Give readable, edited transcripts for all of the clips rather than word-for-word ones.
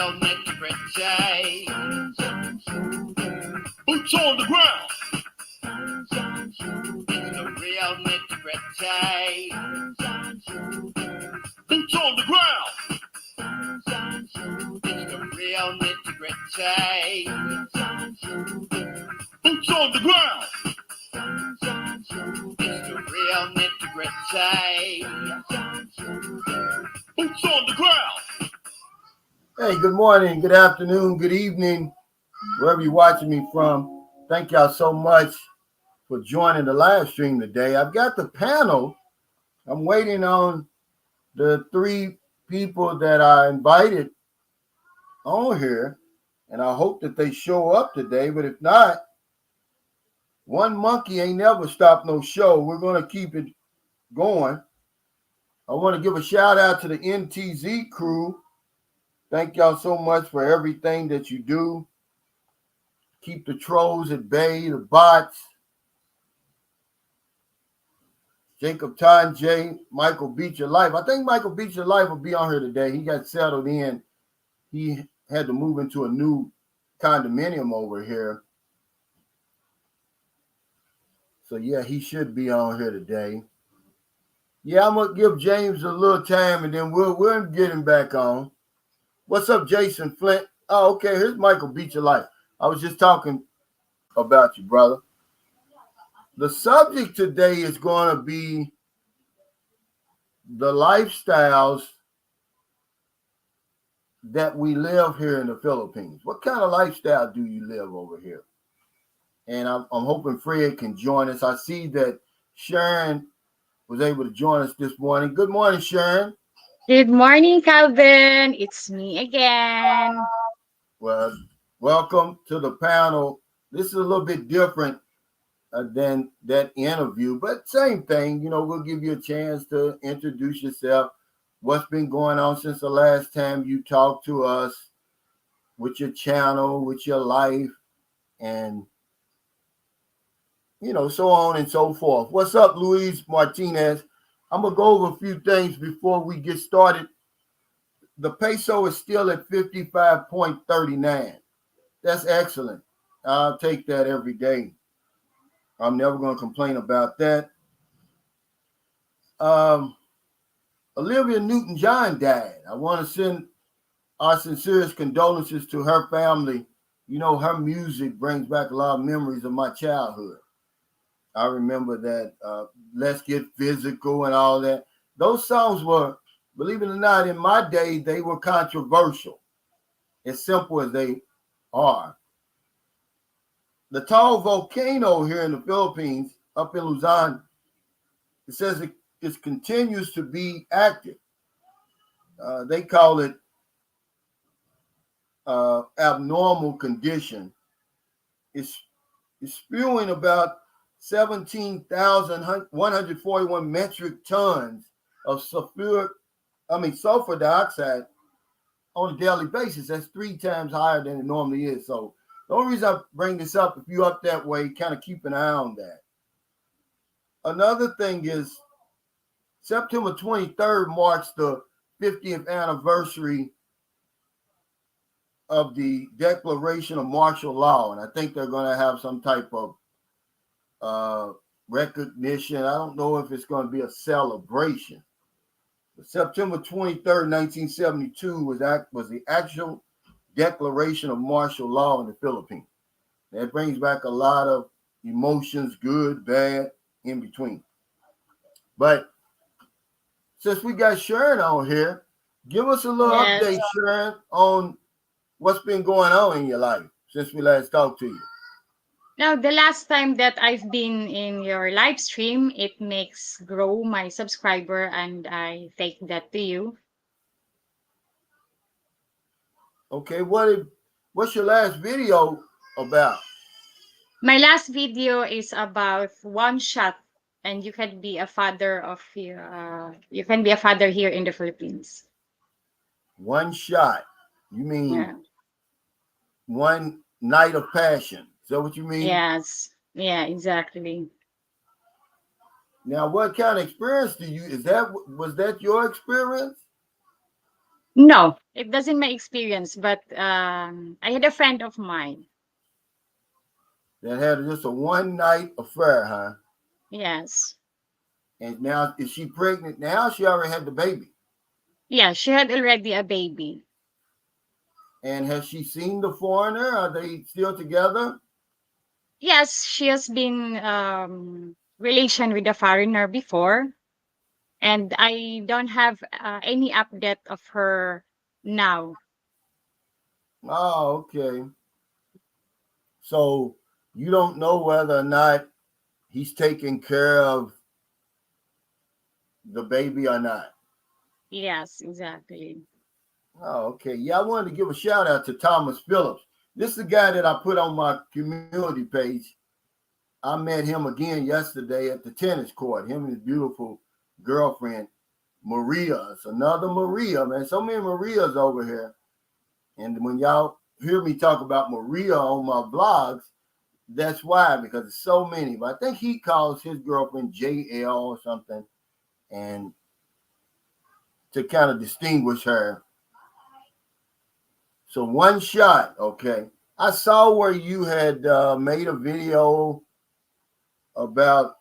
real nitty-gritty. Boots on the ground. It's the real nitty-gritty. Boots on the ground. It's the real nitty-gritty. Boots on the ground. It's the real nitty-gritty. Boots on the ground. Hey, good morning, good afternoon, good evening, wherever you're watching me from. Thank y'all so much for joining the live stream today. I've got the panel. I'm waiting on the three people that I invited on here, and I hope that they show up today. But if not, one monkey ain't never stopped no show. We're going to keep it going. I want to give a shout out to the NTZ crew. Thank y'all so much for everything that you do. Keep the trolls at bay, the bots. Jacob Tanjay, Michael Beat Your Life. I think Michael Beat Your Life will be on here today. He got settled in. He had to move into a new condominium over here. So, yeah, he should be on here today. Yeah, I'm going to give James a little time, and then we'll get him back on. What's up, Jason Flint? Oh, okay, here's Michael Beat Your Life. I was just talking about you, brother. The subject today is going to be the lifestyles that we live here in the Philippines. What kind of lifestyle do you live over here? And I'm hoping Fred can join us. I see that Sharon was able to join us this morning. Good morning, Sharon. Good morning, Calvin. It's me again. Well, welcome to the panel. This is a little bit different than that interview, but same thing. You know, we'll give you a chance to introduce yourself, what's been going on since the last time you talked to us, with your channel, with your life, and so on and so forth. What's up, Luis Martinez? I'm going to go over a few things before we get started. The peso is still at 55.39. That's excellent. I'll take that every day. I'm never going to complain about that. Olivia Newton-John died. I want to send our sincerest condolences to her family. You know, her music brings back a lot of memories of my childhood. I remember that Let's Get Physical and all that. Those songs were, believe it or not, in my day, they were controversial, as simple as they are. The tall volcano here in the Philippines, up in Luzon, it says it continues to be active. They call it abnormal condition. It's spewing about 17,141 metric tons of sulfur dioxide on a daily basis. That's 3 times higher than it normally is. So the only reason I bring this up, if you're up that way, kind of keep an eye on that. Another thing is September 23rd marks the 50th anniversary of the declaration of martial law. And I think they're going to have some type of recognition. I don't know if it's going to be a celebration. But September 23rd, 1972 was the actual declaration of martial law in the Philippines. That brings back a lot of emotions, good, bad, in between. But since we got Sharon on here, give us a little update, Sharon, on what's been going on in your life since we last talked to you. Now, the last time that I've been in your live stream, it makes grow my subscriber, and I thank that to you. Okay, what's your last video about? My last video is about one shot, and you can be a father you can be a father here in the Philippines. One shot. You mean one night of passion? Is that what you mean? Yes. Yeah, exactly. Now, what kind of experience was that your experience? No, it doesn't my experience, but I had a friend of mine. that had just a one night affair, huh? Yes. And now is she pregnant now? She already had the baby. Yeah, she had already a baby. And has she seen the foreigner? Are they still together? Yes, she has been relation with a foreigner before, and I don't have any update of her now. Oh, okay. So you don't know whether or not he's taking care of the baby or not. Yes, exactly. Oh, okay. Yeah, I wanted to give a shout out to Thomas Phillips. This is the guy that I put on my community page. I met him again yesterday at the tennis court. Him and his beautiful girlfriend, Maria. It's another Maria, man. So many Marias over here. And when y'all hear me talk about Maria on my vlogs, that's why, because it's so many. But I think he calls his girlfriend JL or something, and to kind of distinguish her. So one shot, okay. I saw where you had made a video about,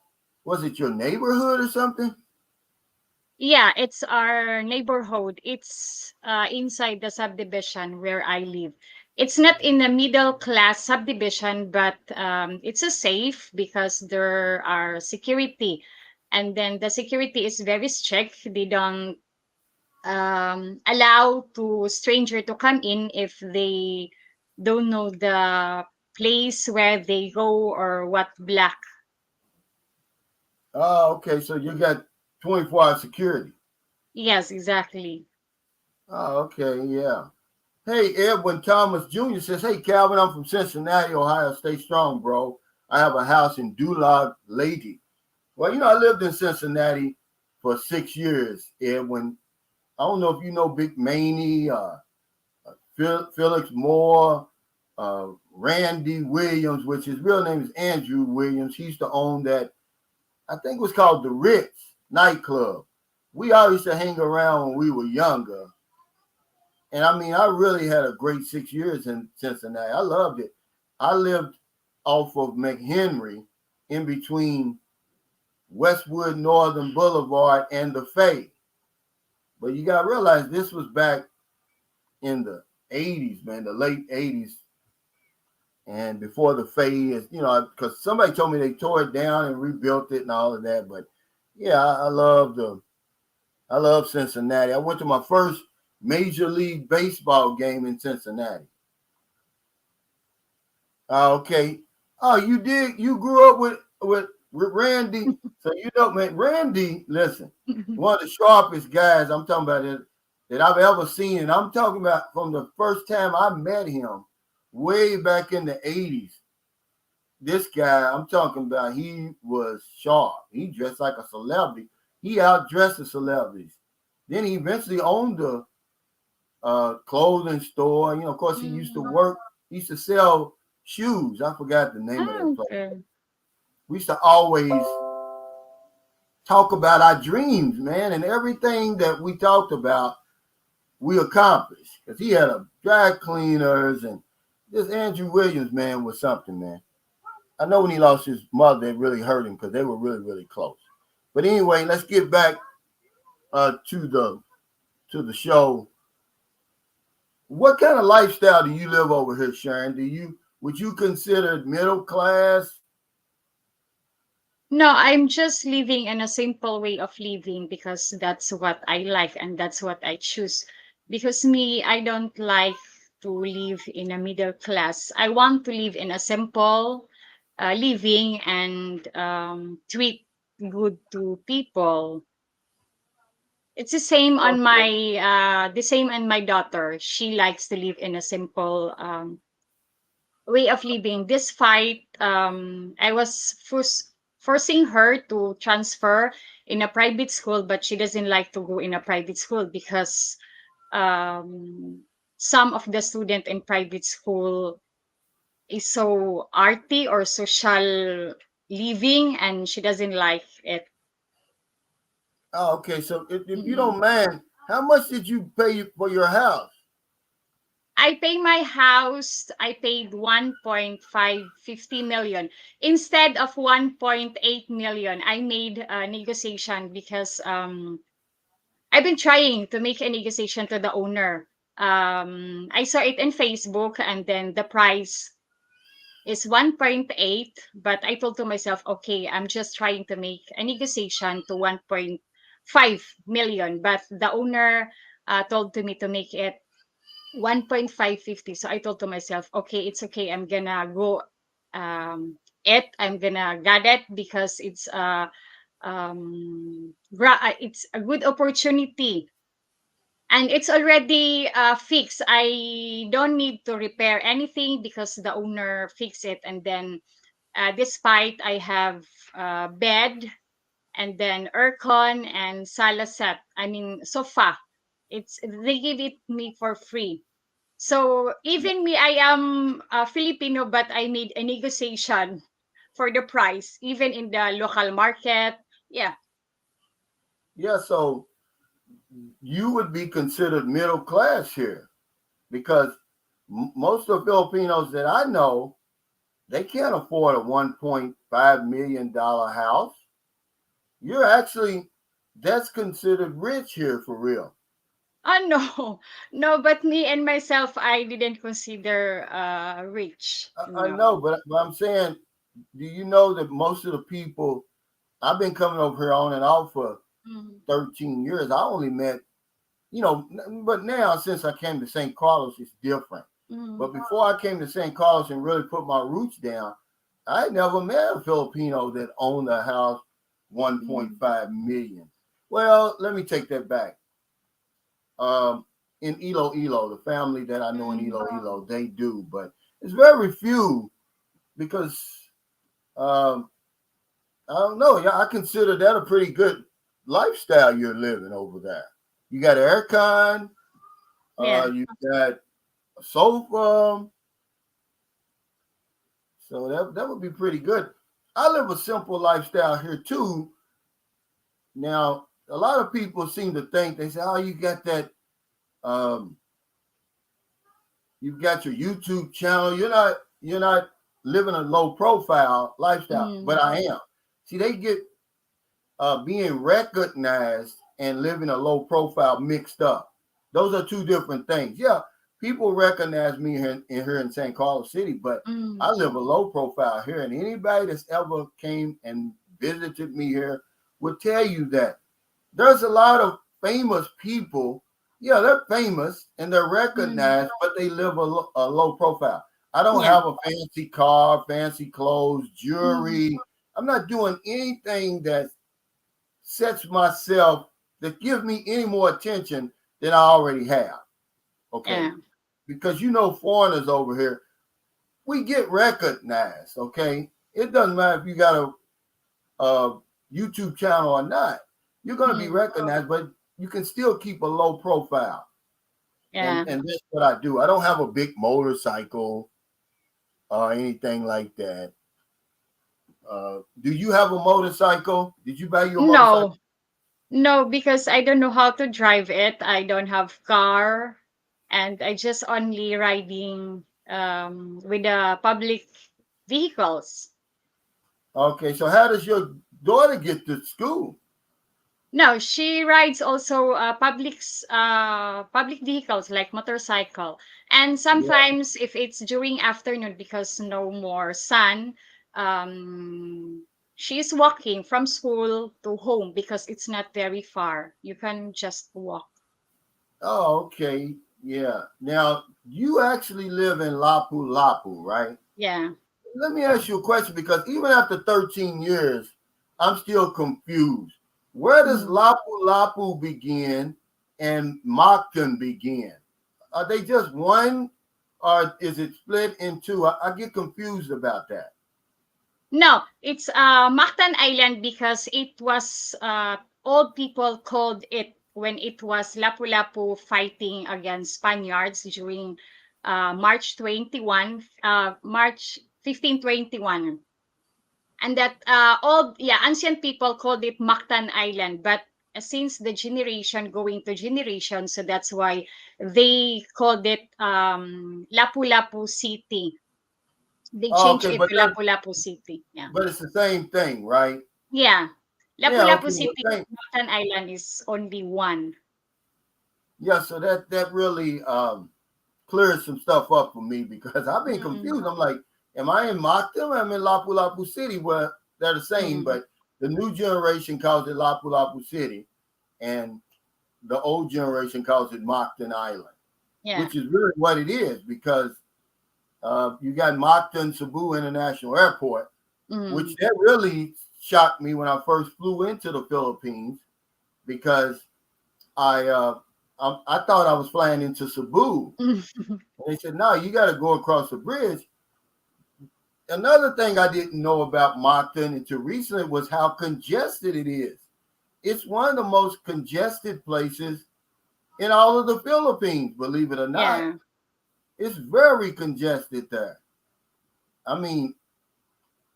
was it your neighborhood or something? Yeah, it's our neighborhood. It's inside the subdivision where I live. It's not in the middle class subdivision, but it's a safe because there are security. And then the security is very strict. They don't allow to stranger to come in if they don't know the place where they go or what block. Oh, okay. So you got 24-hour security. Yes, exactly. Oh, okay. Yeah. Hey, Edwin Thomas Jr. says, hey, Calvin, I'm from Cincinnati, Ohio. Stay strong, bro. I have a house in Dulag Lady. Well, I lived in Cincinnati for 6 years, Edwin. I don't know if you know Big Maney, Felix Moore, Randy Williams, which his real name is Andrew Williams. He used to own that, I think it was called the Ritz nightclub. We all used to hang around when we were younger. And I mean, I really had a great 6 years in Cincinnati. I loved it. I lived off of McHenry in between Westwood Northern Boulevard and the Fay. But you got to realize this was back in the 80s, man, the late 80s. And before the Fay is, because somebody told me they tore it down and rebuilt it and all of that. But yeah, I love Cincinnati. I went to my first Major League Baseball game in Cincinnati. Okay. Oh, you did. You grew up with Randy, so man. Randy, listen, one of the sharpest guys I'm talking about that I've ever seen, and I'm talking about from the first time I met him, way back in the '80s. This guy I'm talking about, he was sharp. He dressed like a celebrity. He outdressed the celebrities. Then he eventually owned a clothing store. Of course, he used to Mm. work. He used to sell shoes. I forgot the name of that Oh, place. okay. We used to always talk about our dreams, man, and everything that we talked about, we accomplished. Because he had a dry cleaners, and this Andrew Williams, man, was something, man. I know when he lost his mother, it really hurt him because they were really, really close. But anyway, let's get back to the show. What kind of lifestyle do you live over here, Sharon? Would you consider middle class? No, I'm just living in a simple way of living because that's what I like and that's what I choose. Because me, I don't like to live in a middle class. I want to live in a simple living and treat good to people. It's the same on my daughter. She likes to live in a simple way of living. This fight, I was forcing her to transfer in a private school, but she doesn't like to go in a private school because some of the student in private school is so arty or social living, and she doesn't like it. Oh, okay. So if you Mm-mm. don't mind, How much did you pay for your house? I pay my house, I paid 1.550 million. Instead of 1.8 million, I made a negotiation because I've been trying to make a negotiation to the owner. I saw it in Facebook, and then the price is 1.8, but I told to myself, okay, I'm just trying to make a negotiation to 1.5 million, but the owner told to me to make it 1.550. So I told to myself, okay, it's okay. I'm gonna go I'm gonna get it because it's a good opportunity, and it's already fixed. I don't need to repair anything because the owner fixed it. And then despite I have bed, and then aircon and sala set, I mean sofa, it's they give it me for free. So even me, I am a Filipino, but I made a negotiation for the price, even in the local market. Yeah. Yeah, so you would be considered middle class here because most of the Filipinos that I know, they can't afford a $1.5 million house. You're actually, that's considered rich here for real. Oh no, no, but me and myself, I didn't consider rich. I No. know, but I'm saying, do you know that most of the people, I've been coming over here on and off for Mm, 13 years. I only met, but now since I came to St. Carlos, it's different. mm, But before I came to St. Carlos and really put my roots down, I never met a Filipino that owned a house mm, 1.5 million. Well, let me take that back. Um, in Iloilo, the family that I know in mm. Iloilo, they do, but it's very few because um, I don't know. Yeah, I consider that a pretty good lifestyle you're living over there. You got aircon, Yeah. you got a sofa, so that would be pretty good. I live a simple lifestyle here too. Now, a lot of people seem to think they say, "Oh, you got that. Um, you've got your YouTube channel. You're not living a low profile lifestyle." Mm, But I am. See, they get being recognized and living a low profile mixed up. Those are two different things. Yeah, people recognize me here in St. Carlos City, but I mm, live a low profile here, and anybody that's ever came and visited me here will tell you that there's a lot of famous people. Yeah, they're famous and they're mm. recognized, but they live a low profile. I don't Yeah. have a fancy car, fancy clothes, Mm, jewelry. I'm not doing anything that sets myself that gives me any more attention than I already have. Okay. yeah. Because foreigners over here, we get recognized. Okay. It doesn't matter if you got a YouTube channel or not. You're going to be Mm, recognized, but you can still keep a low profile. And yeah. and that's what I do. I don't have a big motorcycle or anything like that. Do you have a motorcycle? Did you buy your motorcycle? No, no, because I don't know how to drive it. I don't have car, and I just only riding with the public vehicles. Okay, so how does your daughter get to school? No, she rides also public vehicles like motorcycle. And Yeah. sometimes if it's during afternoon because no more sun, she's walking from school to home because it's not very far. You can just walk. Oh, okay. Yeah. Now, you actually live in Lapu Lapu, right? Yeah. Let me ask you a question because even after 13 years, I'm still confused. Where does Mm. Lapu Lapu begin and Moncton begin? Are they just one or is it split in two? I get confused about that. No, it's Mactan Island because it was old people called it when it was Lapu-Lapu fighting against Spaniards during March 1521. And that old, yeah, ancient people called it Mactan Island, but since the generation going to generation, so that's why they called it Lapu-Lapu City. They Oh, changed okay, it to Lapu-Lapu City. Yeah. but it's the same thing, right? Yeah. Yeah, Lapu-Lapu okay. Well, City, Mountain Island is only one. yeah, so that really cleared some stuff up for me because I've been Mm, confused. I'm like, am I in Mockton or am I in Lapu Lapu City? Well, they're the same, mm, but the new generation calls it Lapu Lapu City, and the old generation calls it Mockton Island, yeah. which is really what it is because you got Mockton Cebu International Airport, which Mm, that really shocked me when I first flew into the Philippines because I uh, I thought I was flying into Cebu. And they said, no, you got to go across the bridge. Another thing I didn't know about Moncton until recently was how congested it is. It's one of the most congested places in all of the Philippines, believe it or not. yeah. It's very congested there. I mean,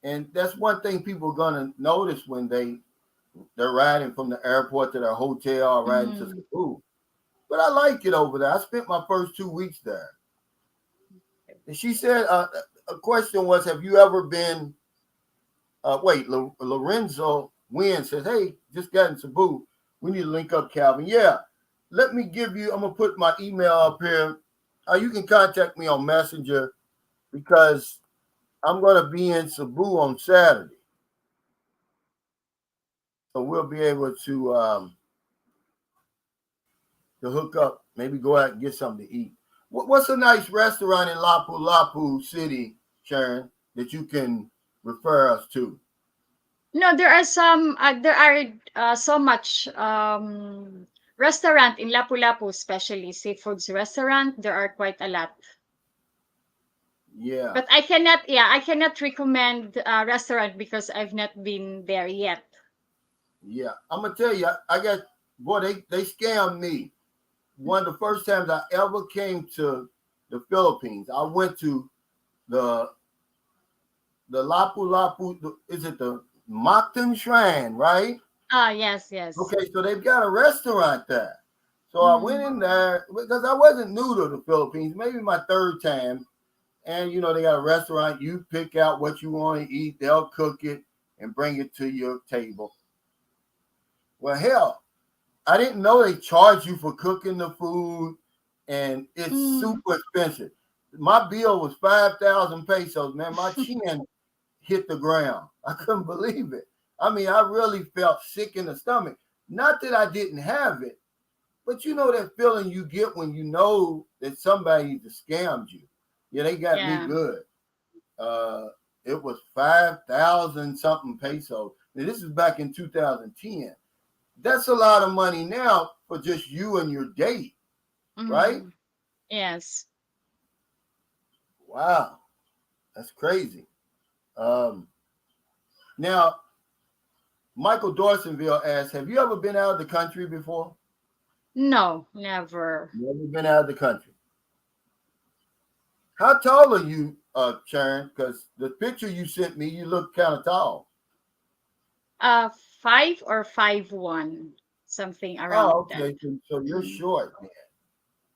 and that's one thing people are gonna notice when they're riding from the airport to their hotel or riding to Mm. Cebu. But I like it over there. I spent my first 2 weeks there. And she said a question was, have you ever been Lorenzo Wynn says, hey, just got in Cebu. We need to link up, Calvin. Yeah. Let me give you, I'm going to put my email up here. You can contact me on Messenger because I'm going to be in Cebu on Saturday. So we'll be able to hook up, maybe go out and get something to eat. What's a nice restaurant in Lapu Lapu City, Sharon, that you can refer us to? No, there are some. There are so much restaurant in Lapu-Lapu, especially seafoods restaurant. There are quite a lot. Yeah. But I cannot. Yeah, I cannot recommend a restaurant because I've not been there yet. Yeah, I'm gonna tell you, I got boy, they scammed me. One of the first times I ever came to the Philippines, I went to the Lapu Lapu. Is it the Mactan Shrine, right? Ah, yes, yes. Okay, so they've got a restaurant there. So I went Mm, in there because I wasn't new to the Philippines, maybe my third time. And they got a restaurant. You pick out what you want to eat. They'll cook it and bring it to your table. Well, hell, I didn't know they charge you for cooking the food, and it's mm, super expensive. My bill was 5,000 pesos. Man, my chin hit the ground. I couldn't believe it. I mean, I really felt sick in the stomach. Not that I didn't have it, but you know that feeling you get when you know that somebody just scammed you. Yeah, they got me yeah. good. Uh, it was 5,000 something pesos. Now, this is back in 2010. That's a lot of money now for just you and your date, right? Mm, yes. Wow, that's crazy. Um, Now, Michael Dorsonville asks, have you ever been out of the country before? No, never. Never been out of the country. How tall are you, Sharon? Because the picture you sent me, you look kind of tall. 5 or 5'1", something Oh, around that. okay. So you're Mm, short, man.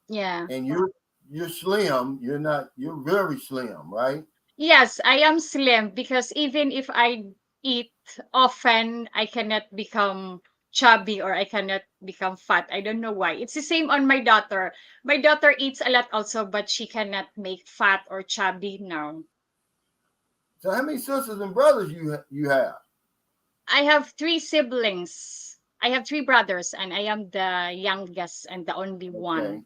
yeah. And you're slim. You're not. You're very slim, right? Yes, I am slim because even if I eat often, I cannot become chubby or I cannot become fat. I don't know why. It's the same on my daughter. My daughter eats a lot also, but she cannot make fat or chubby now. So how many sisters and brothers you have? I have three siblings. I have three brothers, and I am the youngest and the only Okay. one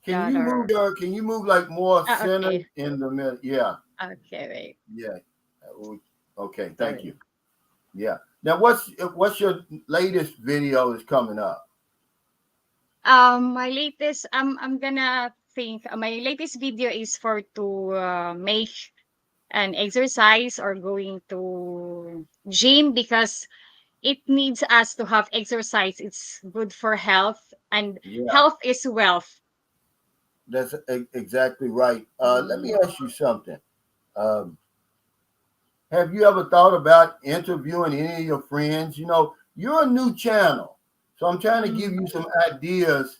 Can daughter. you move like more centered Okay. in the middle? Yeah. Okay, wait. Yeah. Okay. Thank you. Sorry. Yeah. Now, what's your latest video is coming up? My latest I'm gonna think my latest video is for to make an exercise or going to gym because it needs us to have exercise. It's good for health, and Yeah, health is wealth. that's exactly right. Let me Mm. ask you something. Um, have you ever thought about interviewing any of your friends? You're a new channel, So I'm trying to give Mm, you some ideas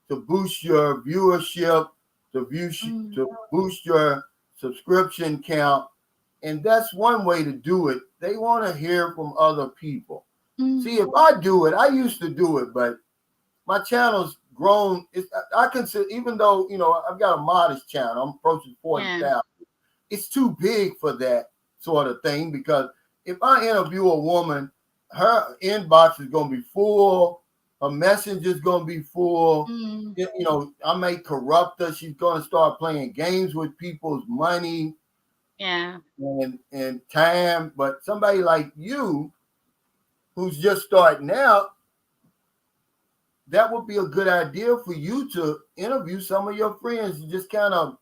to boost your viewership, mm, to boost your subscription count. And that's one way to do it. They want to hear from other people. See, mm. if I do it, I used to do it, but my channel's grown. I consider, even though, I've got a modest channel, I'm approaching Yeah. 40,000. It's too big for that sort of thing because if I interview a woman, her inbox is going to be full, her messenger's going to be full. Mm, I may corrupt her. She's going to start playing games with people's money yeah. and time. But somebody like you who's just starting out, that would be a good idea for you to interview some of your friends and just kind of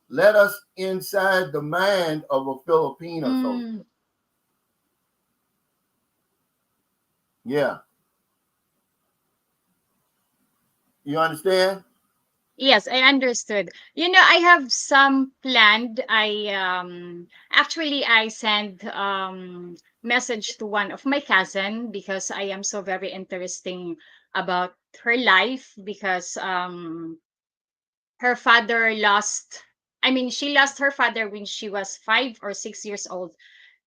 let us inside the mind of a Filipino. So Mm. yeah, you understand? Yes, I understood. I have some planned. I sent message to one of my cousin because I am so very interesting about her life because her father lost I mean she lost her father when she was 5 or 6 years old,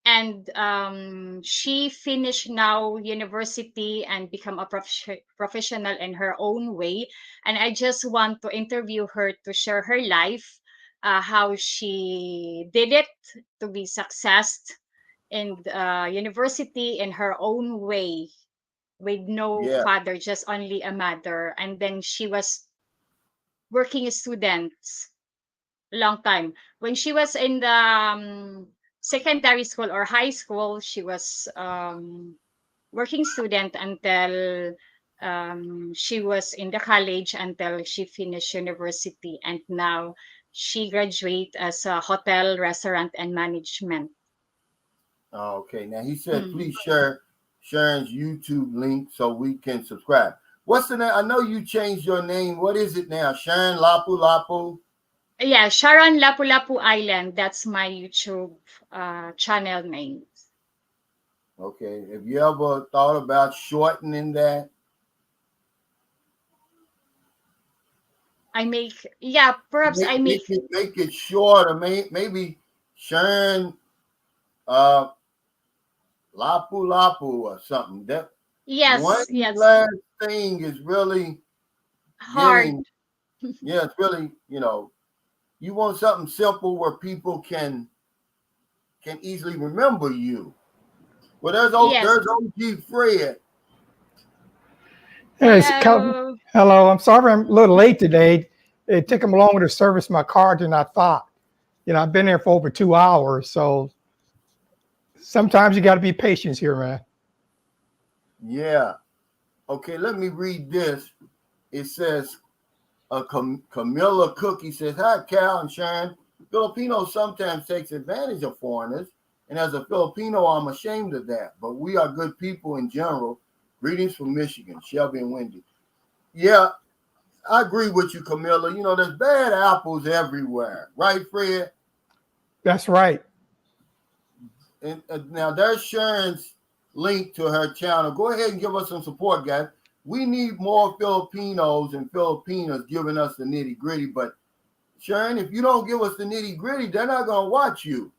and she finished now university and become a professional in her own way, and I just want to interview her to share her life, how she did it to be success in university in her own way with no Yeah. father, just only a mother, and then she was working student long time. When she was in the secondary school or high school, she was working student until she was in the college until she finished university, and now she graduate as a hotel, restaurant, and management. Oh, okay. Now he said, Mm. please share Sharon's YouTube link so we can subscribe. What's the name? I know you changed your name. What is it now? Sharon Lapu Lapu. Yeah, Sharon Lapu Lapu Island. That's my YouTube channel name. Okay. Have you ever thought about shortening that? Perhaps I make. Make it shorter. Maybe Sharon uh Lapu Lapu or something. That one Yes, yes, last thing is really hard. getting, yeah, it's really, you want something simple where people can easily remember you. Well, Yes. there's OG Fred. Hello. Hello. I'm sorry I'm a little late today. It took them longer to service my car than I thought. I've been there for over 2 hours, so sometimes you got to be patient here, man. Yeah. Okay, let me read this. It says, Camilla Cookie says, hi, Cal and Sharon. Filipinos sometimes takes advantage of foreigners, and as a Filipino, I'm ashamed of that. But we are good people in general. Greetings from Michigan, Shelby and Wendy. Yeah, I agree with you, Camilla. There's bad apples everywhere, right, Fred? That's right. And now there's Sharon's link to her channel. Go ahead and give us some support, guys. We need more Filipinos and Filipinas giving us the nitty gritty. But Sharon, if you don't give us the nitty gritty, they're not gonna watch you.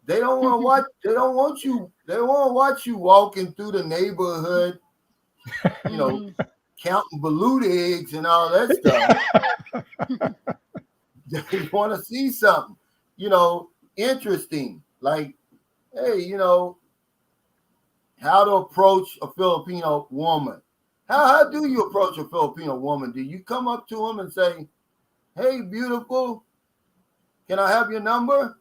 They don't want to watch. They don't want you. They want to watch you walking through the neighborhood, you know, Mm. counting balut eggs and all that stuff. They want to see something, interesting. Like, hey, how to approach a Filipino woman. How do you approach a Filipino woman? Do you come up to them and say, hey, beautiful, can I have your number?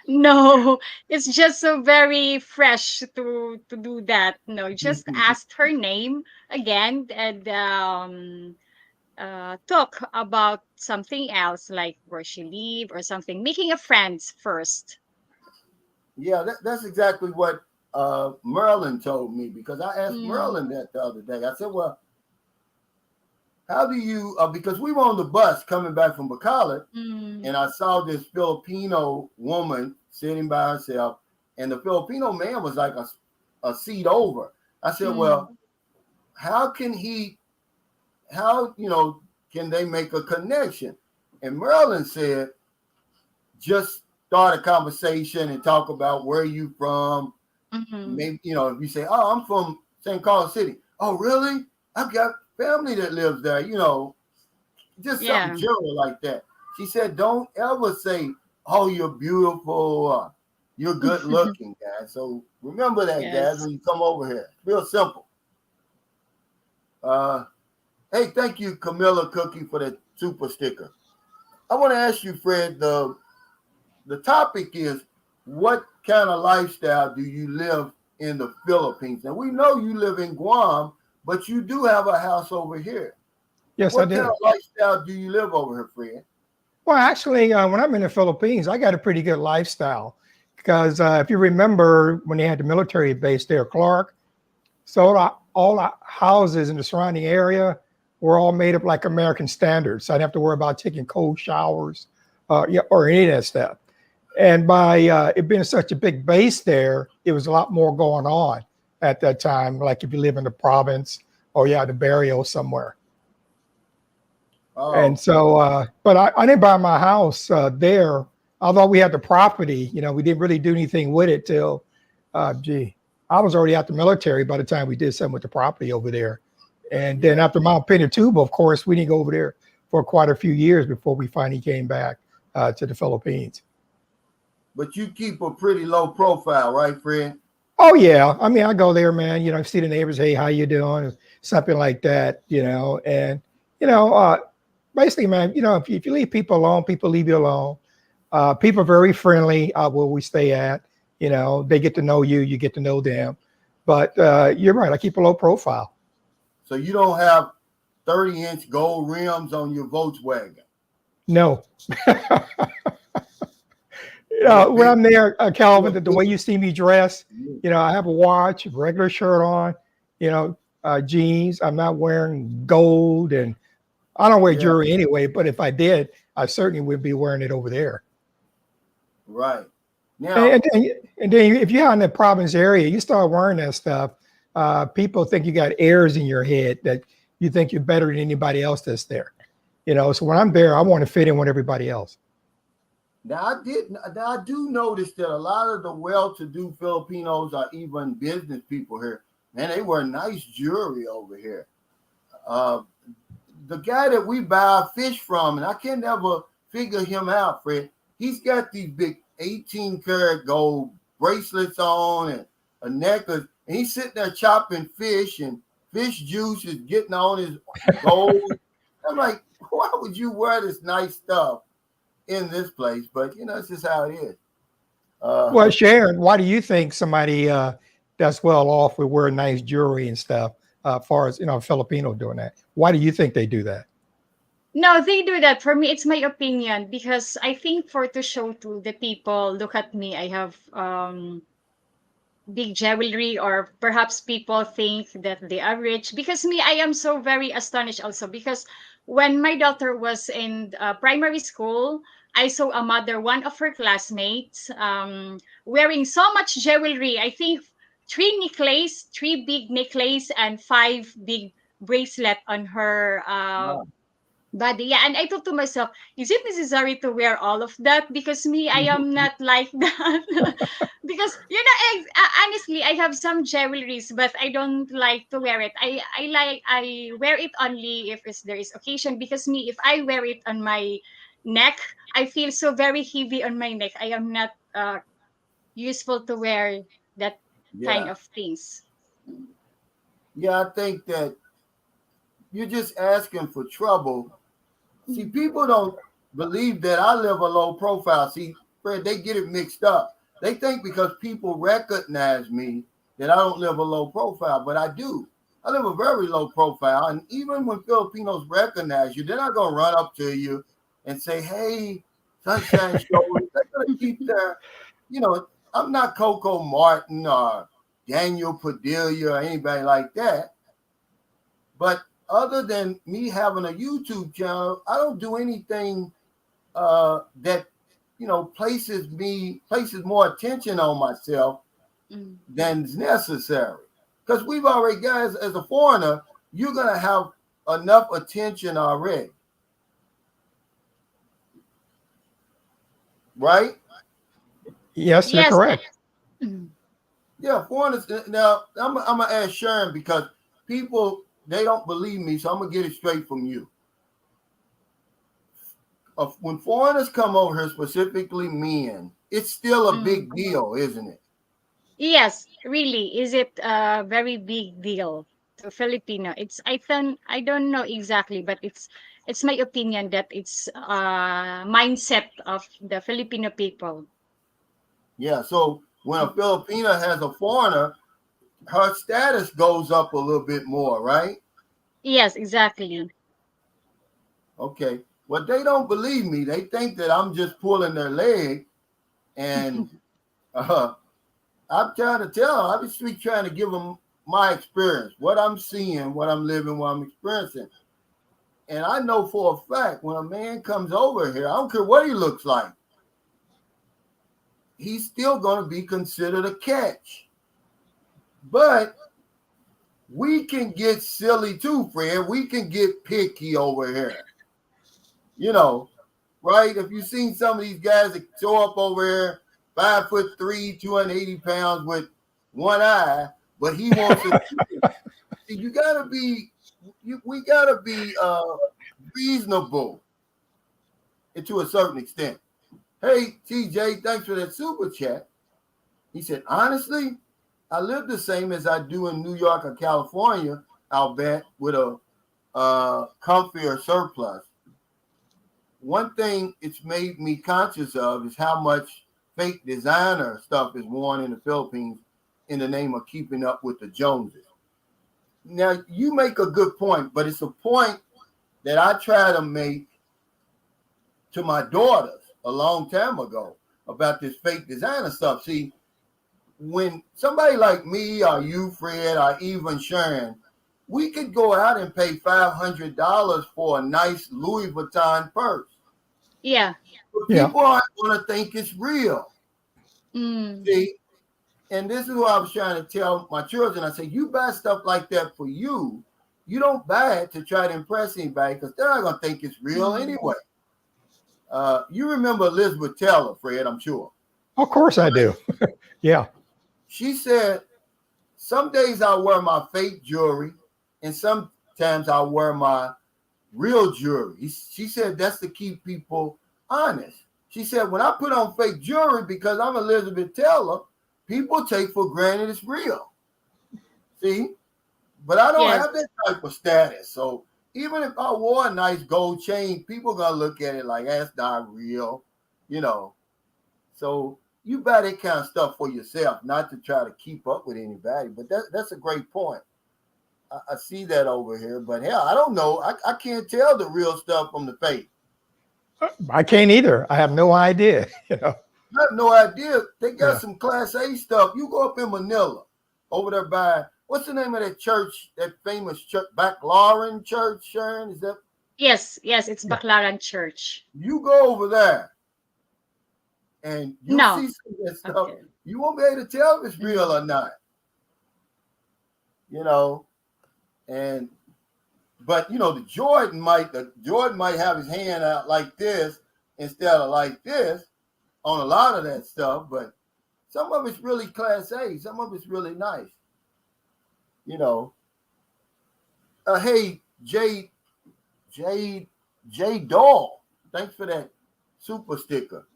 No, it's just so very fresh to do that. No, just ask her name again and talk about something else like where she live or something. Making a friends first. Yeah, that's exactly what Merlin told me because I asked Mm, Merlin that the other day. I said, well, how do you, because we were on the bus coming back from Bacolod mm, and I saw this Filipino woman sitting by herself and the Filipino man was like a seat over. I said, Mm. well, how can can they make a connection? And Merlin said, just start a conversation and talk about where you from. Mhm. Maybe, if you say, oh, I'm from St. Carl City. Oh, really? I've got family that lives there, just something Yeah. general like that. She said, don't ever say, oh, you're beautiful, you're good looking, guys. So remember that, guys, Yes. when you come over here. Real simple. Hey, thank you, Camilla Cookie, for that super sticker. I want to ask you, Fred, the topic is, what kind of lifestyle do you live in the Philippines? And we know you live in Guam, but you do have a house over here. Yes, I What kind do. of lifestyle do you live over here, Fred? Well, actually, when I'm in the Philippines, I got a pretty good lifestyle because if you remember when they had the military base there, Clark, so all the houses in the surrounding area were all made up like American standards. So I didn't have to worry about taking cold showers, or any of that stuff. And by it being such a big base there, it was a lot more going on at that time. Like if you live in the province or the barrio somewhere. Oh, And so, but I didn't buy my house there, although we had the property. We didn't really do anything with it till, I was already out the military by the time we did something with the property over there. And then yeah. after Mount Pinatubo, of course, we didn't go over there for quite a few years before we finally came back to the Philippines. But you keep a pretty low profile, right, Fred? Oh yeah, I mean, I go there, man. See the neighbors, hey, how you doing? Something like that, and you know, uh, basically, man, if you leave people alone, people leave you alone. People are very friendly where we stay at. They get to know you, you get to know them. But you're right, I keep a low profile. So you don't have 30-inch gold rims on your Volkswagen. No. You're a When big, I'm there, you're Calvin, a the way big. you see me dress, I have a watch, regular shirt on, jeans. I'm not wearing gold, and I don't wear Yeah, jewelry anyway. But if I did, I certainly would be wearing it over there. right. And, Now, and, then, and then if you're out in the province area, you start wearing that stuff. People think you got airs in your head that you think you're better than anybody else that's there. So when I'm there, I want to fit in with everybody else. I do notice that a lot of the well-to-do Filipinos are even business people here. Man, they wear nice jewelry over here. Uh, the guy that we buy fish from, and I can never figure him out, Fred. He's got these big 18 karat gold bracelets on and a necklace, and he's sitting there chopping fish, and fish juice is getting on his gold. I'm like, why would you wear this nice stuff in this place? But it's just how it is. Well, Sharon, why do you think somebody that's well off would wear nice jewelry and stuff? Far as a Filipino doing that, why do you think they do that? No, they do that. For me, it's my opinion because I think for to show to the people, look at me, I have big jewelry, or perhaps people think that they are rich. Because me, I am so very astonished also because when my daughter was in primary school, I saw a mother, one of her classmates, wearing so much jewelry. I think three big necklace, and five big bracelet on her body. Yeah, and I thought to myself, is it necessary to wear all of that? Because me, I am not like that. Because honestly, I have some jewelries, but I don't like to wear it. I wear it only if there is occasion. Because me, if I wear it on my neck, I feel so very heavy on my neck. I am not useful to wear that kind Yeah, of things. yeah, I think that you're just asking for trouble. See, people don't believe that I live a low profile. See, Fred, they get it mixed up. They think because people recognize me that I don't live a low profile, but I do. I live a very low profile. And even when Filipinos recognize you, they're not going to run up to you and say, hey, Sunshine Shoulders. They're going to keep their, I'm not Coco Martin or Daniel Padilla or anybody like that. But other than me having a YouTube channel, I don't do anything that places more attention on myself Mm. than is necessary. Because we've already, guys, as a foreigner, you're going to have enough attention already. Right? Yes, you're Yes. correct. Mhm. Yeah, foreigners. Now, I'm going to ask Sharon because people, they don't believe me, so I'm going to get it straight from you. When foreigners come over here, specifically men, it's still a Mm. big deal, isn't it? Yes, really. Is it a very big deal to Filipino? I don't know exactly, but it's my opinion that it's mindset of the Filipino people. Yeah, so when a Filipina has a foreigner, her status goes up a little bit more, right? Yes, exactly. Okay. Well, they don't believe me. They think that I'm just pulling their leg, and uh, I'm trying to tell them. I'm just trying to give them my experience, what I'm seeing, what I'm living, what I'm experiencing. And I know for a fact when a man comes over here, I don't care what he looks like, he's still going to be considered a catch. But we can get silly too, Fred. We can get picky over here. You know, right? If you've seen some of these guys that show up over here, 5'3", 280 pounds with one eye, but he wants to. You gotta be, we gotta be reasonable to a certain extent. Hey, TJ, thanks for that super chat. He said, honestly, I live the same as I do in New York or California, I'll bet, with a comfier surplus. One thing it's made me conscious of is how much fake designer stuff is worn in the Philippines in the name of keeping up with the Joneses. Now, you make a good point, but it's a point that I try to make to my daughters a long time ago about this fake designer stuff. See, when somebody like me or you, Fred, or even Sharon, we could go out and pay $500 for a nice Louis Vuitton purse. Yeah. But Yeah. people aren't going to think it's real. Mm. See, and this is what I was trying to tell my children. I say, you buy stuff like that for you. You don't buy it to try to impress anybody because they're not going to think it's real anyway. You remember Elizabeth Taylor, Fred, I'm sure. Of course I do. Yeah. She said, some days I wear my fake jewelry and sometimes I wear my real jewelry. She said that's to keep people honest. She said, when I put on fake jewelry because I'm Elizabeth Taylor, people take for granted it's real. See? But I don't Yes. have that type of status. So even if I wore a nice gold chain, people are going to look at it like, that's not real, you know. So you buy that kind of stuff for yourself, not to try to keep up with anybody. But that's a great point. I see that over here. But hell, I don't know. I can't tell the real stuff from the fake. I can't either. I have no idea. You know. I have no idea. They got Yeah. some Class A stuff. You go up in Manila, over there by, what's the name of that church, that famous church, Baclaran Church, Sharon? Is that? Yes, it's Yeah. Baclaran Church. You go over there and you'll No. see some of that stuff. Okay. You won't be able to tell if it's real or not. You know, but you know, the Jordan might have his hand out like this instead of like this on a lot of that stuff, but some of it's really Class A, some of it's really nice. You know. Hey, J Doll, thanks for that super sticker.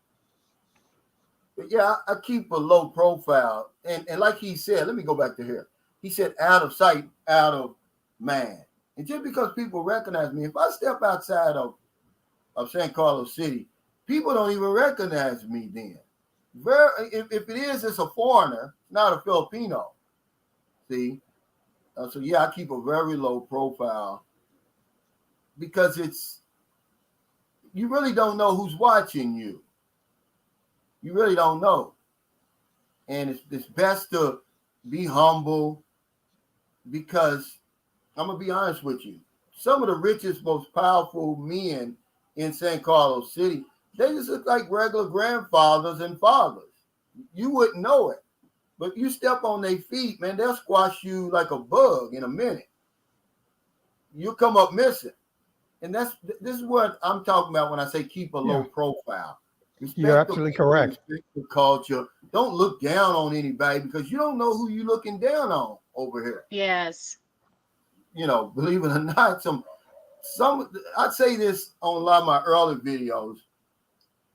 But yeah, I keep a low profile. And like he said, let me go back to here. He said, out of sight, out of mind. And just because people recognize me, if I step outside of San Carlos City, people don't even recognize me then. If it is, it's a foreigner, not a Filipino. See? So yeah, I keep a very low profile because you really don't know who's watching you. You really don't know. And it's best to be humble because I'm going to be honest with you. Some of the richest, most powerful men in San Carlos City, they just look like regular grandfathers and fathers. You wouldn't know it. But you step on their feet, man, they'll squash you like a bug in a minute. You'll come up missing. And this is what I'm talking about when I say keep a low profile. You're Respect the absolutely people, correct. respect the culture. Don't look down on anybody because you don't know who you're looking down on over here. Yes. You know, believe it or not, some I'd say this on a lot of my early videos.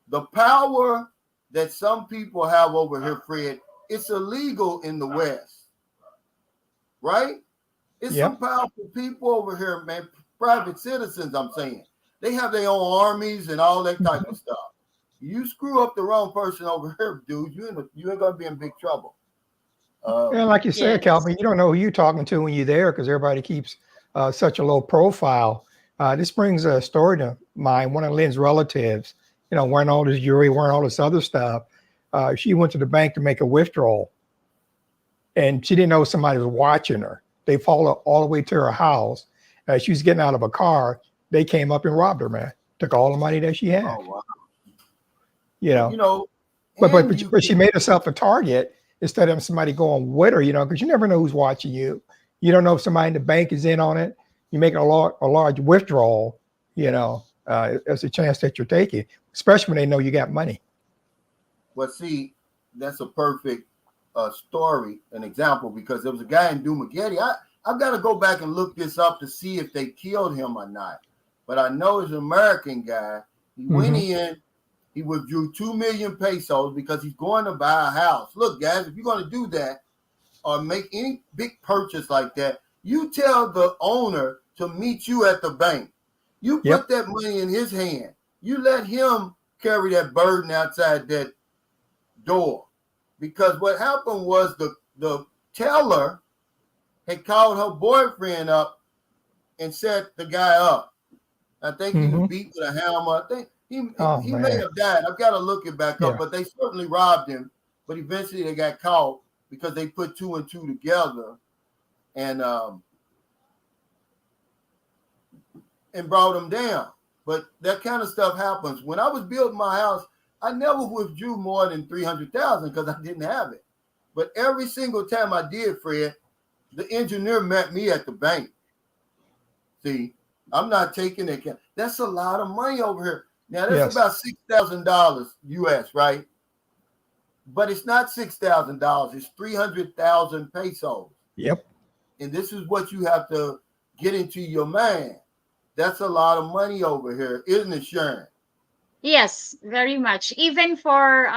The power that some people have over here, Fred, it's illegal in the West, right? It's some powerful people over here, man. Private citizens, I'm saying. They have their own armies and all that type of stuff. You screw up the wrong person over here, dude, you ain't gonna be in big trouble. And like you said, Yes. Calvin, you don't know who you're talking to when you're there because everybody keeps such a low profile. This brings a story to mind. One of Lynn's relatives, you know, wearing all this jewelry, wearing all this other stuff. She went to the bank to make a withdrawal, and she didn't know somebody was watching her. They followed all the way to her house. She was getting out of a car. They came up and robbed her, man. Took all the money that she had. Oh wow. You know, but she made herself a target instead of somebody going with her, you know, because you never know who's watching you. You don't know if somebody in the bank is in on it. You make a large withdrawal, you know, there's a chance that you're taking, especially when they know you got money. Well, see, that's a perfect story, an example, because there was a guy in Dumageddon. I've got to go back and look this up to see if they killed him or not. But I know it's an American guy. He went in, he withdrew 2 million pesos because he's going to buy a house. Look, guys, if you're going to do that or make any big purchase like that, you tell the owner to meet you at the bank. You put that money in his hand. You let him carry that burden outside that door. Because what happened was the teller had called her boyfriend up and set the guy up. I think he was beat with a hammer. I think he may have died. I've got to look it back up, but they certainly robbed him. But eventually they got caught because they put 2 and 2 together and brought him down. But that kind of stuff happens. When I was building my house, I never withdrew more than 300,000 because I didn't have it. But every single time I did, Fred, the engineer met me at the bank. See, I'm not taking it. That's a lot of money over here. Now, that's about $6,000 US, right? But it's not $6,000. It's 300,000 pesos. Yep. And this is what you have to get into your mind. That's a lot of money over here, isn't it, Sharon? Yes, very much. Even for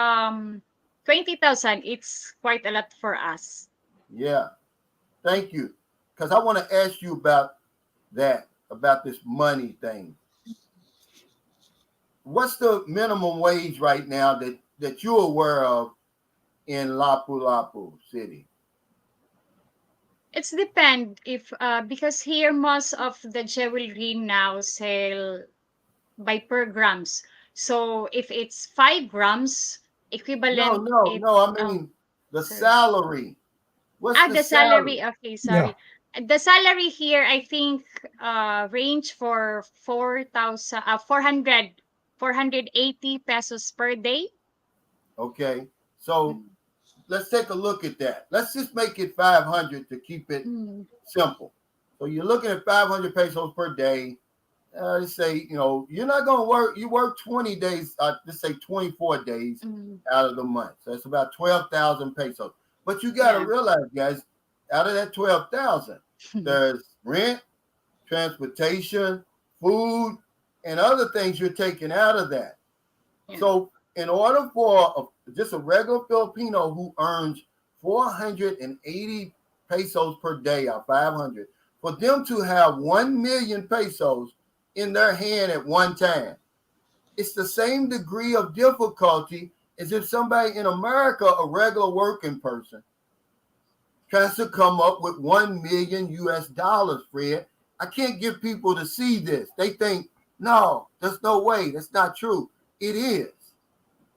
20,000, it's quite a lot for us. Yeah. Thank you. Because I want to ask you about that, about this money thing. What's the minimum wage right now that you're aware of in Lapu-Lapu City? It's depend if because here most of the jewelry now sell by per grams. So if it's 5 grams equivalent, No. I mean the salary. What's the salary? Okay, sorry. Yeah. The salary here, I think, range for 480 pesos per day. Okay, so let's take a look at that. Let's just make it 500 to keep it simple. So you're looking at 500 pesos per day. Let's say, you know, you're not going to work. You work 20 days, let's say 24 days out of the month. So it's about 12,000 pesos. But you got to realize, guys, out of that 12,000, there's rent, transportation, food, and other things you're taking out of that. Yeah. So in order for just a regular Filipino who earns 480 pesos per day or 500, for them to have 1 million pesos in their hand at one time, it's the same degree of difficulty as if somebody in America, a regular working person, tries to come up with 1 million US dollars, Fred. I can't get people to see this. They think, no, there's no way. That's not true. It is.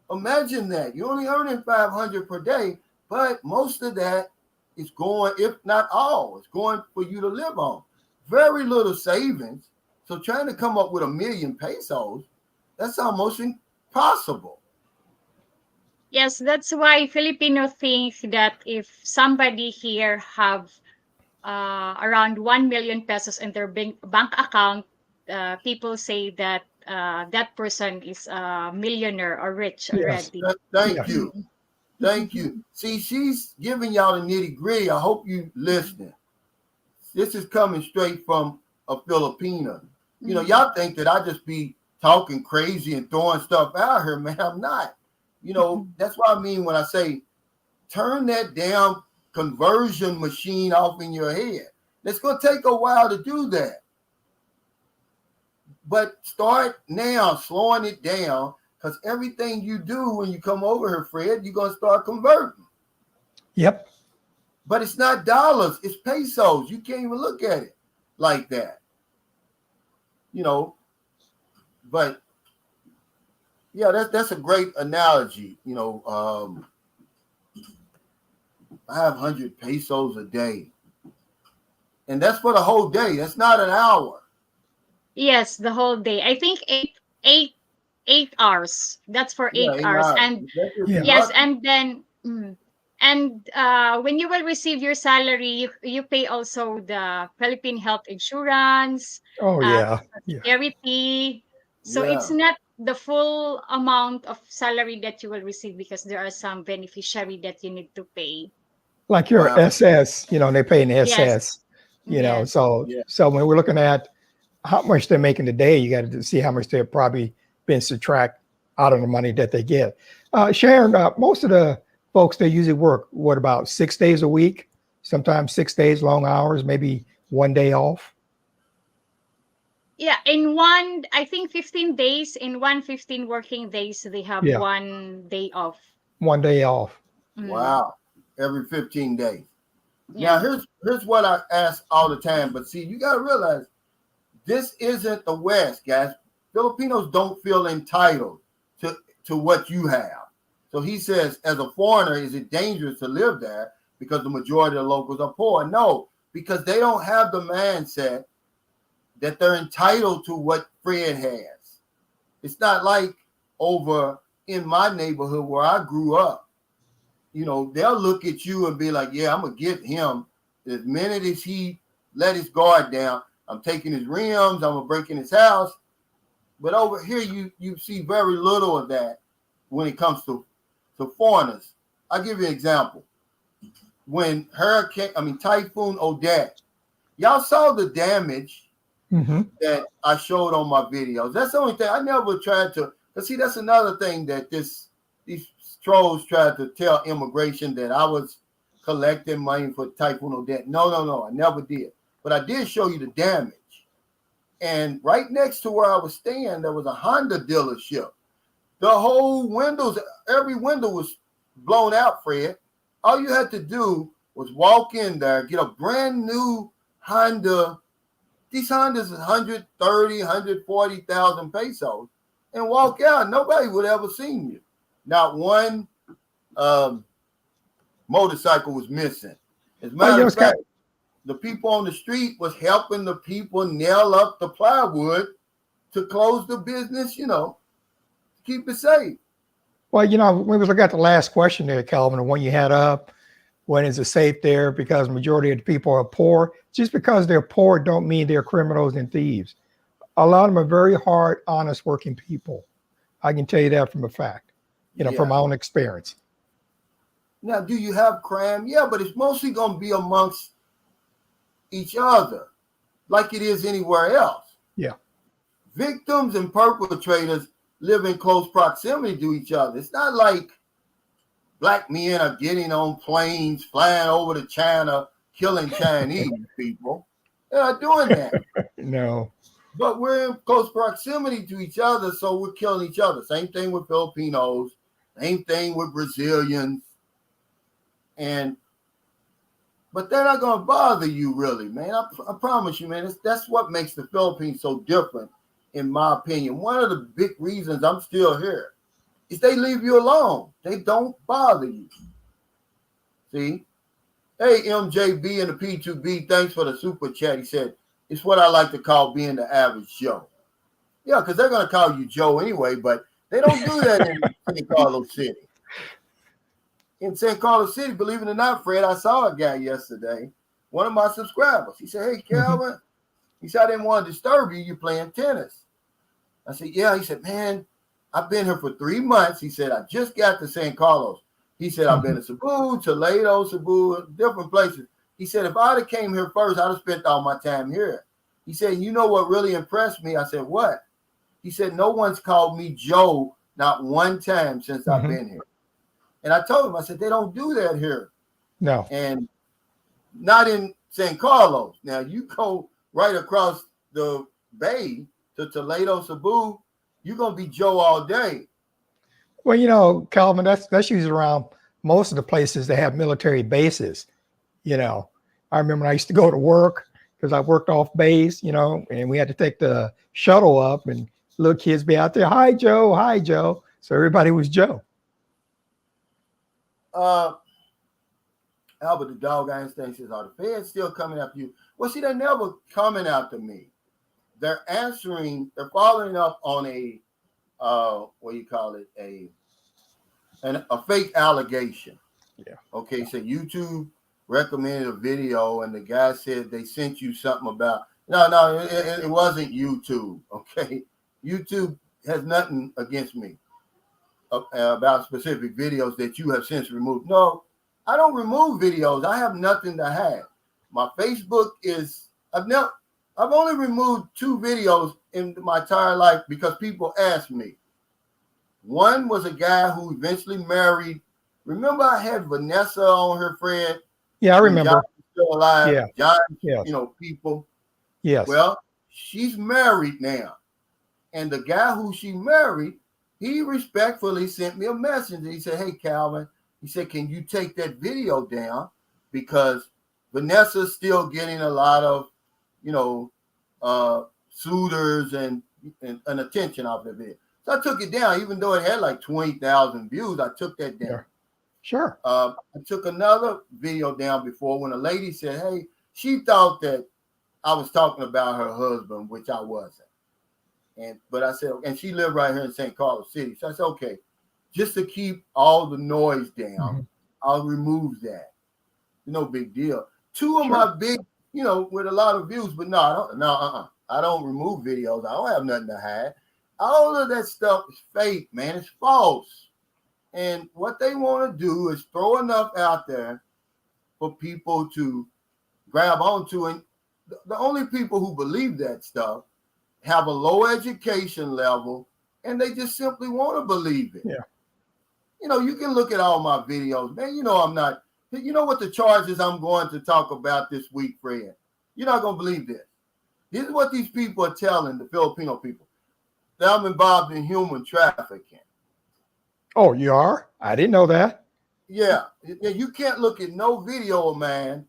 Imagine that. You're only earning 500 per day, but most of that is going, if not all, it's going for you to live on. Very little savings. So trying to come up with 1 million pesos, that's almost impossible. Yes, that's why Filipino think that if somebody here have around 1 million pesos in their bank account, people say that that person is a millionaire or rich Yes. already. Thank Yes. you. Mhm. Thank you. See, she's giving y'all the nitty gritty. I hope you listening. This is coming straight from a Filipina. You know, Mhm. y'all think that I just be talking crazy and throwing stuff out here, man. I'm not. You know, that's what I mean when I say turn that damn conversion machine off in your head. It's going to take a while to do that. But start now, slowing it down, because everything you do when you come over here, Fred, you're going to start converting. Yep. But it's not dollars, it's pesos. You can't even look at it like that. You know, but yeah, that's a great analogy. You know, 500 pesos a day. And that's for the whole day. That's not an hour. Yes, the whole day. I think 8 hours. That's for Yeah, eight eight hours. hours. And That's if you're Yeah. yes, lucky. and then and when you will receive your salary, you pay also the Philippine health insurance, Oh uh, yeah. Yeah. security. So it's Yeah. not the full amount of salary that you will receive because there are some beneficiary that you need to pay. Like your Wow. SS, they pay an Yes, SS, yes. so Yeah. when we're looking at how much they're making today, you got to see how much they're probably been subtract out of the money that they get. Sharon, most of the folks they usually work what about 6 days a week, sometimes 6 days, long hours, maybe one day off. Yeah, in one, I think 15 days, in 115 working days, they have Yeah, 1 day off. one day off. Mm, Wow. Every 15 days. Now yeah. here's what I ask all the time, but see, you gotta realize this isn't the West, guys. Filipinos don't feel entitled to, to what you have. So he says, as a foreigner, is it dangerous to live there because the majority of the locals are poor? No, because they don't have the mindset that they're entitled to what Fred has. It's not like over in my neighborhood where I grew up. You know, they'll look at you and be like, yeah, I'm going to get him. The minute as he let his guard down, I'm taking his rims, I'm breaking his house. But over here, you see very little of that when it comes to foreigners. I'll give you an example. When Typhoon Odette, y'all saw the damage Hmm. that I showed on my videos. That's the only thing. I never tried to, because see, that's another thing that these trolls tried to tell immigration that I was collecting money for Typhoon Odette. No, I never did. But I did show you the damage. And right next to where I was staying, there was a Honda dealership. The whole windows, every window was blown out, Fred. All you had to do was walk in there, get a brand new Honda. These Hondas is 130, 140,000 pesos, and walk out. Nobody would ever seen you. Not one um, motorcycle was missing. As a Well, matter of it's kind fact, the people on the street was helping the people nail up the plywood to close the business, keep it safe. well, when we was looking at the last question there, Calvin, the one you had up, when is it safe there? Because majority of the people are poor. Just because they're poor don't mean they're criminals and thieves. A lot of them are very hard, honest working people. I can tell you that from a fact, from Yeah. my own experience. Now, do you have crime? Yeah, but it's mostly going to be amongst each other like it is anywhere else. Yeah. Victims and perpetrators live in close proximity to each other. It's not like black men are getting on planes, flying over to China, killing Chinese people. They're not doing that. No. But we're in close proximity to each other, so we're killing each other. Same thing with Filipinos, same thing with Brazilians. But they're not going to bother you, really, man. I promise you, man. That's what makes the Philippines so different, in my opinion. One of the big reasons I'm still here is they leave you alone. They don't bother you. See? Hey, MJB and the P2B, thanks for the super chat. He said, it's what I like to call being the average Joe. Yeah, because they're going to call you Joe anyway, but they don't do that in San Carlos City. in St. Carlos City, believe it or not, Fred, I saw a guy yesterday, one of my subscribers. He said, "Hey, Calvin," he said, "I didn't want to disturb you. You playing tennis?" I said, "Yeah." He said, "Man, I've been here for 3 months." He said, "I just got to St. Carlos." He said, "I've been to Cebu, Toledo, Cebu, different places." He said, "If I'd have came here first, I'd have spent all my time here." He said, "You know what really impressed me?" I said, "What?" He said, "No one's called me Joe, not one time since I've been here." And I told him, I said, "They don't do that here." No. And not in St. Carlos. Now, you go right across the bay to Toledo, Cebu, you're going to be Joe all day. Well, you know, Calvin, that's usually around most of the places that have military bases. You know, I remember I used to go to work because I worked off base, you know, and we had to take the shuttle up and little kids be out there. Hi, Joe. Hi, Joe. So everybody was Joe. Albert the dog Einstein says, "Are the feds still coming after you?" Well, see, they're never coming after me. They're following up on a what do you call it? A fake allegation. Yeah. Okay, so YouTube recommended a video and the guy said they sent you something about no, it wasn't YouTube. Okay, YouTube has nothing against me about specific videos that you have since removed. No, I don't remove videos. I have nothing to hide. My Facebook is I've only removed 2 videos in my entire life because people asked me. One was a guy who eventually married. Remember, I had Vanessa on her, Fred. Yeah, I remember. John was still alive. Yeah. John, Yes. People. Yes. Well, she's married now. And the guy who she married, he respectfully sent me a message. He said, "Hey, Calvin," he said, "can you take that video down? Because Vanessa's still getting a lot of, suitors and attention off the video." So I took it down, even though it had like 20,000 views. I took that down. Yeah. Sure. I took another video down before when a lady said, "Hey," she thought that I was talking about her husband, which I wasn't. But I said, and she lived right here in St. Carlos City. So I said, okay, just to keep all the noise down, I'll remove that. No big deal. 2 of my big, with a lot of views, but no, I don't remove videos. I don't have nothing to hide. All of that stuff is fake, man. It's false. And what they want to do is throw enough out there for people to grab onto. And the only people who believe that stuff have a low education level, and they just simply want to believe it. Yeah. You can look at all my videos, man. I'm not. You know what the charges I'm going to talk about this week, Fred? You're not going to believe this. This is what these people are telling the Filipino people. That I'm involved in human trafficking. Oh, you are? I didn't know that. Yeah. You can't look at no video of mine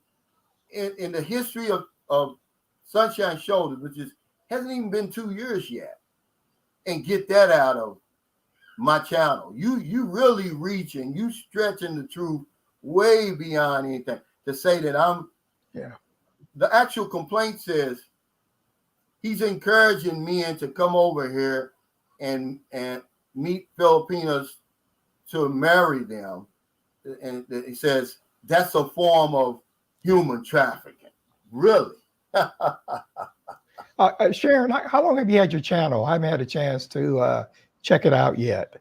in the history of Sunshine Shoulders, which hasn't even been 2 years yet, and get that out of my channel. You really reaching, you stretching the truth way beyond anything to say that I'm. Yeah. The actual complaint says he's encouraging men to come over here and meet Filipinos to marry them, and he says that's a form of human trafficking. Really? Sharon, how long have you had your channel? I haven't had a chance to check it out yet.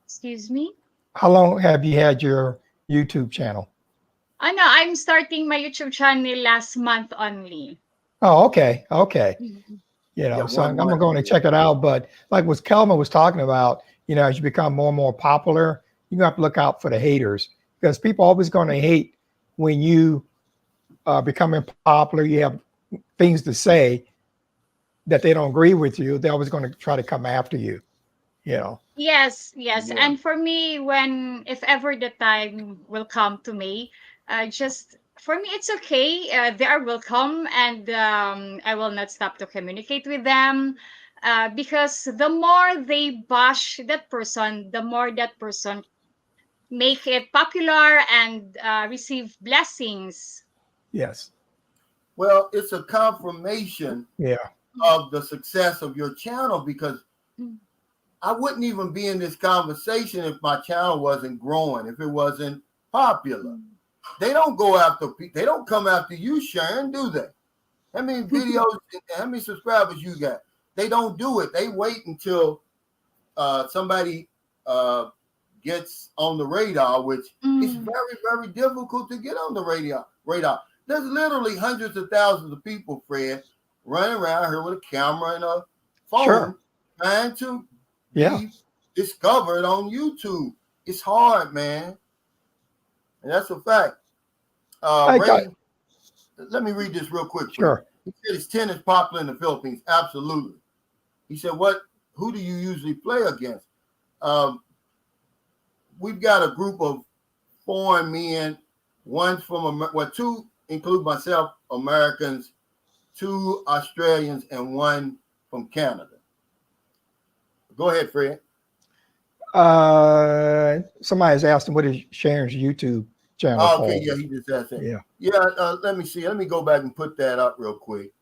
Excuse me? How long have you had your YouTube channel? I know I'm starting my YouTube channel last month only. Oh, okay. Okay. Yeah, So I'm 1 month. going to check it out. But like what Kelman was talking about, as you become more and more popular, you have to look out for the haters, because people are always going to hate when you becoming popular. You have things to say that they don't agree with you. They're always going to try to come after you, Yes. Yeah. And for me, if ever the time will come to me, for me, it's okay. They are welcome, and I will not stop to communicate with them, because the more they bash that person, the more that person make it popular and receive blessings. Yes. Well, it's a confirmation Yeah. of the success of your channel, because I wouldn't even be in this conversation if my channel wasn't growing, if it wasn't popular. They don't go after people. They don't come after you, Sharon, do they? How many videos, how many subscribers you got? They don't do it. They wait until somebody gets on the radar, which is very, very difficult to get on the radar. There's literally hundreds of thousands of people, Fred, running around here with a camera and a phone trying to be discovered on YouTube. It's hard, man. And that's a fact. Ray, let me read this real quick. Sure. He said, is tennis popular in the Philippines? Absolutely. He said, who do you usually play against? We've got a group of foreign men, one from, two include myself, Americans, 2 Australians, and 1 from Canada. Go ahead, Fred. Somebody has asked him what is Sharon's YouTube channel called. Okay, yeah, he just asked that. Yeah. Let me see. Let me go back and put that up real quick.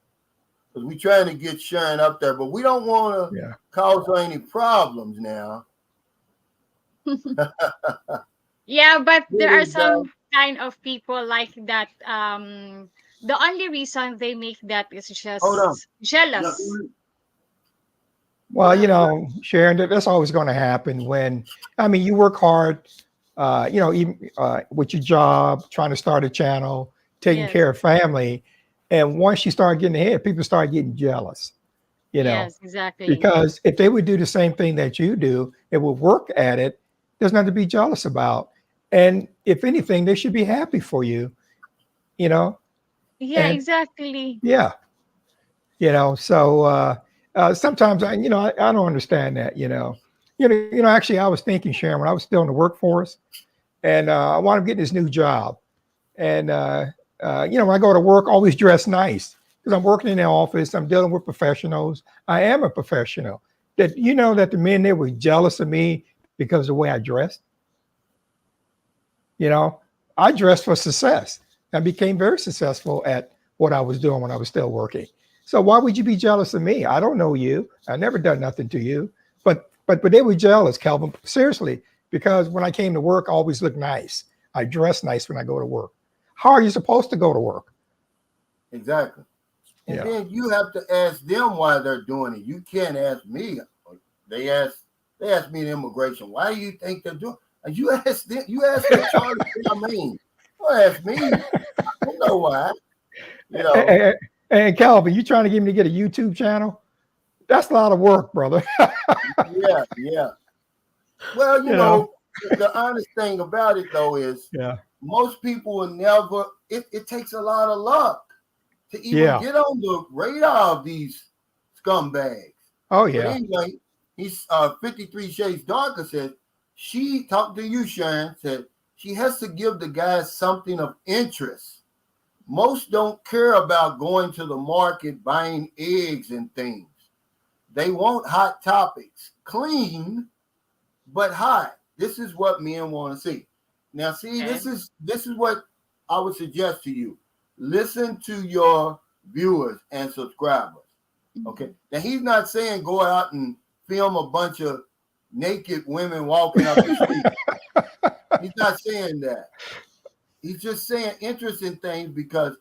Because we're trying to get Sharon up there, but we don't want to cause her any problems now. Yeah, but there are some kind of people like that. The only reason they make that is just jealous. Well, Sharon, that's always going to happen when, you work hard, even with your job, trying to start a channel, taking care of family. And once you start getting ahead, people start getting jealous, Yes, exactly. Because if they would do the same thing that you do, it would work at it. There's nothing to be jealous about. And if anything, they should be happy for you, Yeah, And- exactly. Yeah. So sometimes I don't understand that, actually I was thinking, Sharon, when I was still in the workforce and I wound up getting this new job. And, when I go to work, always dress nice because I'm working in the office. I'm dealing with professionals. I am a professional. That that the men there were jealous of me because of the way I dressed. I dressed for success. I became very successful at what I was doing when I was still working. So why would you be jealous of me? I don't know you. I never done nothing to you. But they were jealous, Calvin. Seriously, because when I came to work, I always looked nice. I dress nice when I go to work. How are you supposed to go to work? Exactly. And then you have to ask them why they're doing it. You can't ask me. They asked me in immigration, why do you think they're doing it? You ask them, Charlie, don't ask me. I don't know why. And Calvin, you trying to get me to get a YouTube channel? That's a lot of work, brother. Yeah. Well, the honest thing about it though is most people will never, it takes a lot of luck to even get on the radar of these scumbags. Oh yeah. But anyway, he's 53 Shades Darker said, she talked to you, Sharon, said she has to give the guys something of interest. Most don't care about going to the market, buying eggs and things. They want hot topics, clean, but hot. This is what men want to see. Now, see, this is what I would suggest to you. Listen to your viewers and subscribers. Okay. Now, he's not saying go out and film a bunch of naked women walking up the street. He's not saying that. He's just saying interesting things because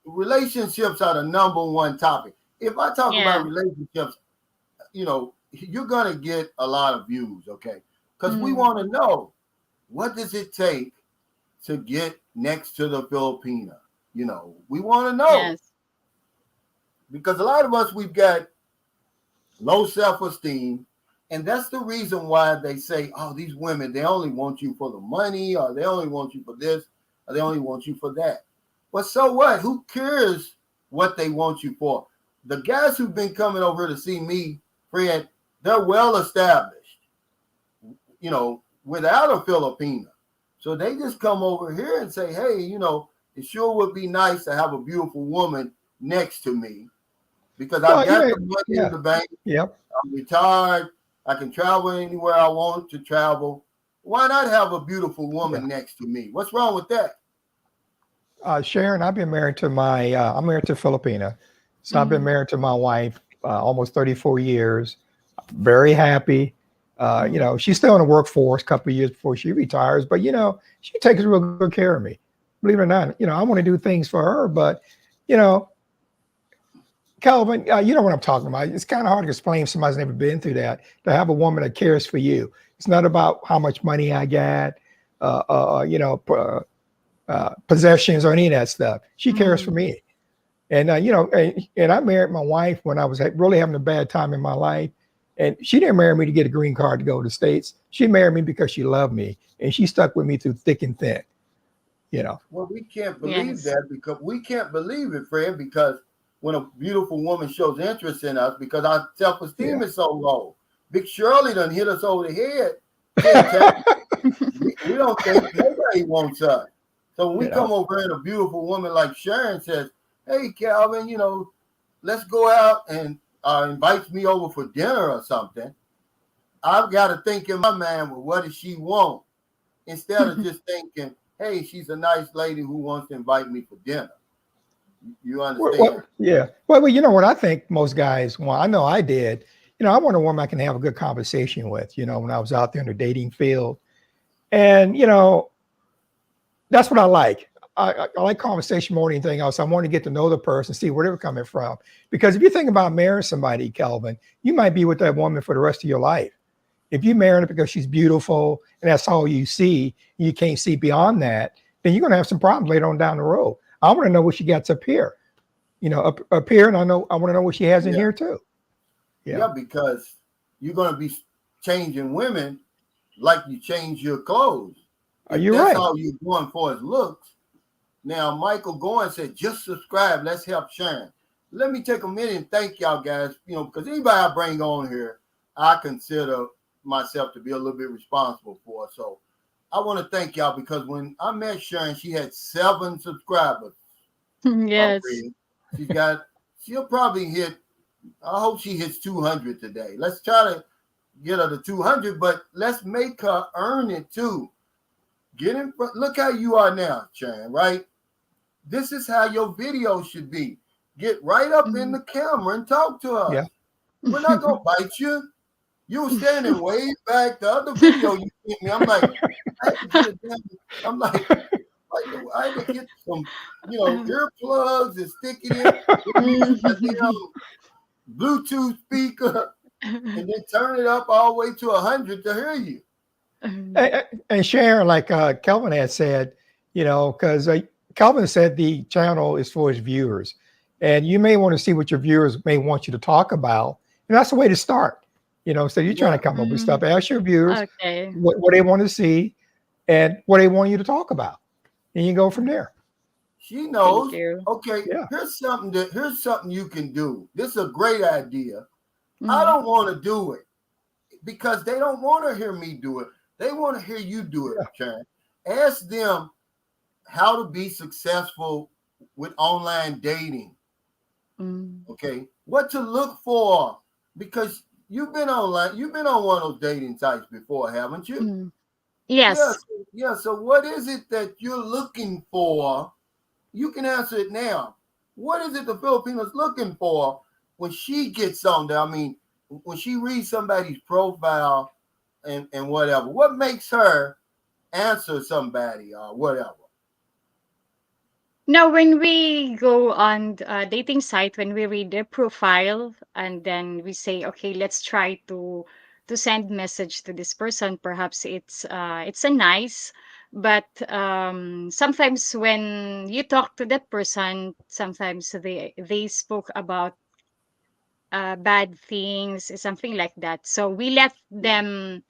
relationships are the number one topic. If I talk about relationships, you're going to get a lot of views, okay? Because we want to know, what does it take to get next to the Filipina? We want to know. Yes. Because a lot of us, we've got low self-esteem. And that's the reason why they say, oh, these women, they only want you for the money, or they only want you for this, or they only want you for that. But so what? Who cares what they want you for? The guys who've been coming over to see me, Fred, they're well established, without a Filipina. So they just come over here and say, hey, it sure would be nice to have a beautiful woman next to me because I've got the money in the bank. Yep. I'm retired. I can travel anywhere I want to travel. Why not have a beautiful woman next to me? What's wrong with that? Sharon, I've been married to I'm married to Filipina. So I've been married to my wife almost 34 years. very happy. You Mm. know, she's still in the workforce a couple of years before she retires, but you know, she takes real good care of me. Believe it or not, you know, I want to do things for her, but you know, Calvin, you know what I'm talking about. It's kind of hard to explain if somebody's never been through that. To have a woman that cares for you, it's not about how much money I got, you know, possessions or any of that stuff. She cares for Mm. me. And you know, and I married my wife when I was really having a bad time in my life, and she didn't marry me to get a green card to go to the States. She married me because she loved me, and she stuck with me through thick and thin. You know. Well, we can't believe Yes. that because we can't believe it, friend, because when a beautiful woman shows interest in us, because our Yeah. self-esteem is so low. Big Shirley done hit us over the head 10 times. We don't think nobody wants us. So when we You come know. over and a beautiful woman like Sharon says, hey, Calvin, you know, let's go out and invites me over for dinner or something, I've got to think in my mind, well, what does she want? Instead of just thinking, hey, she's a nice lady who wants to invite me for dinner. You understand? Yeah. Well, you know what I think most guys want. I know I did. You know, I want a woman I can have a good conversation with. You know, when I was out there in the dating field, and you know, that's what I like. I like conversation more than anything else. I want to get to know the person, see where they're coming from. Because if you think about marrying somebody, Kelvin, you might be with that woman for the rest of your life. If you marry her because she's beautiful and that's all you see, you can't see beyond that, then you're going to have some problems later on down the road. I want to know what she gets up here, you know, up here, and I want to know what she has in Yeah. here too. Yeah. Yeah, because you're going to be changing women like you change your clothes. Are If you that's right? all you're going for is looks. Now, Michael Goins said, just subscribe. Let's help Sharon. Let me take a minute and thank y'all guys, you know, because anybody I bring on here, I consider myself to be a little bit responsible for. So I want to thank y'all because when I met Sharon, she had 7 subscribers Yes. already. She'll probably hit, I hope she hits 200 today. Let's try to get her to 200, but let's make her earn it too. Get in front. Look how you are now, Sharon, right? This is how your video should be. Get right up in Mm. the camera and talk to us. Yeah. We're not gonna bite you. You were standing way back. The other video you sent me, I'm like, I had to get it down. I'm like I had to get some, you know, earplugs and stick it in. Use a Mm. damn Bluetooth speaker and then turn it up all the way to 100 to hear you. And Sharon, like Kelvin had said, you know, because Kelvin said the channel is for his viewers, and you may want to see what your viewers may want you to talk about, and that's the way to start. You know, so you're trying to Yeah, come up with Mm. stuff. Ask your viewers Okay. what they want to see and what they want you to talk about, and you go from there. she Thank knows. you. Okay, Yeah. here's something you can do. This is a great idea. I Mm. don't want to do it because they don't want to hear me do it. They want to hear you do it, Yeah. Sharon. Ask them how to be successful with online dating. Mm. Okay, what to look for because you've been online, you've been on one of those dating sites before, haven't you? Mm. Yes, Yes. yeah. So what is it that you're looking for? You can answer it now. What is it the Filipinos looking for when she gets on there? I mean, when she reads somebody's profile and whatever, what makes her answer somebody or whatever? Now, when we go on a dating site, when we read their profile, and then we say, okay, let's try to send message to this person. Perhaps it's a nice, but sometimes when you talk to that person, sometimes they spoke about bad things, something like that. So we left them.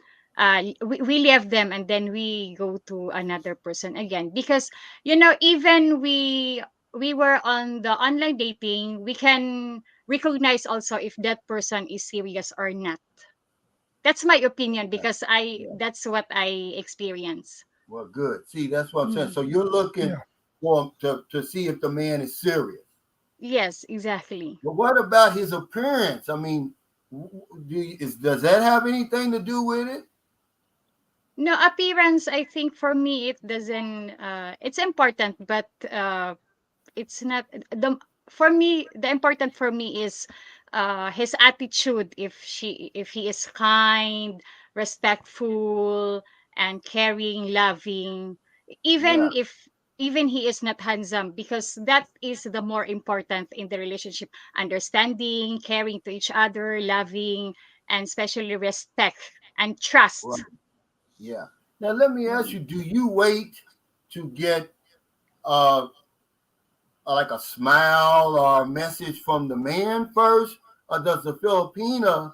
We left them, and then we go to another person again, because even we were on the online dating, we can recognize also if that person is serious or not. That's my opinion, because I Yeah. that's what I experience. Well, good. See, that's what I'm saying. Mm. So you're looking Yeah. for to see if the man is serious. Yes, exactly. But what about his appearance? I mean, does that have anything to do with it? No, appearance, I think for me it doesn't. It's important, but it's not the for me. The important for me is his attitude, if he is kind, respectful, and caring, loving, Yeah. even if even he is not handsome, because that is the more important in the relationship: understanding, caring to each other, loving, and especially respect and Right. trust. Yeah. Now let me ask Mm. you: do you wait to get uh like a smile or a message from the man first, or does the Filipina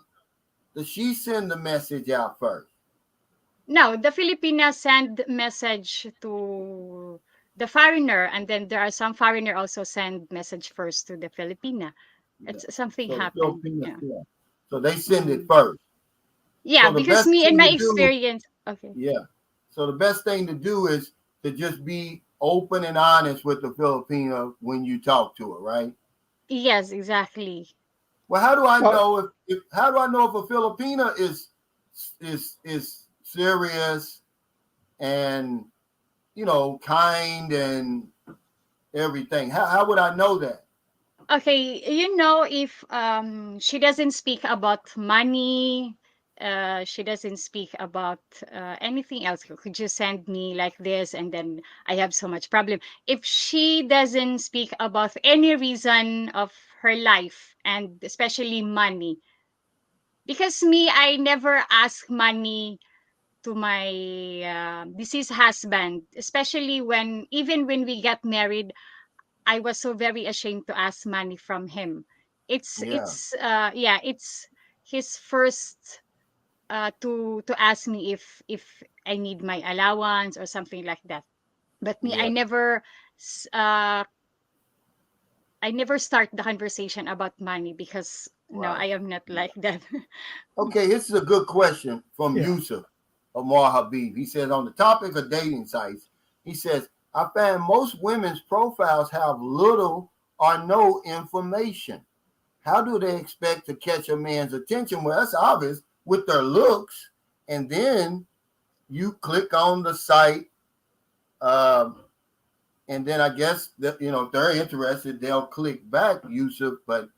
does she send the message out first? No, the Filipinas send message to the foreigner, and then there are some foreigner also send message first to the Filipina. Yeah. It's something So the happened. Filipina, Yeah. yeah. So they send it Mm. first. Yeah, So the because best me and thing my to do, experience. Okay. yeah. So the best thing to do is to just be open and honest with the Filipino when you talk to her, right? Yes, exactly. Well, how do I Well, know if how do I know if a Filipina is serious and kind and everything? How would I know that? Okay, if she doesn't speak about money, she doesn't speak about anything else. Could you send me like this, and then I have so much problem. If she doesn't speak about any reason of her life, and especially money, because me, I never ask money to my deceased husband, especially when even when we got married. I was so very ashamed to ask money from him. Yeah, It's his first to ask me if I need my allowance or something like that. But me, yeah, s- uh I never start the conversation about money, because no, right. I am not Yeah. like that. Okay, this is a good question from yeah. Yusuf Omar Habib. He says on the topic of dating sites, he says, I find most women's profiles have little or no information. How do they expect to catch a man's attention? Well, that's obvious with their looks. And then you click on the site, um, and then I guess that if they're interested, they'll click back, Yusuf. But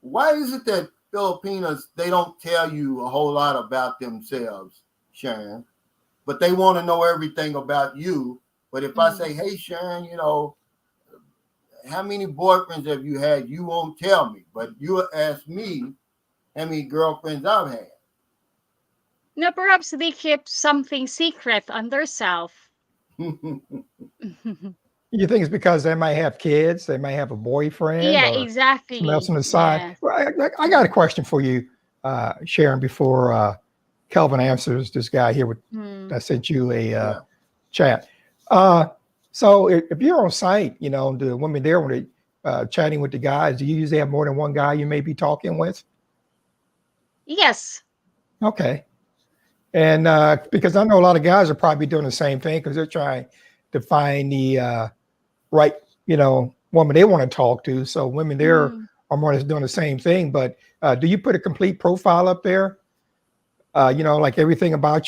why is it that Filipinos they don't tell you a whole lot about themselves, Sharon, but they want to know everything about you? But if I Mm. say, hey, Sharon, how many boyfriends have you had? You won't tell me, but you'll ask me how many girlfriends I've had. No, perhaps they keep something secret on their self. You think it's because they might have kids, they might have a boyfriend, Yeah, or something else exactly. on the side. Yeah. Well, I got a question for you, Sharon, before Kelvin answers this guy here with Mm. I sent you a Yeah. chat. Uh, so if you're on site, the women there when they chatting with the guys, do you usually have more than one guy you may be talking with? Yes. Okay. And because I know a lot of guys are probably doing the same thing because they're trying to find the right, woman they want to talk to. So women there Mm. are more or less doing the same thing. But do you put a complete profile up there? Like everything about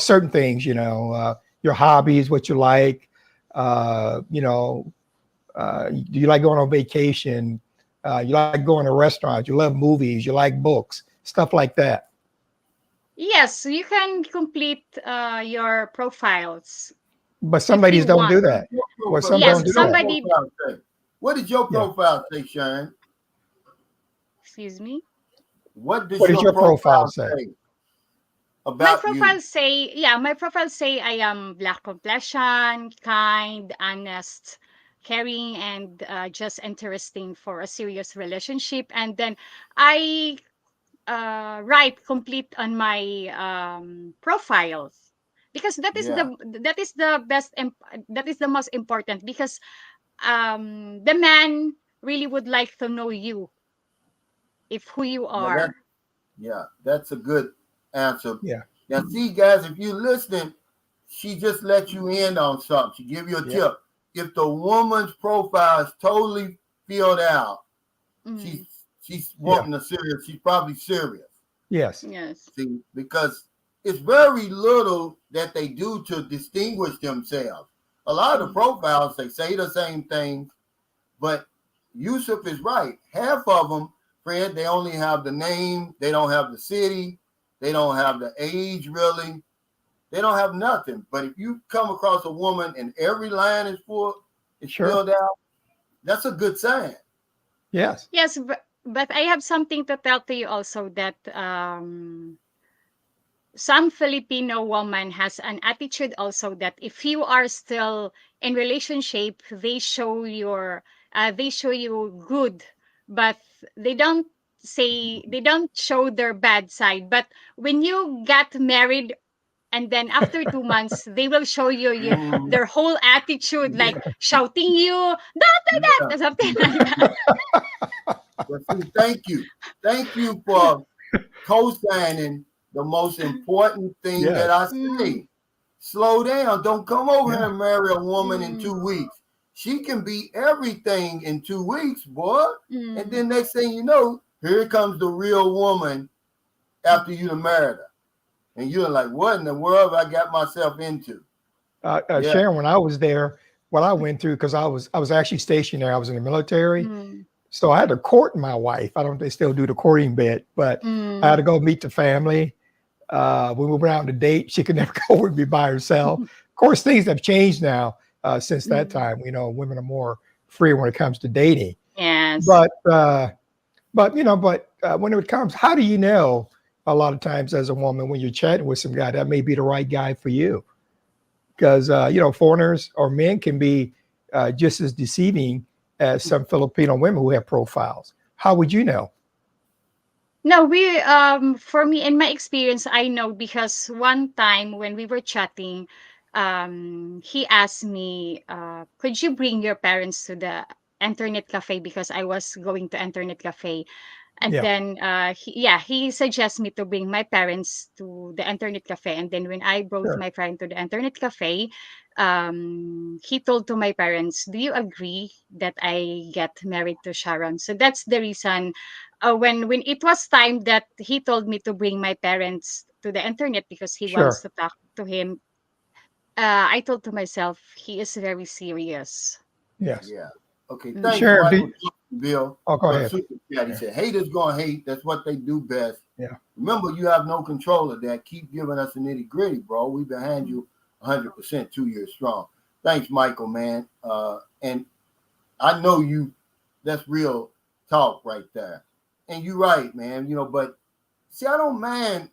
certain things, your hobbies, what you like, do you like going on vacation? You like going to restaurants, you love movies, you like books, stuff like that. Yes, you can complete your profiles But some if you ladies don't do want. What that. did your Well, profile, some what Yes, don't did do your that. somebody, profile say? What did your Yeah. profile say, Sharon? excuse me. What does What does your your profile profile say? say about you? My profile say I am black complexion, kind, honest, caring, and just interesting for a serious relationship. And then I write complete on my profiles, because Yeah. that is the best that is the most important, because the man really would like to know you, if who you Yeah, that are. yeah, that's a good answer. Yeah. Now see guys, if you listening, she just let you in on something. She give you a Yeah. tip. If the woman's profile is totally filled out, she's Mm, she's Yeah. wanting a serious, she's probably serious. Yes. yes. See, because it's very little that they do to distinguish themselves. A lot of the Mm, profiles they say the same thing, but Yusuf is right. Half of them, Fred, they only have the name. They don't have the city. They don't have the age, really. They don't have nothing. But if you come across a woman and every line is full, it's Sure. filled out, that's a good sign. Yes. Yes, but I have something to tell to you also that some Filipino woman has an attitude also that if you are still in relationship, they show you good, but they don't they don't show their bad side. But when you get married and then after 2 months they will show you Mm, their whole attitude, yeah, like shouting you yeah. that something like that. But see, thank you for co-signing the most important thing that Yes. I Mm, say. Slow down. Don't come over here Yeah. and marry a woman in mm, 2 weeks. She can be everything in 2 weeks, boy. And mm. then next thing you know, here comes the real woman after you done married her. And you're like, what in the world have I got myself into? Yeah, Sharon, when I was there, what I went through, because I was actually stationed there. I was in the military, Mm, so I had to court my wife. I don't know if they still do the courting bit, but I had mm, to go meet the family. When we went out on a date, she could never go with me by herself. Of course, things have changed now since that mm. time. Women are more free when it comes to dating. Yes. But when it comes, how do you know? A lot of times, as a woman, when you're chatting with some guy, that may be the right guy for you, because foreigners or men can be just as deceiving as some Filipino women who have profiles. How would you know? No, we for me in my experience, I know because one time when we were chatting, he asked me, could you bring your parents to the internet cafe because I was going to internet cafe. And Yeah, then he suggests me to bring my parents to the internet cafe. And then when I brought sure, my friend to the internet cafe, he told to my parents, do you agree that I get married to Sharon? So that's the reason when it was time that he told me to bring my parents to the internet because he wants sure. to talk to him, I told to myself, he is very serious. Yes. yeah. Okay, thanks, Mm, Sharon, Michael Bill, oh, go for the ahead. super chat. He Yeah, said, haters gonna hate. That's what they do best. yeah. Remember, you have no control of that. Keep giving us the nitty gritty, bro. We behind you 100%, 2 years strong. Thanks, Michael, man. And I know you, that's real talk right there. And you're right, man. But see, I don't mind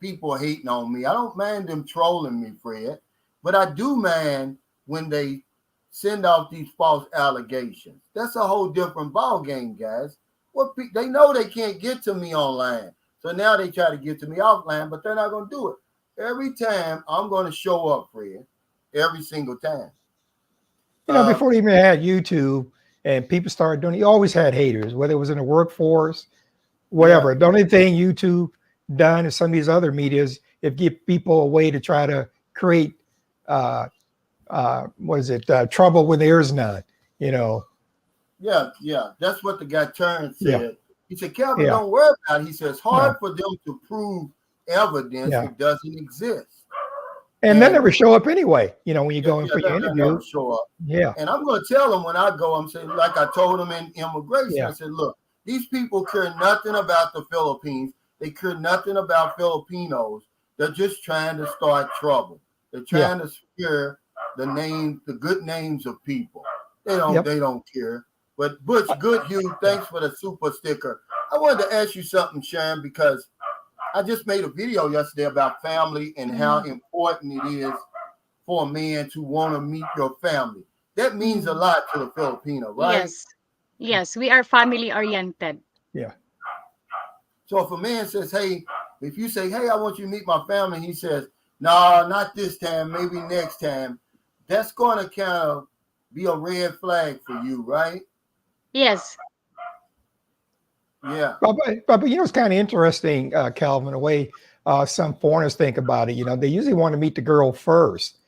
people hating on me. I don't mind them trolling me, Fred. But I do mind when they send off these false allegations. That's a whole different ball game, guys. They know they can't get to me online, so now they try to get to me offline, but they're not going to do it. Every time I'm going to show up, Fred. Every single time. Uh, Before they even had YouTube and people started doing it, you always had haters, whether it was in the workforce, yeah, whatever. The only thing YouTube done is some of these other medias, it give people a way to try to create uh, what is it? Trouble when there is none. You know. yeah. That's what the guy Turn Yeah. said. He said, Calvin, Yeah. don't worry about it. He says, hard No. for them to prove evidence Yeah. it doesn't exist. And they And never show up anyway. When you yeah, go in yeah, for your they never interview. show up. Yeah. And I'm going to tell them when I go, I'm saying, like I told them in immigration, I Yeah. said, look, these people care nothing about the Philippines. They care nothing about Filipinos. They're just trying to start trouble. They're Yeah. trying to scare the good names of people. They don't, Yep. they don't care. But Butch Goodhue, thanks for the super sticker. I wanted to ask you something, Sharon, because I just made a video yesterday about family and how mm, important it is for a man to want to meet your family. That means a mm. lot to the Filipino, right? Yes. Yes, we are family oriented. Yeah. So if a man says, hey, if you say, hey, I want you to meet my family, he says, no, not this time, maybe next time, that's going to kind of be a red flag for you, right? Yes. Yeah. But it's kind of interesting, Calvin, the way some foreigners think about it. They usually want to meet the girl first.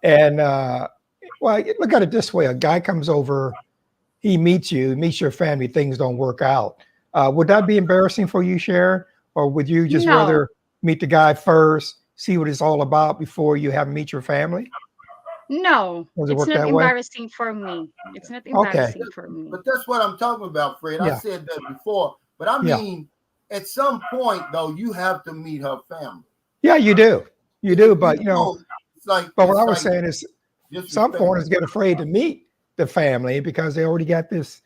And well, look at it this way: a guy comes over, he meets you, meets your family, things don't work out. Would that be embarrassing for you, Sharon? Or would you just No. rather meet the guy first, see what it's all about before you have him meet your family? No, Does it it's work not that way? embarrassing for me. It's not Okay. embarrassing for me. But that's what I'm talking about, Fred. I Yeah. said that before. But I Yeah. mean, at some point though, you have to meet her family. Yeah, you do. You If do. you But, don't, but what I was saying is some disrespect. foreigners get afraid to meet the family because they already got this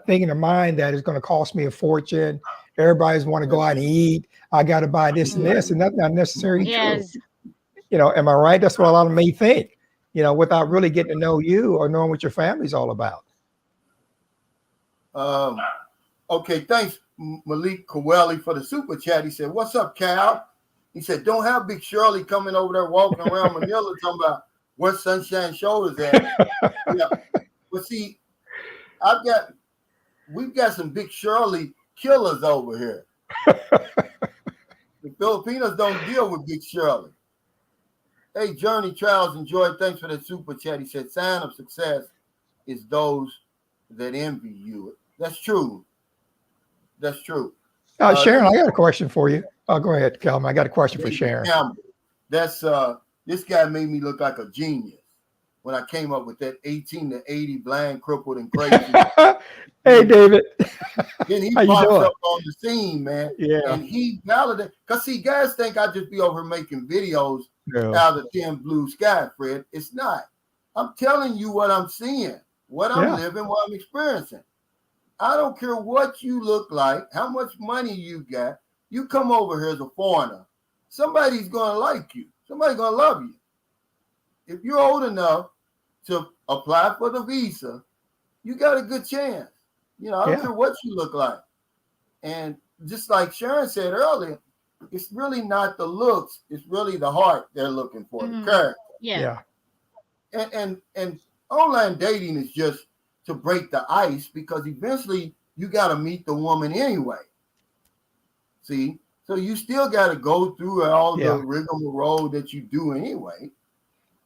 thing in their mind that it's going to cost me a fortune. Everybody's want to go out and eat. I got to buy this and this, and that's not necessarily true. Yes. Am I right? That's what a lot of them may think, without really getting to know you or knowing what your family's all about. Okay, thanks, Malik Koweli, for the super chat. He said, "What's up, Cal?" He said, "Don't have Big Shirley coming over there walking around Manila talking about where Sunshine Shoulders at." Yeah, but see, we've got some Big Shirley killers over here. The Filipinos don't deal with Big Shirley. Hey, Journey Trials Enjoy. Thanks for the super chat. He said, "Sign of success is those that envy you." That's true. That's true. Sharon, I got a question for you. Oh, go ahead, Calvin. I got a question for Sharon. Campbell. That's this guy made me look like a genius when I came up with that 18 to 80 blind, crippled, and crazy. Hey, David. Then he How you pops doing? up on the scene, man. Yeah. And he validated, because see, guys think I just be over here making videos No. out of 10 blue sky, Fred. It's not. I'm telling you what I'm seeing, what I'm living, what I'm experiencing. I don't care what you look like, how much money you got. You come over here as a foreigner, somebody's going to like you. Somebody's going to love you. If you're old enough to apply for the visa, you got a good chance. I don't care what you look like. And just like Sharon said earlier, it's really not the looks. It's really the heart they're looking for, the character. Yeah. And online dating is just to break the ice, because eventually you got to meet the woman anyway. See? So you still got to go through all the rigmarole that you do anyway.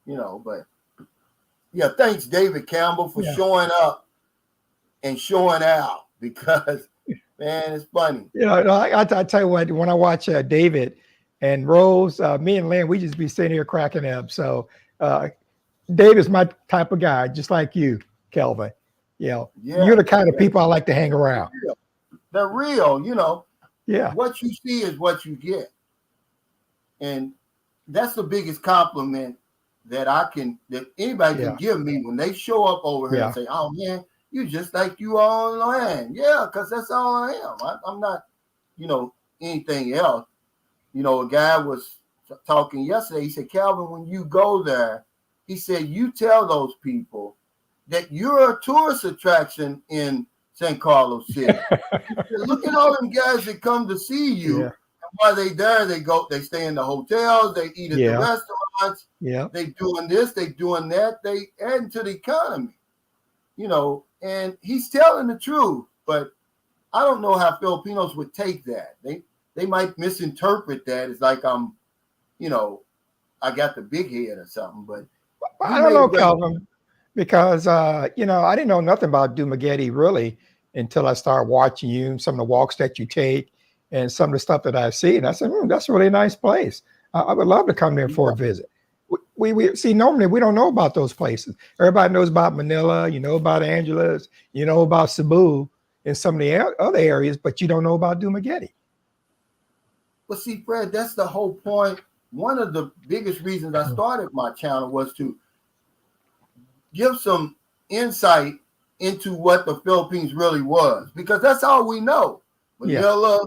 But yeah, thanks, David Campbell, for showing up and showing out, because, man, it's funny. I tell you what, when I watch David and Rose, me and Lynn, we just be sitting here cracking up. So David's my type of guy, just like you, Kelvin. You're the kind of people I like to hang around. They're real, Yeah. What you see is what you get. And that's the biggest compliment that anybody can give me when they show up over here and say, "Oh man, you just like you online." Yeah, because that's all I am. I'm not, anything else. A guy was talking yesterday. He said, "Calvin, when you go there," he said, "you tell those people that you're a tourist attraction in San Carlos City." Look at all them guys that come to see you. And while they there, they stay in the hotels, they eat at the restaurants, they doing this, they doing that, they adding to the economy. And he's telling the truth, but I don't know how Filipinos would take that. They might misinterpret that as like I got the big head or something, but I don't know, Calvin, because I didn't know nothing about Dumaguete really until I started watching you and some of the walks that you take and some of the stuff that I see. And I said, that's a really nice place. I would love to come there for a visit. We see, normally we don't know about those places. Everybody knows about Manila, about Angeles, about Cebu and some of the other areas, but you don't know about Dumaguete. Well, see, Fred, that's the whole point. One of the biggest reasons I started my channel was to give some insight into what the Philippines really was, because that's all we know. Manila,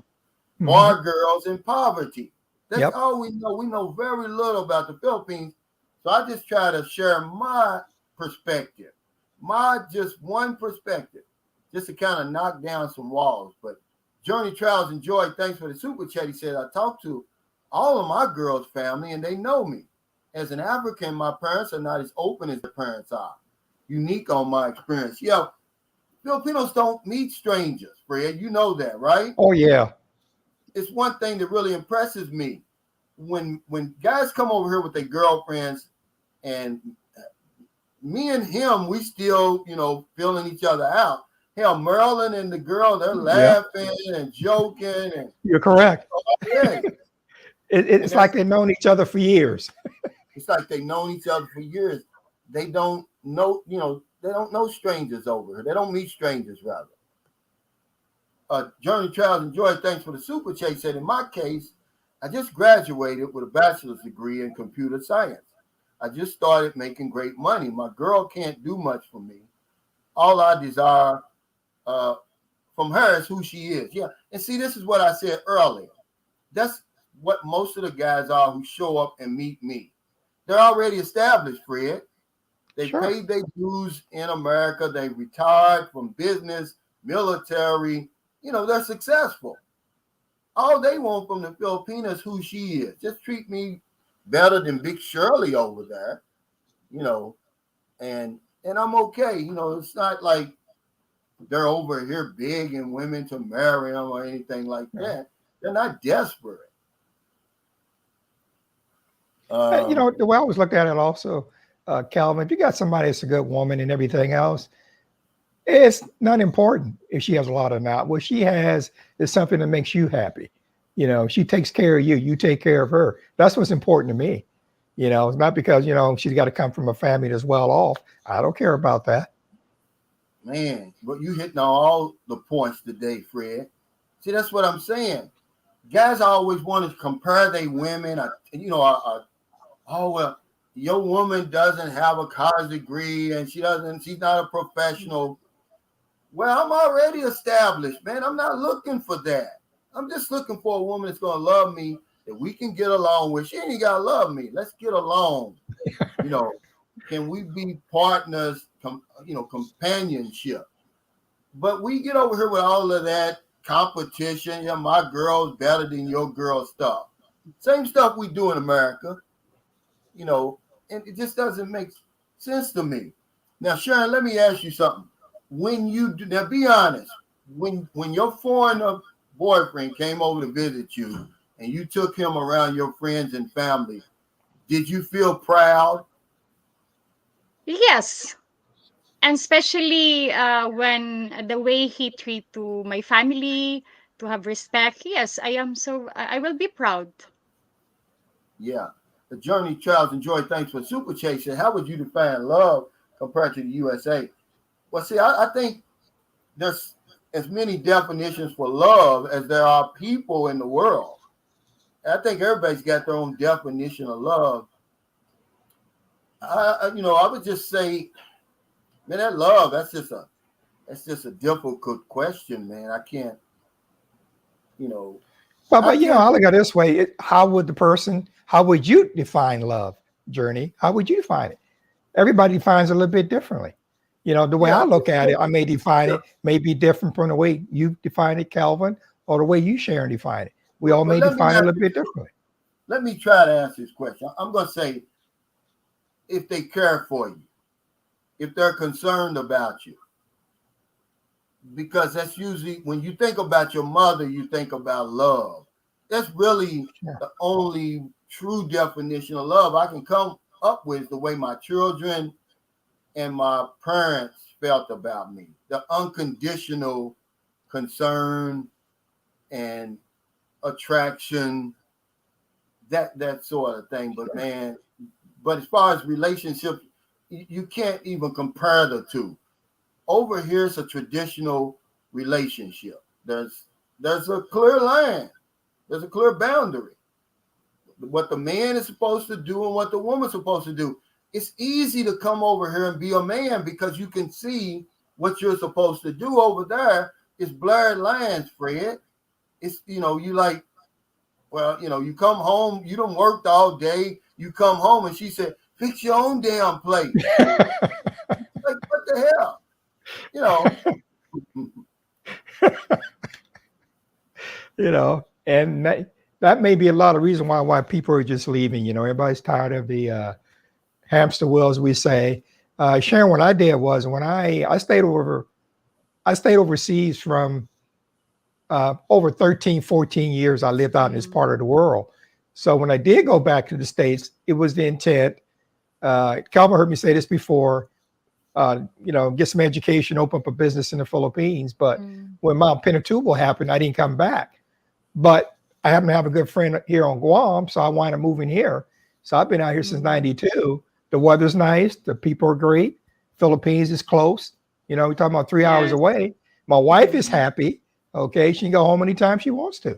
bar girls, and poverty. That's all we know. We know very little about the Philippines. So I just try to share my perspective, just one perspective, just to kind of knock down some walls. But Journey Trials Enjoy, thanks for the super chat. He said, "I talked to all of my girls' family and they know me. As an African, my parents are not as open as their parents are. Unique on my experience." Filipinos don't meet strangers, Fred. You know that, right? Oh, yeah. It's one thing that really impresses me. When guys come over here with their girlfriends, and me and him, we still, feeling each other out. Hell, Marilyn and the girl, they're laughing and joking. And you're correct. Yeah. It's like they've known each other for years. It's like they've known each other for years. They don't know, they don't know strangers over here. They don't meet strangers, rather. Journey Trials and Joy, thanks for the super chat. Said, in my case, I just graduated with a bachelor's degree in computer science. I just started making great money. My girl can't do much for me. All I desire from her is who she is. Yeah. And see, this is what I said earlier. That's what most of the guys are who show up and meet me. They're already established, Fred. They paid their dues in America. They retired from business, military. You know, they're successful. All they want from the Filipino is who she is. Just treat me better than Big Shirley over there, you know, and I'm okay. You know, it's not like they're over here begging women to marry them or anything like that. They're not desperate. You know, the way I always look at it also, Calvin, if you got somebody that's a good woman and everything else, it's not important if she has a lot or not. What she has is something that makes you happy. You know, she takes care of you. You take care of her. That's what's important to me. You know, it's not because, you know, she's got to come from a family that's well off. I don't care about that. Man, but you hitting on all the points today, Fred. See, that's what I'm saying. Guys always want to compare their women. Oh, well, your woman doesn't have a college degree and she's not a professional. Well, I'm already established, man. I'm not looking for that. I'm just looking for a woman that's going to love me, that we can get along with. She ain't got to love me. Let's get along. You know, can we be partners, companionship? But we get over here with all of that competition. Yeah, my girl's better than your girl stuff. Same stuff we do in America, you know, and it just doesn't make sense to me. Now, Sharon, let me ask you something. When you do, now be honest, when your foreigner boyfriend came over to visit you and you took him around your friends and family, did you feel proud? Yes. And especially when the way he treat to my family, to have respect. Yes, I will be proud. Yeah. The Journey, Trials, and Joy, thanks for super chasing. How would you define love compared to the USA? Well, see, I think there's as many definitions for love as there are people in the world. I think everybody's got their own definition of love. I would just say, man, that love, that's just a difficult question, man. I can't, But you know, I look at it this way. How would you define love, Journey? How would you define it? Everybody defines it a little bit differently. You know, the way I look at it, I may define it may be different from the way you define it, Calvin, or the way you, Sharon, define it. We all may define it a little bit differently. Let me try to answer this question. I'm going to say, if they care for you, if they're concerned about you, because that's usually when you think about your mother, you think about love. That's really the only true definition of love I can come up with, the way my children and my parents felt about me, the unconditional concern and attraction, that sort of thing. But man, as far as relationships, you can't even compare the two. Over here, it's a traditional relationship. There's a clear line. There's a clear boundary. What the man is supposed to do and what the woman's supposed to do. It's easy to come over here and be a man because you can see what you're supposed to do. Over there, it's blurred lines, Fred. It's, you like, well, you come home, you done worked all day, you come home and she said, fix your own damn plate. Like, what the hell? And that may be a lot of reason why people are just leaving. Everybody's tired of the hamster wheel, as we say. Sharon, what I did was when I stayed overseas from over 13, 14 years. I lived out in this part of the world. So when I did go back to the States, it was the intent. Calvin heard me say this before, get some education, open up a business in the Philippines. But when Mount Pinatubo happened, I didn't come back. But I happen to have a good friend here on Guam, so I wound up moving here. So I've been out here since 92. The weather's nice. The people are great. Philippines is close. We're talking about 3 hours away. My wife is happy. Okay, she can go home anytime she wants to.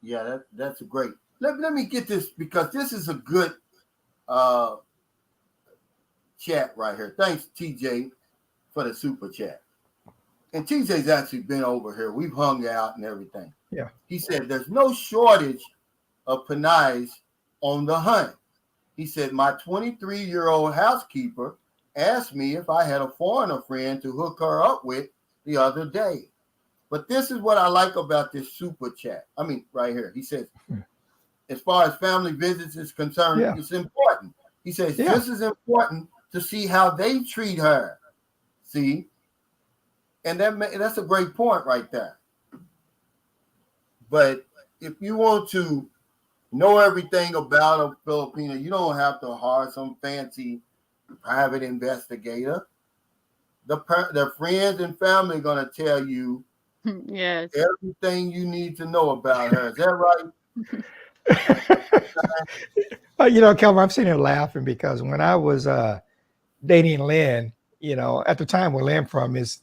Yeah, that's a great. Let me get this because this is a good uh chat right here. Thanks, TJ, for the super chat. And TJ's actually been over here. We've hung out and everything. Yeah. He said there's no shortage of panais on the hunt. He said my 23-year-old housekeeper asked me if I had a foreigner friend to hook her up with the other day. But this is what I like about this super chat. I mean, right here. He says, as far as family visits is concerned, Yeah. it's important. He says, Yeah. just as important to see how they treat her. See? And that's a great point right there. But if you want to know everything about a Filipino, you don't have to hire some fancy private investigator. Their friends and family are going to tell you Yes. everything you need to know about her. Is that right? Kelvin, I'm sitting here laughing because when I was dating Lynn, at the time where Lynn from is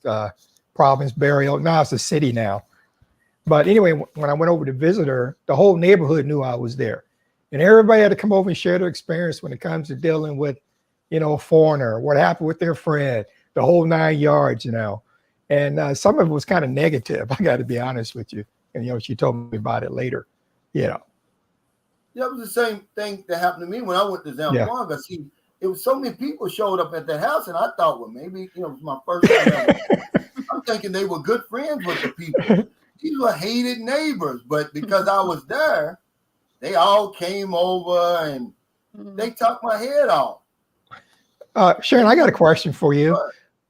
province, Burial. Now it's a city now. But anyway, when I went over to visit her, the whole neighborhood knew I was there. And everybody had to come over and share their experience when it comes to dealing with, a foreigner, what happened with their friend, the whole 9 yards, And some of it was kind of negative, I got to be honest with you. And, she told me about it later, Yeah, it was the same thing that happened to me when I went to Zamboanga. See, it was so many people showed up at that house, and I thought, well, maybe, it was my first time ever. I'm thinking they were good friends with the people. These were hated neighbors, but because I was there, they all came over and they took my head off. Sharon, I got a question for you.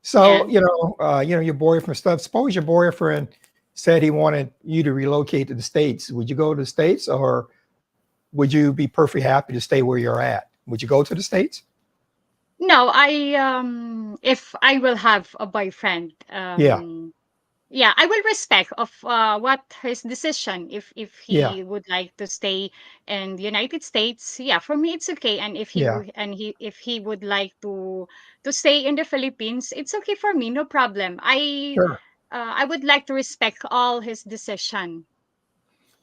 So, Yeah. Your boyfriend stuff. Suppose your boyfriend said he wanted you to relocate to the States. Would you go to the States, or would you be perfectly happy to stay where you're at? Would you go to the States? No, if I will have a boyfriend, yeah, I will respect of what his decision. If Yeah. he would like to stay in the United States, yeah, for me it's okay. And Yeah. if he would like to stay in the Philippines, it's okay for me, no problem. Sure. I would like to respect all his decision.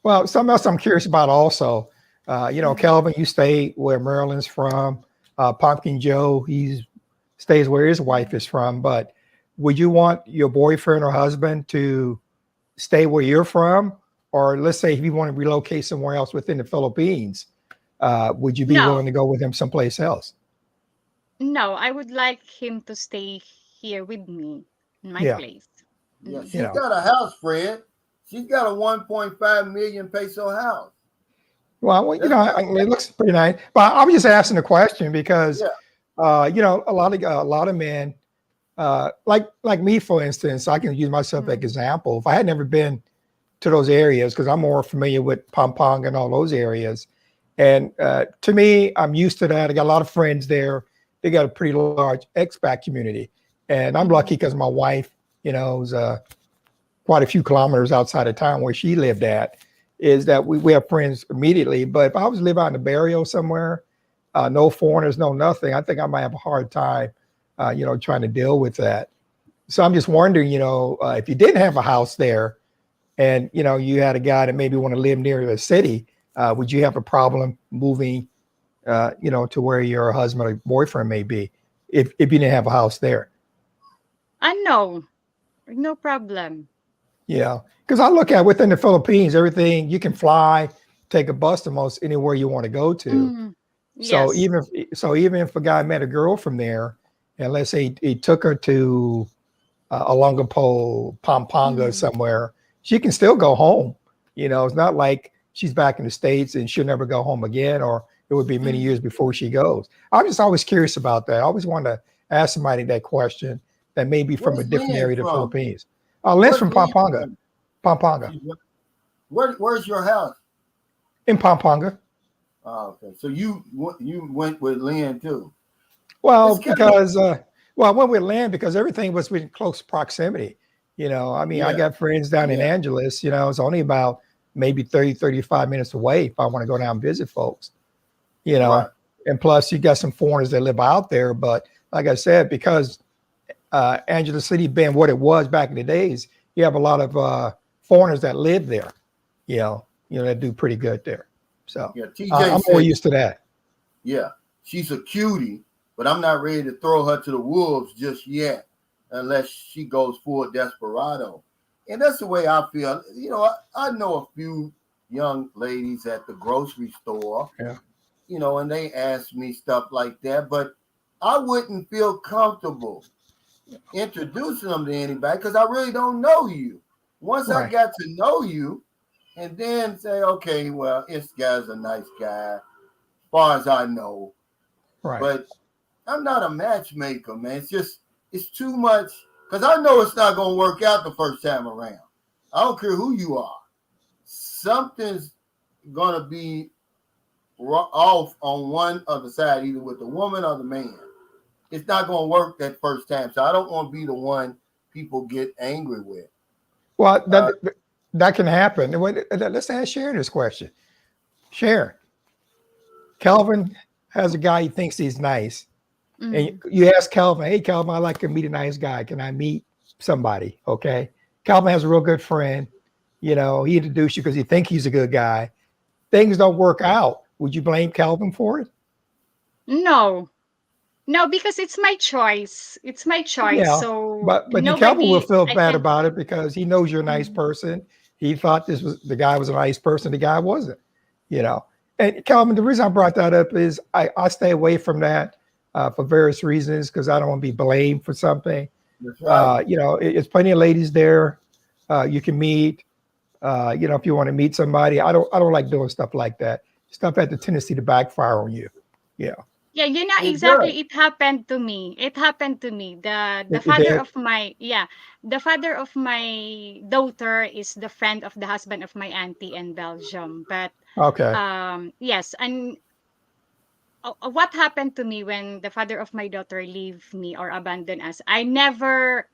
Well, something else I'm curious about also. Kelvin, you stay where Maryland's from. Pumpkin Joe, he stays where his wife is from. But would you want your boyfriend or husband to stay where you're from? Or let's say if you want to relocate somewhere else within the Philippines, would you be No, willing to go with him someplace else? no, I would like him to stay here with me in my Yeah. place. Yeah, Mm. she's got a house, Fred. She's got a 1.5 million peso house. Well, it looks pretty nice. But I was just asking the question because, a lot of men, like me, for instance, I can use myself as an example. If I had never been to those areas, because I'm more familiar with Pampanga and all those areas, and to me, I'm used to that. I got a lot of friends there. They got a pretty large expat community, and I'm lucky because my wife, is quite a few kilometers outside of town where she lived at. Is that we have friends immediately. But if I was to live out in the barrio somewhere, no foreigners, no nothing, I think I might have a hard time, trying to deal with that. So I'm just wondering, if you didn't have a house there and, you had a guy that maybe want to live near the city, would you have a problem moving, to where your husband or boyfriend may be if you didn't have a house there? No, no problem. Yeah, because I look at within the Philippines, everything you can fly, take a bus to most anywhere you want to go to. Mm, So yes. even if a guy met a girl from there, and let's say he took her to Olongapo, Pampanga, Mm, somewhere, she can still go home. It's not like she's back in the States and she'll never go home again, or it would be many years before she goes. I'm just always curious about that. I always want to ask somebody that question that may be from a Where's different Lynn area of the from? Philippines. Lynn's Where's from Lynn Pampanga. from? Pampanga. Where's your house? In Pampanga. Oh, okay. So you went with Lynn too. Well, It's kind of- because I went with land because everything was within close proximity. I got friends down in Angeles, it's only about maybe 30, 35 minutes away if I want to go down and visit folks, Right. and plus you got some foreigners that live out there. But like I said, because Angeles City being what it was back in the days, you have a lot of foreigners that live there, that do pretty good there. So Yeah, TJ I'm more said, used to that. yeah, she's a cutie, but I'm not ready to throw her to the wolves just yet, unless she goes full desperado. And that's the way I feel. I know a few young ladies at the grocery store, Yeah. and they ask me stuff like that, but I wouldn't feel comfortable introducing them to anybody because I really don't know you. Once I Right. got to know you, and then say, okay, well, this guy's a nice guy, as far as I know, Right. but I'm not a matchmaker, man. It's too much because I know it's not going to work out the first time around. I don't care who you are. Something's going to be off on one other side, either with the woman or the man. It's not going to work that first time. So I don't want to be the one people get angry with. Well, that can happen. Let's ask Sharon this question. Sharon, Calvin has a guy he thinks he's nice. And Mm. you ask Calvin, hey, Calvin, I like to meet a nice guy. Can I meet somebody? Okay. Calvin has a real good friend. He introduced you because he thinks he's a good guy. Things don't work out. Would you blame Calvin for it? No, no, because it's my choice. It's my choice. Yeah. So But Calvin will nobody, feel I bad can't. about it because he knows you're a nice Mm. person. He thought the guy was a nice person. The guy wasn't, you know. And Calvin, the reason I brought that up is I stay away from that for various reasons because I don't want to be blamed for something. That's right. It's plenty of ladies there you can meet. If you want to meet somebody, I don't like doing stuff like that. Stuff had the tendency to backfire on you. Yeah, Yeah, It does. exactly. It happened to me. It happened to me. The it father did. of my yeah, the father of my daughter is the friend of the husband of my auntie in Belgium. But Okay, yes, and what happened to me when the father of my daughter leave me or abandon us? I never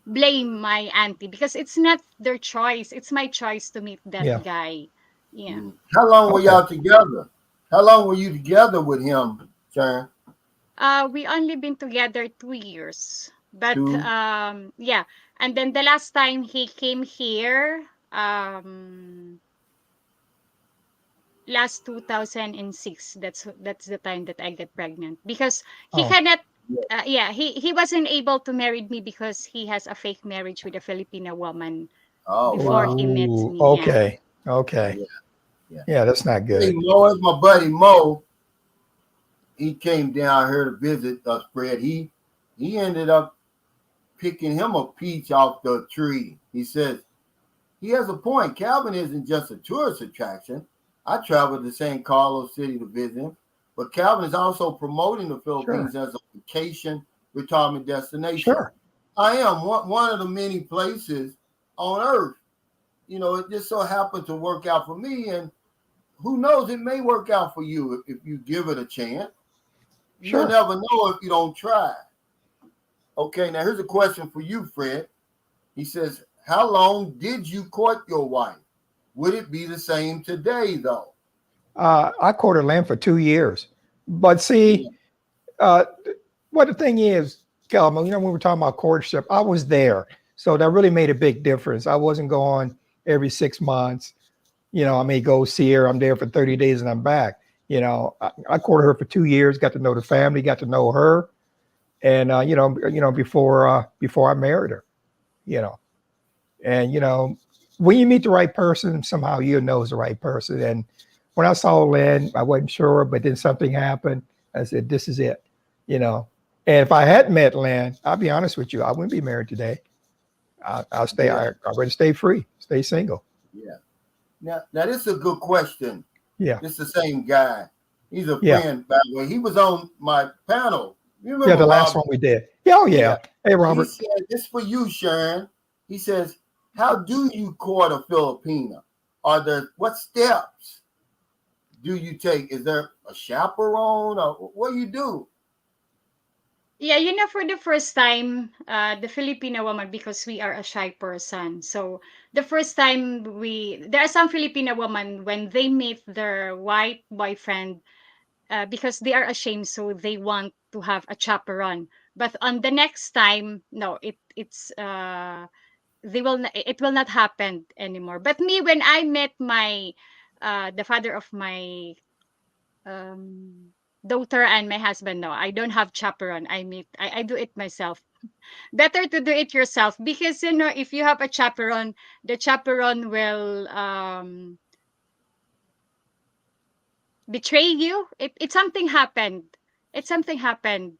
blame my auntie because it's not their choice. It's my choice to meet that yeah, guy. Yeah. How long were okay, y'all together? How long were you together with him, Sharon? We only been together 2 years. But Two. yeah. And then the last time he came here, last 2006, that's the time that I get pregnant because he oh, cannot Yeah. yeah, he wasn't able to marry me because he has a fake marriage with a Filipino woman Oh before wow. he met ooh, me. Yeah. okay, okay, Yeah. Yeah. yeah, that's not Hey good. Mo, it's my buddy Mo. He came down here to visit us, Fred. He ended up picking him a peach off the tree. He says he has a point. Calvin isn't just a tourist attraction. I traveled to San Carlos City to visit him, but Calvin is also promoting the Sure, Philippines as a vacation retirement destination. sure, I am one of the many places on earth. It just so happened to work out for me, and who knows, it may work out for you if you give it a chance. You'll sure. never know if you don't try. Okay, now here's a question for you, Fred. He says, how long did you court your wife? Would it be the same today, though? I courted land for 2 years, but Yeah. see, uh, what the thing is, Calvin, when we're talking about courtship, I was there, so that really made a big difference. I wasn't going every 6 months. I may go see her. I'm there for 30 days and I'm back. I courted her for 2 years, got to know the family, got to know her, and before I married her, you know, and when you meet the right person, somehow you know it's the right person. And when I saw Lynn, I wasn't sure, but then something happened. I said, "This is it," you know. And if I hadn't met Lynn, I'll be honest with you, I wouldn't be married today. I'll stay. Yeah. I'd rather stay free, stay single. Yeah. Now this is a good question. Yeah, This is the same guy. He's a yeah, friend, by the way. He was on my panel. You yeah. remember The last Rob? one we did. Yeah, oh Yeah. yeah. Hey, He Robert. said, this for you, Sharon. He says, how do you court a Filipina? What steps do you take? Is there a chaperone or what do you do? Yeah, for the first time, the Filipino woman, because we are a shy person. So the first time there are some Filipino women when they meet their white boyfriend, because they are ashamed, so they want to have a chaperone. But on the next time, no, it's it will not happen anymore. But me, when I met my the father of my um daughter and my husband, no, I don't have chaperone. I do it myself. Better to do it yourself, because if you have a chaperone, the chaperone will betray you. It something happened. It something happened.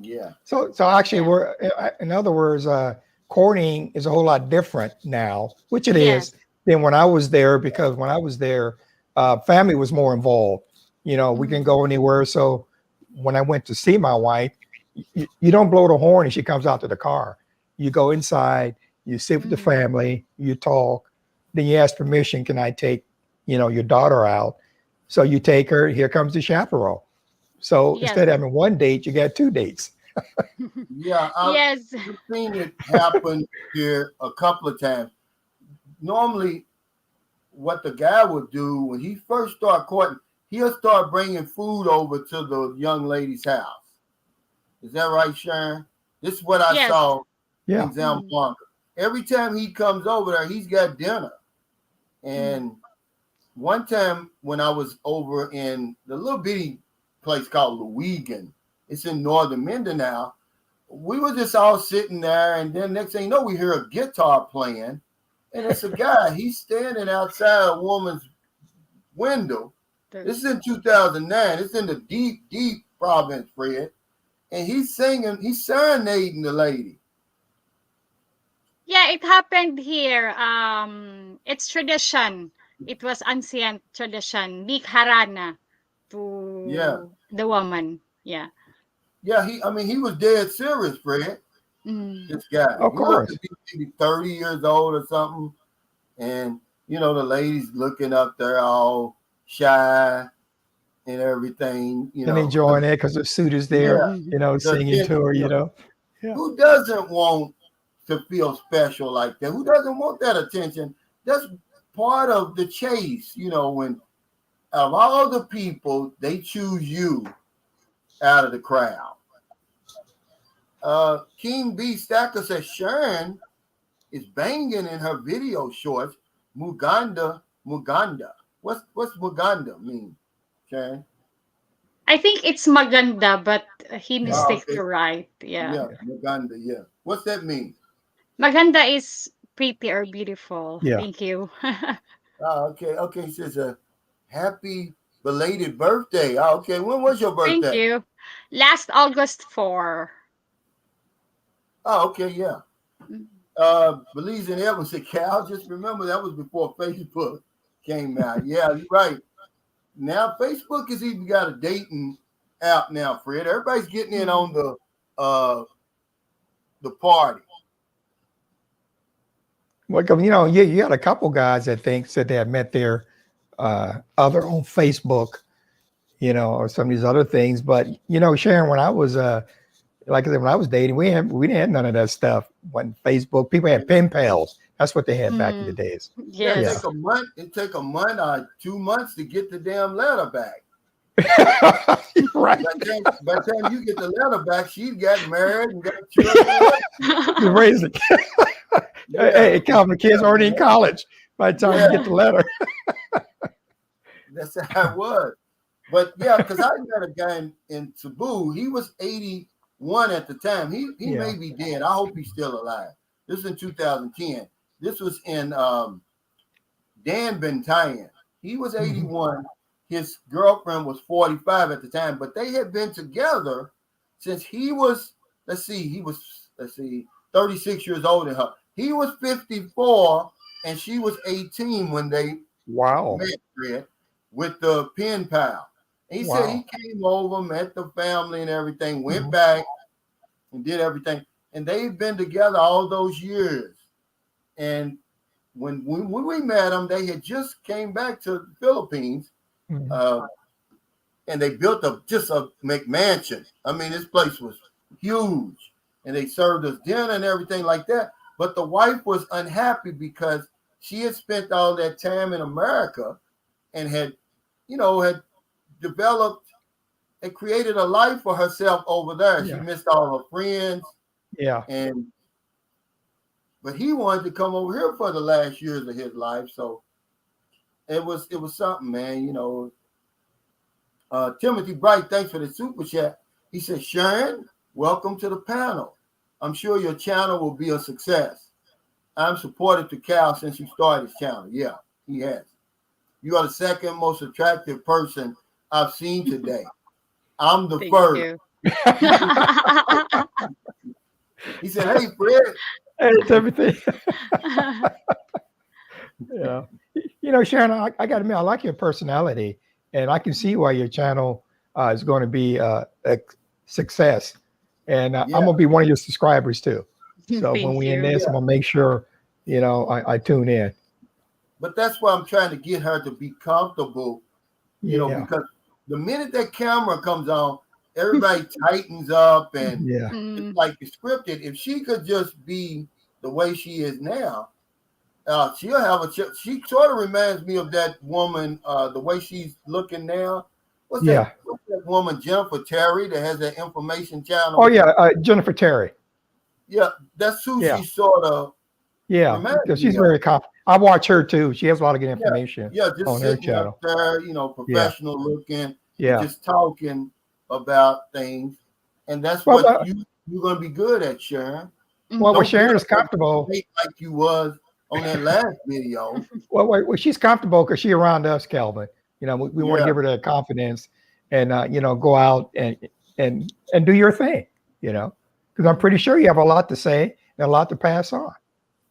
Yeah. So actually, Yeah. we're in other words, courting is a whole lot different now, which it Yes. is than when I was there. Because when I was there, family was more involved. We can Mm. go anywhere. So when I went to see my wife, you don't blow the horn and she comes out to the car. You go inside, you sit with the Mm. family, you talk, then you ask permission. Can I take, your daughter out? So you take her. Here comes the chaperone. So Yes. instead of having one date, you got two dates. Yeah. Yes. I've seen it happen here a couple of times. Normally, what the guy would do when he first start courting, he'll start bringing food over to the young lady's house. Is that right, Sharon? This is what I Yes. saw Yeah. in Mm. Zamboanga. Every time he comes over there, he's got dinner. Mm. And one time when I was over in the little bitty place called Louigan, it's in northern Mindanao, we were just all sitting there, and then next thing you know, we hear a guitar playing, and it's a guy. He's standing outside a woman's window. This is in 2009. It's in the deep, deep province, Fred. And he's singing, he's serenading the lady. Yeah, it happened here. It's tradition. It was ancient tradition. Big harana Yeah. to the woman. Yeah. Yeah, he was dead serious, Fred. Mm. This guy. Of He looked to course. be maybe 30 years old or something. And, the lady's looking up there all shy and everything, And enjoying it because the suit is there, Yeah, Mhm. the singing to attention, her. Yeah. Who doesn't want to feel special like that? Who doesn't want that attention? That's part of the chase, when of all the people, they choose you out of the crowd. King B Stacker says Sharon is banging in her video shorts. Muganda. What's Muganda mean, Sharon? I think it's maganda, but he Yeah. Oh, mistakes okay. the right. Yeah. Yeah, Muganda, yeah. What's that mean? Maganda is pretty or beautiful. Yeah. Thank you. Oh, okay. Okay, he says a happy belated birthday. Oh, okay. When was your Thank birthday? you. Last August 4. Oh, okay, yeah. Mm. Belize and Evans said, Cal, just remember that was before Facebook came out. Yeah, you're right. Now Facebook has even got a dating app now, Fred. Everybody's getting in on the party. Well, you had a couple guys that said they had met their other on Facebook, or some of these other things. But Sharon, when I was like I said, when I was dating, we didn't have none of that stuff. When Facebook, people had pen pals. That's what they had back in the Mm. days. Yeah, it Yeah. Yes. take a month. It take a month or 2 months to get the damn letter back. Right. By the time you get the letter back, she's got married and got children. You're raising. Yeah, Hey, Calvin, kids already in college by the time you get the letter. that's how it was. But yeah, because I met a guy in Cebu. He was 81 at the time. He Yeah. may be dead. I hope he's still alive. This is in 2010. This was in Dan Bentayan. He was 81. His girlfriend was 45 at the time, but they had been together since he was, let's see, 36 years old in her. He was 54 and she was 18 when they Wow. met Fred, with the pen pal. And he said he Wow. came over, met the family and everything, went back and did everything. And they've been together all those years. And when we met them, they had just came back to the Philippines, Mhm. and they built just a McMansion. I mean, this place was huge, and they served us dinner and everything like that. But the wife was unhappy because she had spent all that time in America and had developed and created a life for herself over there. She Yeah. missed all her friends, Yeah. and but he wanted to come over here for the last years of his life. So it was something, man. You know, Timothy Bright, thanks for the super chat. He said, Sharon, welcome to the panel. I'm sure your channel will be a success. I'm supportive to Cal since you started his channel. Yeah, he has. You are the second most attractive person I've seen today. I'm the Thank first. you. He said, hey, Fred. It's everything. Yeah. You know, Sharon, I got to admit, I like your personality, and I can see why your channel is going to be a success. And I'm going to be one of your subscribers too. So when Thank we in you. this, I'm going to make sure, you know, I tune in. But that's why I'm trying to get her to be comfortable, you know, Yeah. because the minute that camera comes on, everybody tightens up and Yeah. Mm. it's like it's scripted. If she could just be the way she is now, she'll have a. She sort of reminds me of that woman, the way she's looking now. What's Yeah. that woman, Jennifer Terry, that has that information channel? Oh, yeah. Jennifer Terry. Yeah, that's who Yeah. she sort of Yeah. reminds Because me she's of. very confident. I watch her too. She has a lot of good information Yeah, just on her sitting up channel. there, you know, Yeah. professional looking, and Yeah. just talking about things. And that's Well, what you're going to be good at, Sharon. well, Don't Sharon get is up there comfortable. like you was on that last video. Well, she's comfortable because she's around us, Calvin. You know, we want to Yeah. give her the confidence and you know, go out and do your thing. You know, because I'm pretty sure you have a lot to say and a lot to pass on.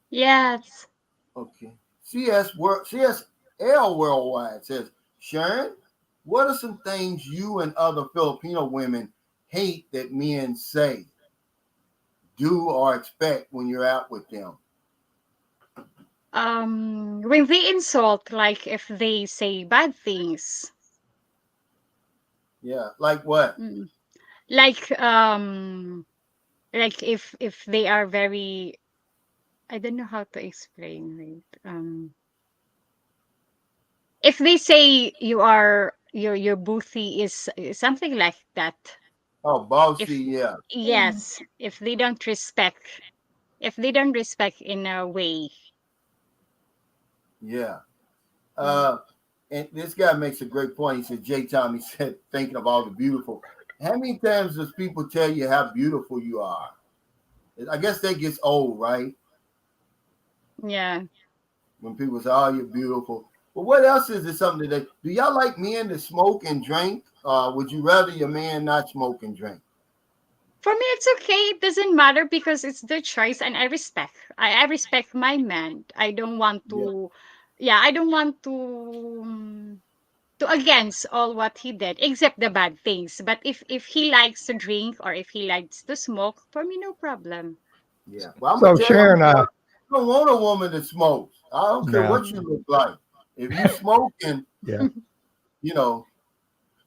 Yes. Okay. CSL Worldwide says, Sharon, what are some things you and other Filipino women hate that men say, do, or expect when you're out with them? When they insult, like if they say bad things, Yeah. Like what? mm, like like if they are very, I don't know how to explain it. If they say your booty is something like that. Oh, bossy. If Yeah. yes, if they don't respect in a way. Yeah. Mm. And this guy makes a great point. He said, Jay Tom, he said, thinking of all the beautiful. How many times does people tell you how beautiful you are? I guess that gets old, right? Yeah. When people say, oh, you're beautiful. But what else is it something that do y'all like men to smoke and drink? Would you rather your man not smoke and drink? For me, it's okay. It doesn't matter because it's their choice, and I respect. I respect my man. I don't want Yeah. to. Yeah, I don't want to against all what he did, except the bad things. But if he likes to drink or if he likes to smoke, for me, no problem. Yeah. Well, I'm gonna So tell you, Sharon, I don't want a woman that smokes. I don't care no, what you look like. If you smoking, yeah, you know,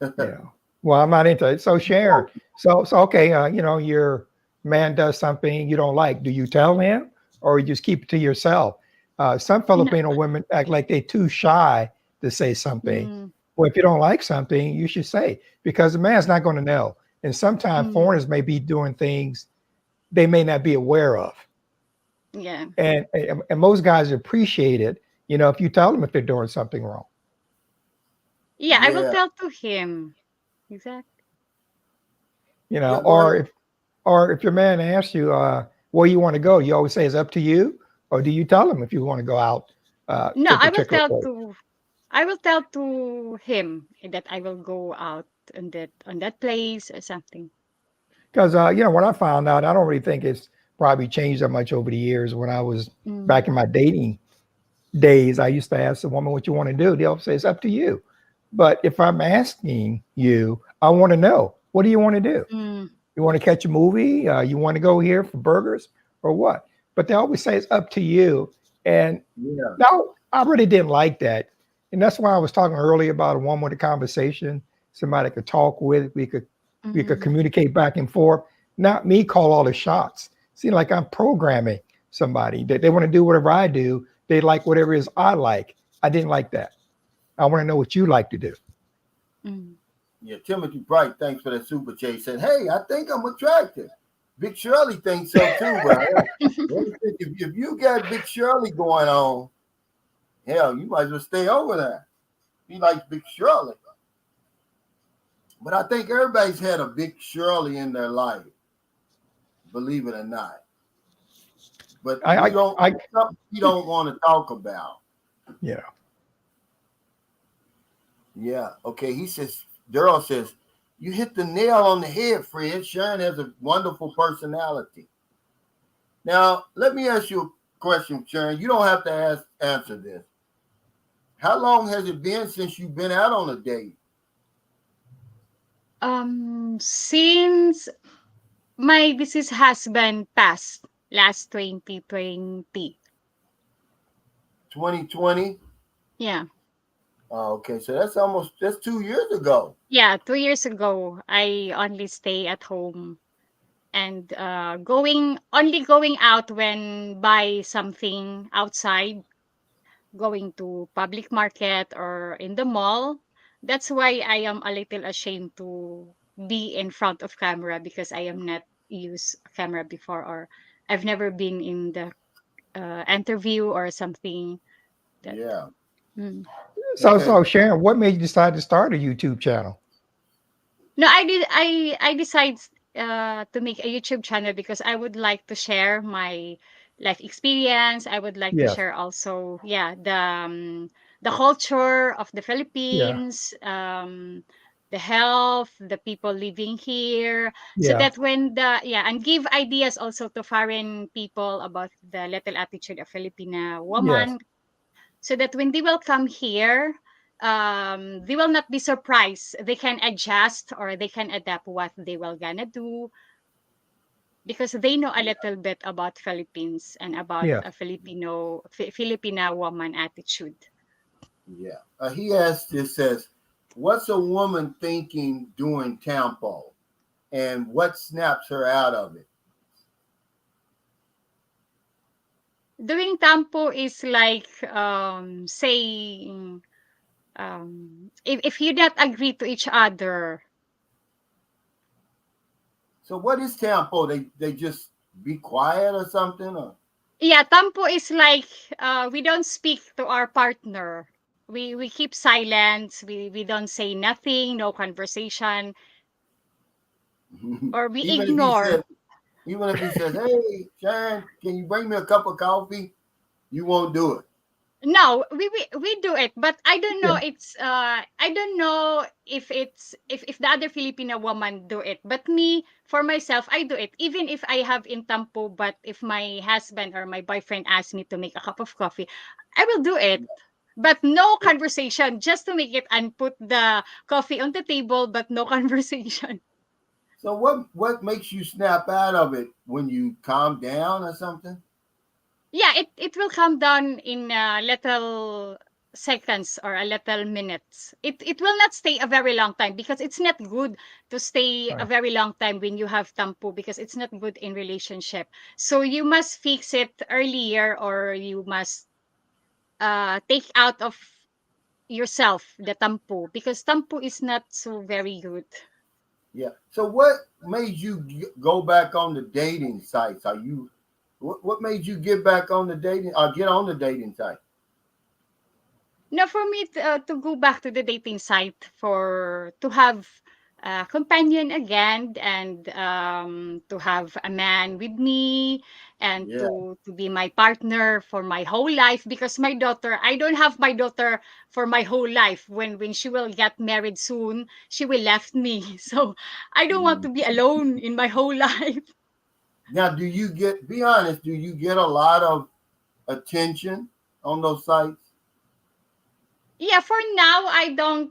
yeah. Well, I'm not into it. So Sharon, so okay, you know, your man does something you don't like. Do you tell him, or you just keep it to yourself? Some No. Filipino women act like they're too shy to say something. Mm, Well, if you don't like something, you should say because the man's not going to know. And sometimes mm, foreigners may be doing things they may not be aware of. yeah. And most guys appreciate it, you know, if you tell them if they're doing something wrong. Yeah, I will yeah, tell to him. Exactly. You yeah. know, Go ahead. or if your man asks you where you want to go, you always say it's up to you, or do you tell him if you want to go out No, to a particular place? I will tell to him that I will go out on that place or something. Because you know, when I found out, I don't really think it's probably changed that much over the years. When I was Mm, back in my dating days, I used to ask the woman what you want to do. They'll say it's up to you. But if I'm asking you, I want to know, what do you want to do? mm, You want to catch a movie? You want to go here for burgers or what? But they always say it's up to you. And Yeah, now I really didn't like that. And that's why I was talking earlier about a one with a conversation, somebody could talk with, we could mm, communicate back and forth, not me call all the shots. Seem like I'm programming somebody that they want to do whatever I do. They like whatever it is I like. I didn't like that. I want to know what you like to do. mm. yeah. Timothy Bright, thanks for that super chat. He said, hey, I think I'm attractive. Big Shirley thinks so too, but if you got Big Shirley going on, hell, you might as well stay over there. He likes Big Shirley. But I think everybody's had a Big Shirley in their life, believe it or not. But I, it's something we don't want to talk about. yeah. Yeah. Okay. He says, Daryl says, you hit the nail on the head, Fred. Sharon has a wonderful personality. Now, let me ask you a question, Sharon. You don't have to answer this. How long has it been since you've been out on a date? Since my deceased husband passed last 2020. 2020? Yeah. Oh, okay. So that's 2 years ago. Yeah, 2 years ago, I only stay at home and going out when buy something outside, going to public market or in the mall. That's why I am a little ashamed to be in front of camera because I am not used camera before, or I've never been in the interview or something that. Yeah. Mm. Okay. So Sharon, what made you decide to start a YouTube channel? No, I decided to make a YouTube channel because I would like to share my life experience. I would like to Yes. share also, the culture of the Yeah. Philippines, the health, the people living here, so Yeah. that and give ideas also to foreign people about the little attitude of Filipina Yes. woman, so that when they will come here, they will not be surprised. They can adjust or they can adapt what they will gonna do because they know a little bit about Philippines and about Yeah. a Filipina woman attitude. Yeah. He asked, it says, what's a woman thinking doing Tampo? And what snaps her out of it? Doing tampo is like saying, if you not agree to each other. So what is Tampo? They just be quiet or something? Or Yeah, tampo is like we don't speak to our partner. We keep silence. We don't say nothing, no conversation, or we even if he ignore. says, hey, Sharon, can you bring me a cup of coffee? You won't do it. No, we do it, but I don't know. Yeah. I don't know if if the other Filipino woman do it, but me for myself I do it. Even if I have in tampo, but if my husband or my boyfriend asks me to make a cup of coffee, I will do it. But no conversation, just to make it and put the coffee on the table, but no conversation. So what makes you snap out of it when you calm down or something? Yeah, it will come down in a little seconds or a little minutes. It will not stay a very long time because it's not good to stay a Right. very long time when you have tampo because it's not good in relationship. So you must fix it earlier, or you must take out of yourself the tampo because tampo is not so very good. Yeah. So what made you go back on the dating sites? What made you get back on the dating or get on the dating site? Now, for me to go back to the dating site for to have a companion again, and to have a man with me, and Yeah. to be my partner for my whole life, because my daughter, I don't have my daughter for my whole life. When she will get married soon, she will left me. So I don't want Mm. to be alone in my whole life. Now, be honest, do you get a lot of attention on those sites? Yeah, for now, I don't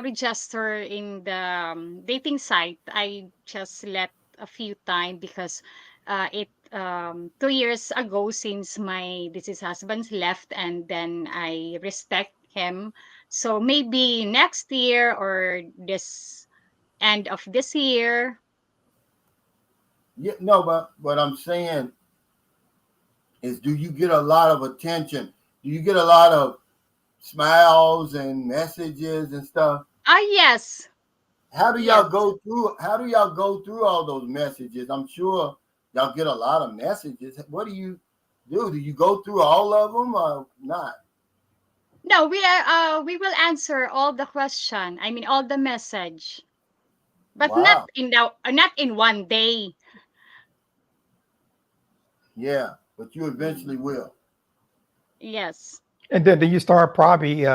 register in the dating site. I just let a few time because it 2 years ago since my deceased husband's left, and then I respect him. So maybe next year or this end of this year. Yeah, no, but what I'm saying is, do you get a lot of attention? Do you get a lot of smiles and messages and stuff? Ah, yes, How do yes. y'all go through? How do y'all go through all those messages? I'm sure y'all get a lot of messages. What do you do? Do you go through all of them or not? No, we will answer all the question. I mean all the message, but Wow. not in one day. Yeah, but you eventually will. Yes. And then you start probably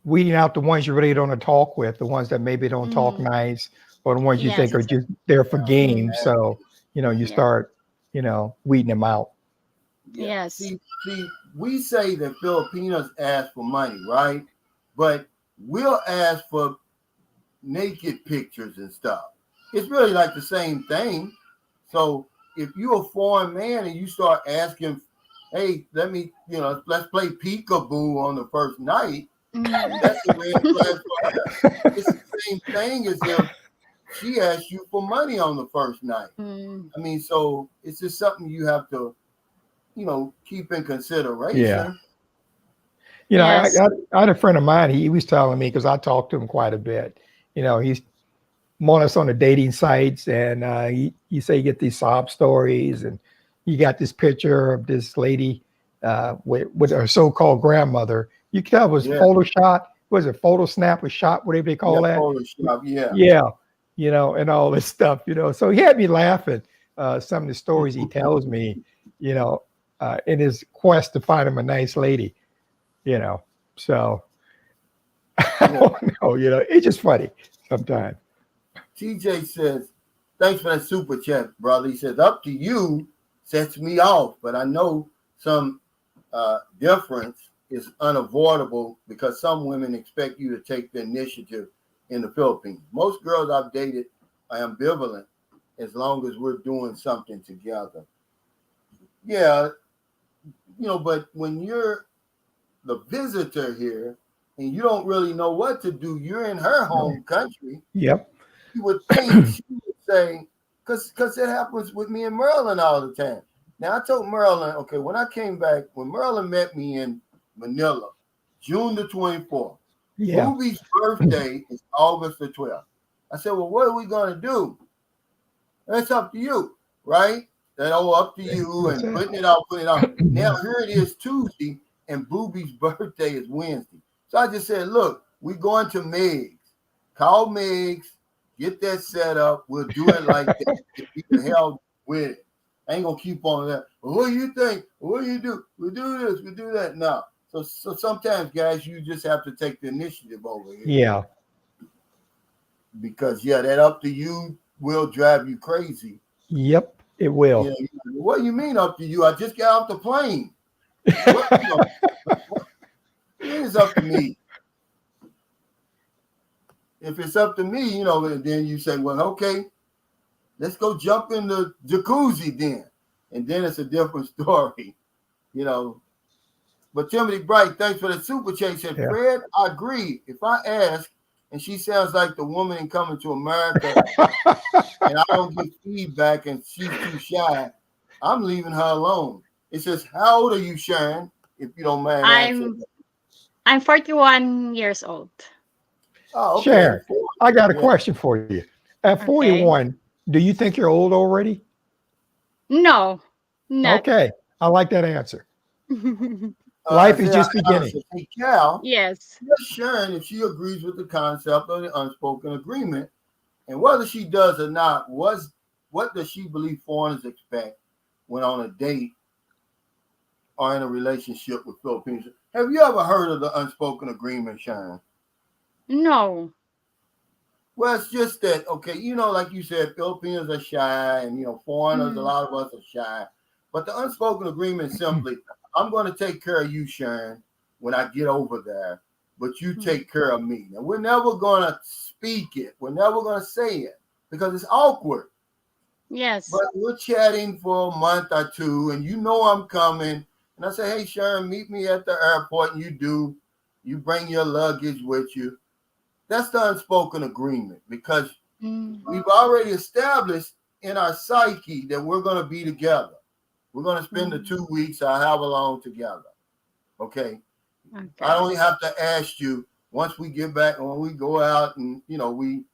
weeding out the ones you really don't want to talk with, the ones that maybe don't talk Mm, nice, or the ones you think yes. are just there for Mm, games. So, you yeah. start, weeding them out. Yeah. Yes. See, we say that Filipinos ask for money, right? But we'll ask for naked pictures and stuff. It's really like the same thing. So if you're a foreign man and you start asking, hey, let's play peekaboo on the first night, Mm, that's a red flag for her. It's the same thing as if she asked you for money on the first night. mm, I mean, so it's just something you have to, keep in Yeah. consideration. yes. I had a friend of mine, he was telling me, because I talked to him quite a bit, he's more or less on the dating sites, and you say you get these sob stories, and you got this picture of this lady with her so-called grandmother. You can tell it was Yeah, Photoshop. Was it photo snap or shot, whatever they yeah, call that? Photoshop, yeah. Yeah, and all this stuff, So he had me laughing. Some of the stories he tells me, you know, in his quest to find him a nice lady, you know. So I Yeah. don't know, it's just funny sometimes. TJ says, thanks for that super chat, brother. He says, up to you sets me off, but I know some difference is unavoidable because some women expect you to take the initiative in the Philippines. Most girls I've dated are ambivalent as long as we're doing something together. Yeah, but when you're the visitor here and you don't really know what to do, you're in her home country. Yep. You would think she would say, because it happens with me and Merlin all the time. Now, I told Merlin, okay, when I came back, when Merlin met me in Manila, June the 24th, Yeah. Ruby's birthday is August the 12th. I said, well, what are we going to do? That's up to you, right? Up to you That's and it. putting it out. Now, here it is Tuesday, and Booby's birthday is Wednesday. So I just said, look, we're going to Meg's. Call Meg's, get that set up. We'll do it like that. If you can help with it. I ain't going to keep on that. Well, what do you think? What do you do? We do this, we do that. No. So sometimes, guys, you just have to take the initiative over here. Yeah. Because, that up to you will drive you crazy. Yep, it will. What do you mean up to you? I just got off the plane. What it is up to me. If it's up to me, then you say, well, okay, let's go jump in the jacuzzi then. And then it's a different story, But Timothy Bright, thanks for the super chat. Said, Yeah. Fred, I agree. If I ask and she sounds like the woman in Coming to America and I don't get feedback and she's too shy, I'm leaving her alone. It says, how old are you, Sharon? If you don't mind answering. I'm 41 years old. Oh, okay. Sharon, I got a question for you. At Okay. 41, do you think you're old already? No, not. Okay. I like that answer. Life is just beginning. Hey, Cal, Yes. Sharon, if she agrees with the concept of the unspoken agreement, and whether she does or not, what does she believe foreigners expect when on a date or in a relationship with Filipinos? Have you ever heard of the unspoken agreement, Sharon? No. Well, it's just that, okay, like you said, Filipinos are shy and, foreigners, a lot of us are shy. But the unspoken agreement is simply, I'm going to take care of you, Sharon, when I get over there, but you take care of me. And we're never going to speak it. We're never going to say it because it's awkward. Yes. But we're chatting for a month or two and I'm coming. And I say, hey, Sharon, meet me at the airport. And you bring your luggage with you. That's the unspoken agreement because we've already established in our psyche that we're going to be together. We're going to spend the 2 weeks or however long together. Okay. I don't have to ask you once we get back and when we go out and, we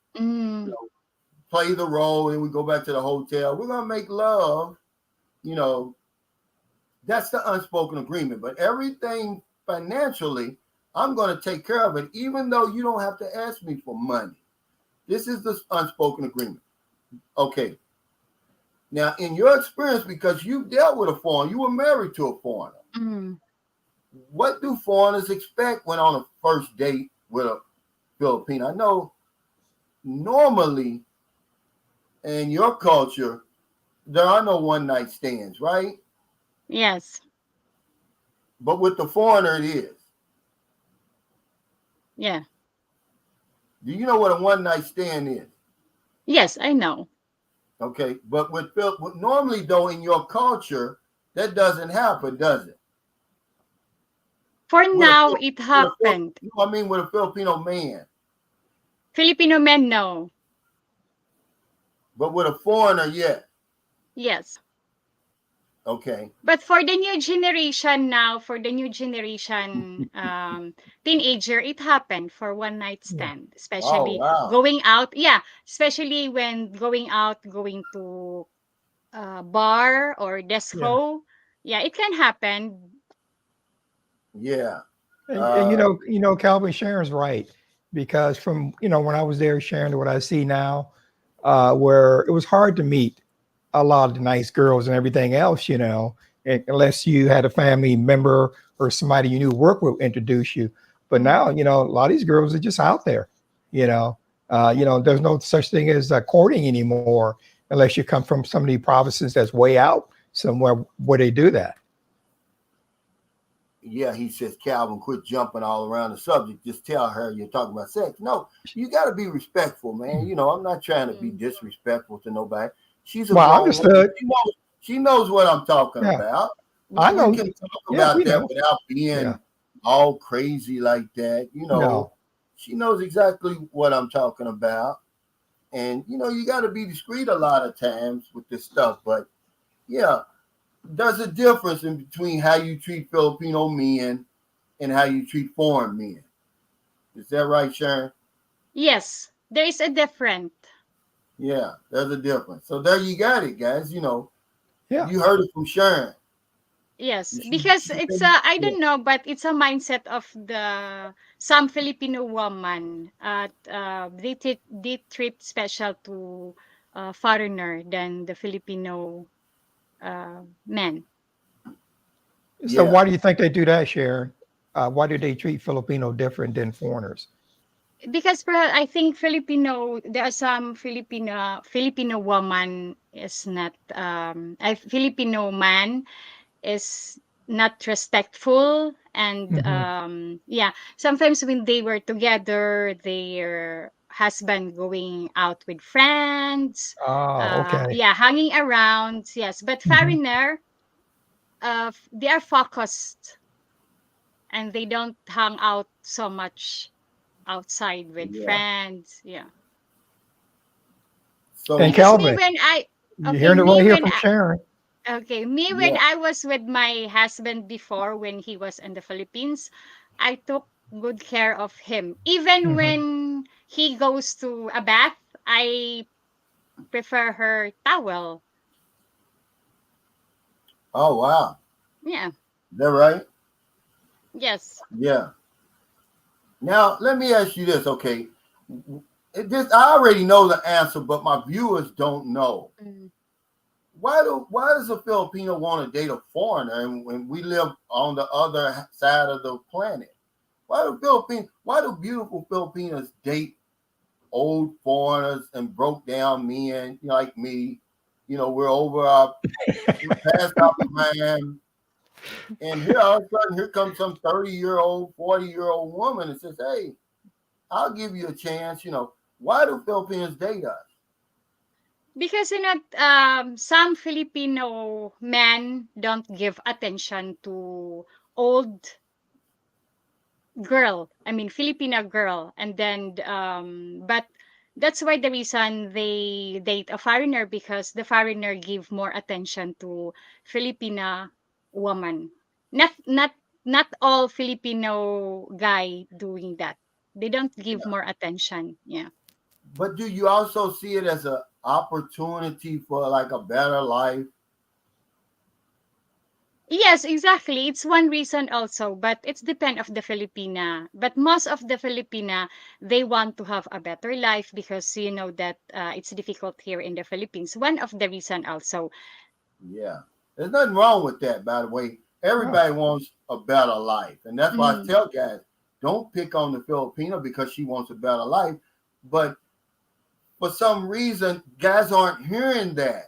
play the role and we go back to the hotel. We're gonna make love, you know. That's the unspoken agreement. But everything financially, I'm gonna take care of it, even though you don't have to ask me for money. This is the unspoken agreement. Okay. Now, in your experience, because you dealt with a foreigner, you were married to a foreigner. Mm. What do foreigners expect when on a first date with a Filipino? I know normally in your culture, there are no one night stands, right? Yes. But with the foreigner, it is. Yeah. Do you know what a one night stand is? Yes, I know. Okay. But normally, though, in your culture, that doesn't happen, does it? For With a, now, it with a, happened. I mean, with a Filipino man. Filipino men, no. But with a foreigner, yeah. Yes. Okay. But for the new generation now, for the new generation teenager, it happened for one night Yeah. stand, Oh, especially wow. going out. Yeah, especially when going out, going to bar or Yeah. disco. Yeah, it can happen. Yeah. And Calvin, Sharon's right, because from when I was there, Sharon, to what I see now, where it was hard to meet a lot of the nice girls and everything else, unless you had a family member or somebody you knew work will introduce you. But Mm. now, a lot of these girls are just out there, there's no such thing as courting anymore, unless you come from some of the provinces that's way out somewhere where they do that. Yeah, he says, Calvin, quit jumping all around the subject. Just tell her you're talking about sex. No, you got to be respectful, man. I'm not trying to be Mm. disrespectful to nobody. She's a Well, grown woman. understood. She knows what I'm talking Yeah, about. I We know. can talk Yeah, about we that know. without Yeah, being all crazy like that. no. She knows exactly what I'm talking about. And, you got to be discreet a lot of times with this stuff. But, yeah, there's a difference in between how you treat Filipino men and how you treat foreign men. Is that right, Sharon? Yes, there is a different. Yeah, there's a difference. So there you got it, guys. Yeah. You heard it from Sharon. Yes, because She it's said, I yeah, don't know, but it's a mindset of the some Filipino woman. They treat special to foreigner than the Filipino men. So yeah, why do you think they do that, Sharon? Why do they treat Filipino different than foreigners? Because I think Filipino, there are some Filipino woman is not a Filipino man is not respectful, and Hmm. yeah, sometimes when they were together, their husband going out with friends, Oh, okay. yeah, hanging around. Yes, but Hmm. foreigner, they are focused and they don't hang out so much outside with yeah. friends. Yeah, And So, because me Calvin, when I you're okay hearing it me right here when from Sharon. Okay, me when yeah, I was with my husband before, when he was in the Philippines, I took good care of him. Even Hmm. when he goes to a bath, I prefer her towel. oh, wow. Yeah. Is that right? Yes. Yeah. Now, let me ask you this, okay? I already know the answer, but my viewers don't know. Mm. Why does a Filipino want to date a foreigner and when we live on the other side of the planet? Why do beautiful Filipinos date old foreigners and broke down men like me? We're we're past our prime. And here all of a sudden, here comes some 30-year-old, 40-year-old woman and says, hey, I'll give you a chance. Why do Filipinos date us? Because some Filipino men don't give attention to old girl, I mean Filipina girl, and then but that's why the reason they date a foreigner, because the foreigner give more attention to Filipina woman. Not not not all Filipino guy doing that. They don't give more attention. Yeah. But do you also see it as an opportunity for like a better life? Yes, exactly. It's one reason also, but it's depend of the Filipina. But most of the Filipina, they want to have a better life because you know that it's difficult here in the Philippines. One of the reason also. Yeah. There's nothing wrong with that, by the way. No. Everybody wants a better life. And that's why I Mm, tell guys, don't pick on the Filipino because she wants a better life. But for some reason, guys aren't hearing that.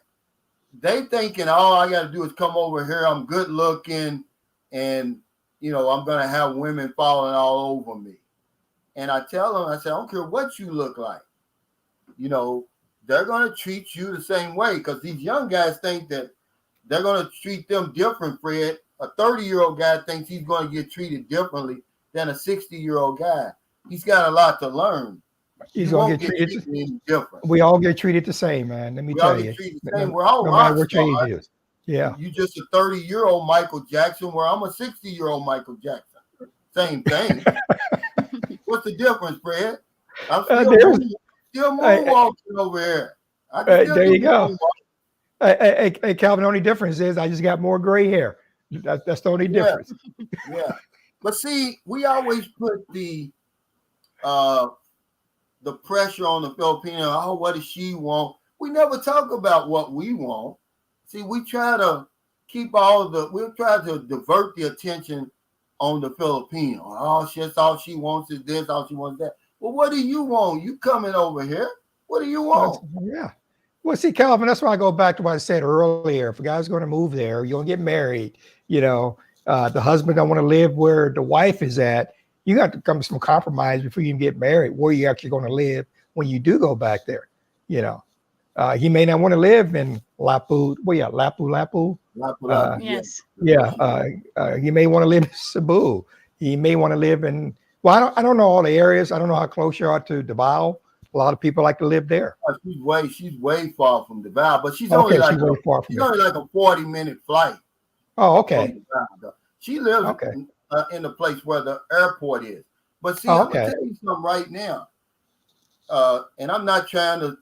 They thinking all I got to do is come over here. I'm good looking, and I'm gonna have women falling all over me. And I tell them, I say, I don't care what you look like. You know, they're gonna treat you the same way because these young guys think that they're gonna treat them different. Fred, a 30-year-old guy thinks he's gonna get treated differently than a 60-year-old guy. He's got a lot to learn. He's You gonna won't get get treated. treated any different. We all get treated the same, man. Let me We all tell get you. treated the same. No, We're all no matter rock what your age stars. is. Yeah. You just a 30-year-old Michael Jackson, where I'm a 60-year-old Michael Jackson. Same thing. What's the difference, Fred? I'm There's still uh, moonwalking over here. I can still there do you the go. moonwalk. Calvin, the only difference is I just got more gray hair. That's the only Yeah, difference. yeah. But see, we always put uh the pressure on the Filipino. Oh, what does she want? We never talk about what we want. See, we try to we try to divert the attention on the Filipino. Oh, that's all she wants is this, all she wants is that. Well, what do you want? You coming over here? What do you want? Yeah. Well, see, Calvin, that's why I go back to what I said earlier. If a guy's going to move there, you're going to get married, you know, the husband don't want to live where the wife is at. You got to come to some compromise before you can get married, where you actually going to live when you do go back there. You know, he may not want to live in Lapu. Well, yeah, Lapu. Lapu Uh, Lapu, yeah. yes. yeah, he may want to live in Cebu. He may want to live in. Well, I don't know all the areas. I don't know how close you are to Davao. A lot of people like to live there. She's way far from Davao, but Okay, she's way far from she's there. only like a 40-minute flight Oh, from okay. Davao. Though. She lives Okay. in the place where the airport is. But see, Oh, I'm gonna okay. tell you something right now. And I'm not trying to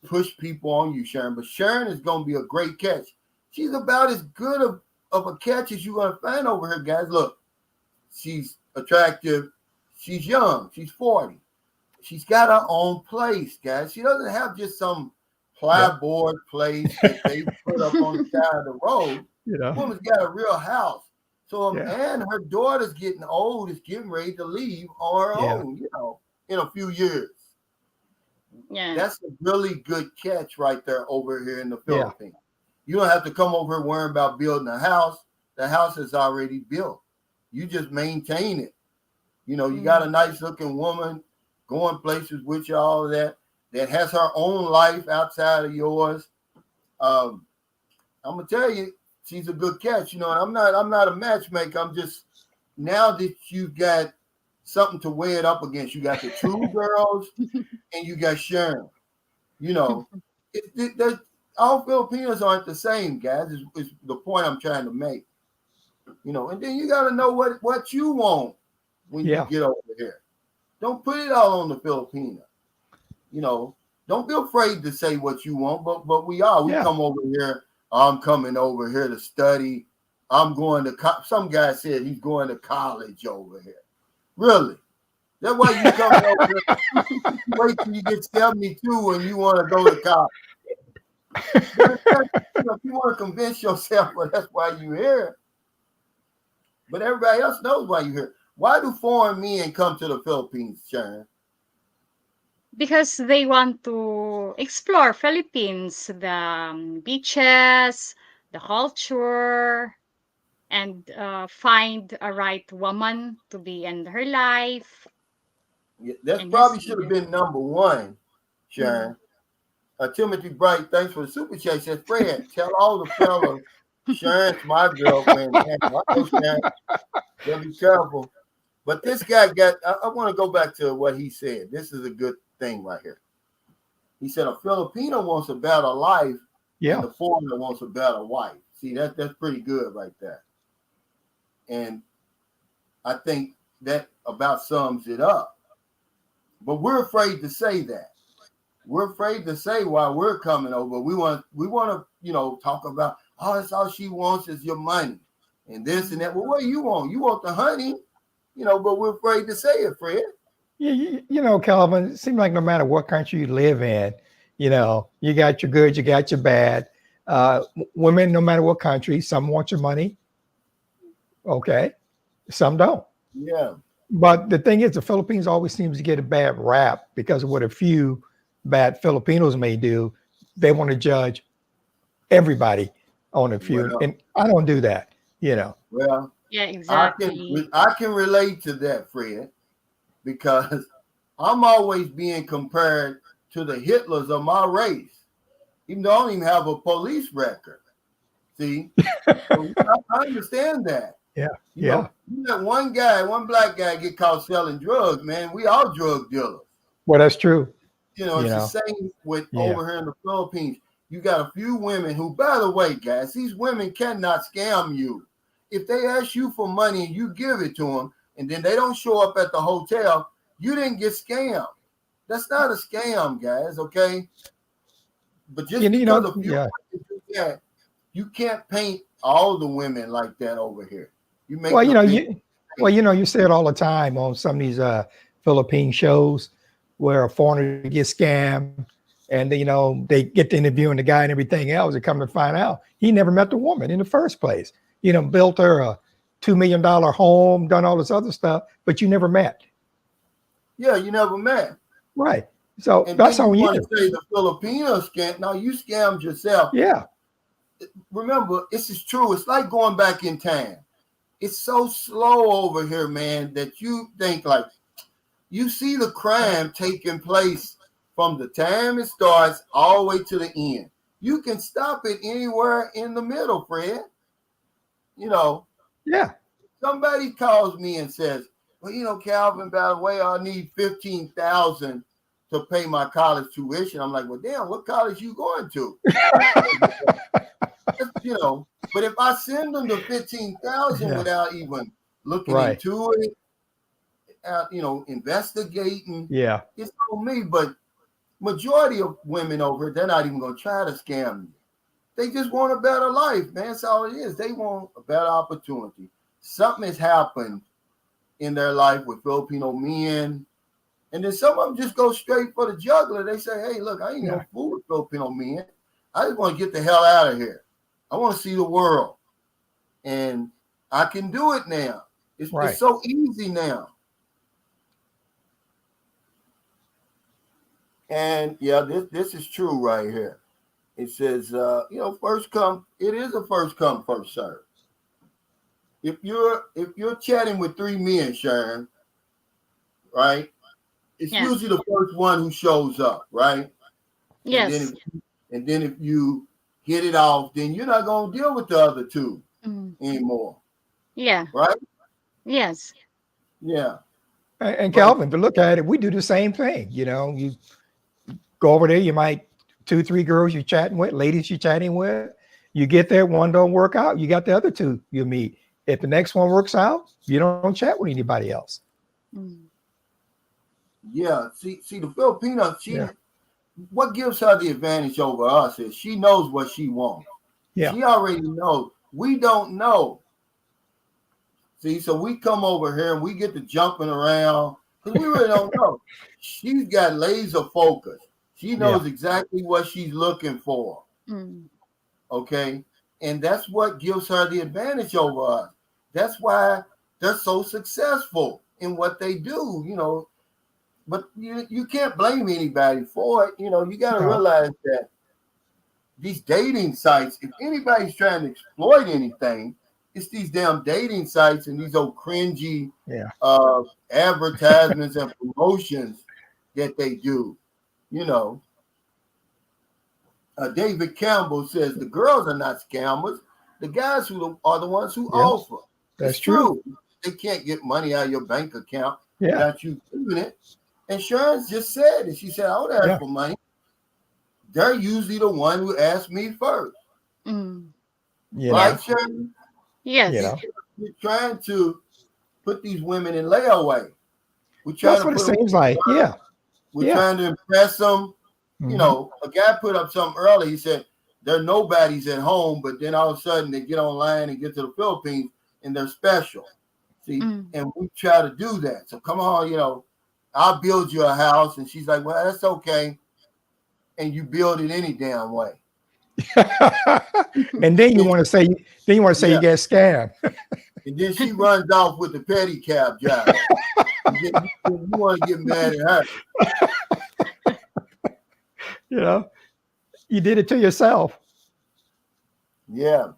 push people on you, Sharon, but Sharon is gonna be a great catch. She's about as good of a catch as you're gonna find over here, guys. Look, she's attractive, she's young, she's 40. She's got her own place, guys. She doesn't have just some Yep. plyboard place that they put up on the side of the road. You The know. woman's got a real house. So, Yeah. and her daughter's getting old, is getting ready to leave on her Yeah. own, in a few years. Yeah. That's a really good catch right there over here in the Yeah. Philippines. You don't have to come over here worrying about building a house. The house is already built. You just maintain it. You got a nice looking woman going places with you, all of that has her own life outside of yours. I'm gonna tell you, she's a good catch. And I'm not a matchmaker. I'm just now that you've got something to weigh it up against. You got the two girls and you got Sharon. You know, all Filipinos aren't the same, guys. Is the point I'm trying to make. And then you got to know what you want when you Yeah. get over here. Don't put it all on the Filipino. Don't be afraid to say what you want, but we are. We Yeah. come over here. I'm coming over here to study. I'm going to some guy said he's going to college over here. Really? That's why you coming over here. Wait till you get 72 and you want to go to college. If you want to convince yourself, well, that's why you're here. But everybody else knows why you're here. Why do foreign men come to the Philippines, Sharon? Because they want to explore Philippines, the beaches, the culture, and find a right woman to be in her life. Yeah, that And yes, probably should have been number one, mm, Sharon. Timothy Bright, thanks for the super chat. Says, Fred, tell all the fellas, Sharon's my girlfriend. Man, I know Sharon. You'll be careful. But this guy I want to go back to what he said. This is a good thing right here. He said a Filipino wants a better life Yeah. and the foreigner wants a better wife. See, that's pretty good right there. And I think that about sums it up. But we're afraid to say that. we're afraid to say why we're coming over. We want to, talk about, oh, that's all she wants is your money and this and that. Well, what do you want? You want the honey, but we're afraid to say it, Fred. Yeah, Calvin, it seems like no matter what country you live in, you got your good, you got your bad. Women, no matter what country, some want your money. Okay. Some don't. Yeah. But the thing is, the Philippines always seems to get a bad rap because of what a few bad Filipinos may do. They want to judge everybody on a few. Well, and I don't do that, Well, Yeah, exactly. I can relate to that, Fred, because I'm always being compared to the Hitlers of my race, even though I don't even have a police record. See, so I understand that. Yeah. You let one black guy get caught selling drugs, man. We all drug dealers. Well, that's true. It's the same with over here in the Philippines. You got a few women who, by the way, guys, these women cannot scam you. If they ask you for money and you give it to them, and then they don't show up at the hotel, you didn't get scammed. That's not a scam, guys. Okay, but just because of you do that, you can't paint all the women like that over here. You make you say it all the time on some of these Philippine shows where a foreigner gets scammed and they get to interviewing the guy and everything else, and come to find out he never met the woman in the first place. Built her a $2 million home, done all this other stuff, but you never met. Yeah, you never met. Right. So and that's how you you want to say the Filipino scam. No, you scammed yourself. Yeah. Remember, this is true. It's like going back in time. It's so slow over here, man, that you think like you see the crime taking place from the time it starts all the way to the end. You can stop it anywhere in the middle, Fred. Yeah. Somebody calls me and says, well, Calvin, by the way, I need $15,000 to pay my college tuition. I'm like, well, damn, what college you going to? But if I send them the $15,000 without even looking into it, investigating, it's on me. But majority of women over here, they're not even going to try to scam you. They just want a better life, man. That's all it is. They want a better opportunity. Something has happened in their life with Filipino men. And then some of them just go straight for the jugular. They say, hey, look, I ain't no fool with Filipino men. I just want to get the hell out of here. I want to see the world. And I can do it now. It's so easy now. And this is true right here. It says, first come. It is a first come, first serve. If you're chatting with three men, Sharon, right? It's usually the first one who shows up, right? Yes. And then if you hit it off, then you're not going to deal with the other two anymore. Yeah. Right? Yes. Yeah. And Calvin, to look at it, we do the same thing. You go over there, you might 2-3 girls you're chatting with, ladies you're chatting with. You get there, one don't work out, you got the other two you meet. If the next one works out, you don't chat with anybody else. Yeah. See the Filipino, what gives her the advantage over us is she knows what she wants. Yeah. She already knows. We don't know. See, so we come over here and we get to jumping around because we really don't know. She's got laser focus. She knows exactly what she's looking for. Okay. And that's what gives her the advantage over us. That's why they're so successful in what they do, But you can't blame anybody for it. You got to realize that these dating sites, if anybody's trying to exploit anything, it's these damn dating sites and these old cringy advertisements and promotions that they do. David Campbell says the girls are not scammers. The guys who are the ones who offer. That's true. They can't get money out of your bank account without you doing it. And Sharon just said it. She said, I don't ask for money. They're usually the one who asked me first. Right, Sharon? Yes. We're trying to put these women in layaway. That's what it seems like. We're trying to impress them. You know, a guy put up something early. He said there are nobodies at home, but then all of a sudden they get online and get to the Philippines and they're special. See, and we try to do that. So come on, you know, I'll build you a house. And she's like, well, that's okay. And you build it any damn way. And then you want to say, you get scammed. And then she runs off with the pedicab job. You want to get mad at her. You know, you did it to yourself. Yeah.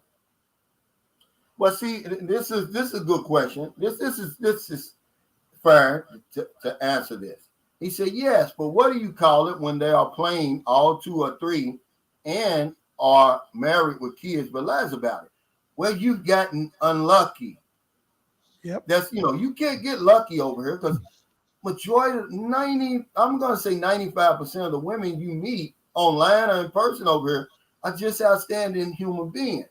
Well, see, this is a good question. This is fair to answer this. He said, yes, but what do you call it when they are playing all 2 or 3 and are married with kids but lies about it? Well, you've gotten unlucky. Yep. That's, you know, you can't get lucky over here because majority, I'm going to say 95% of the women you meet online or in person over here are just outstanding human beings.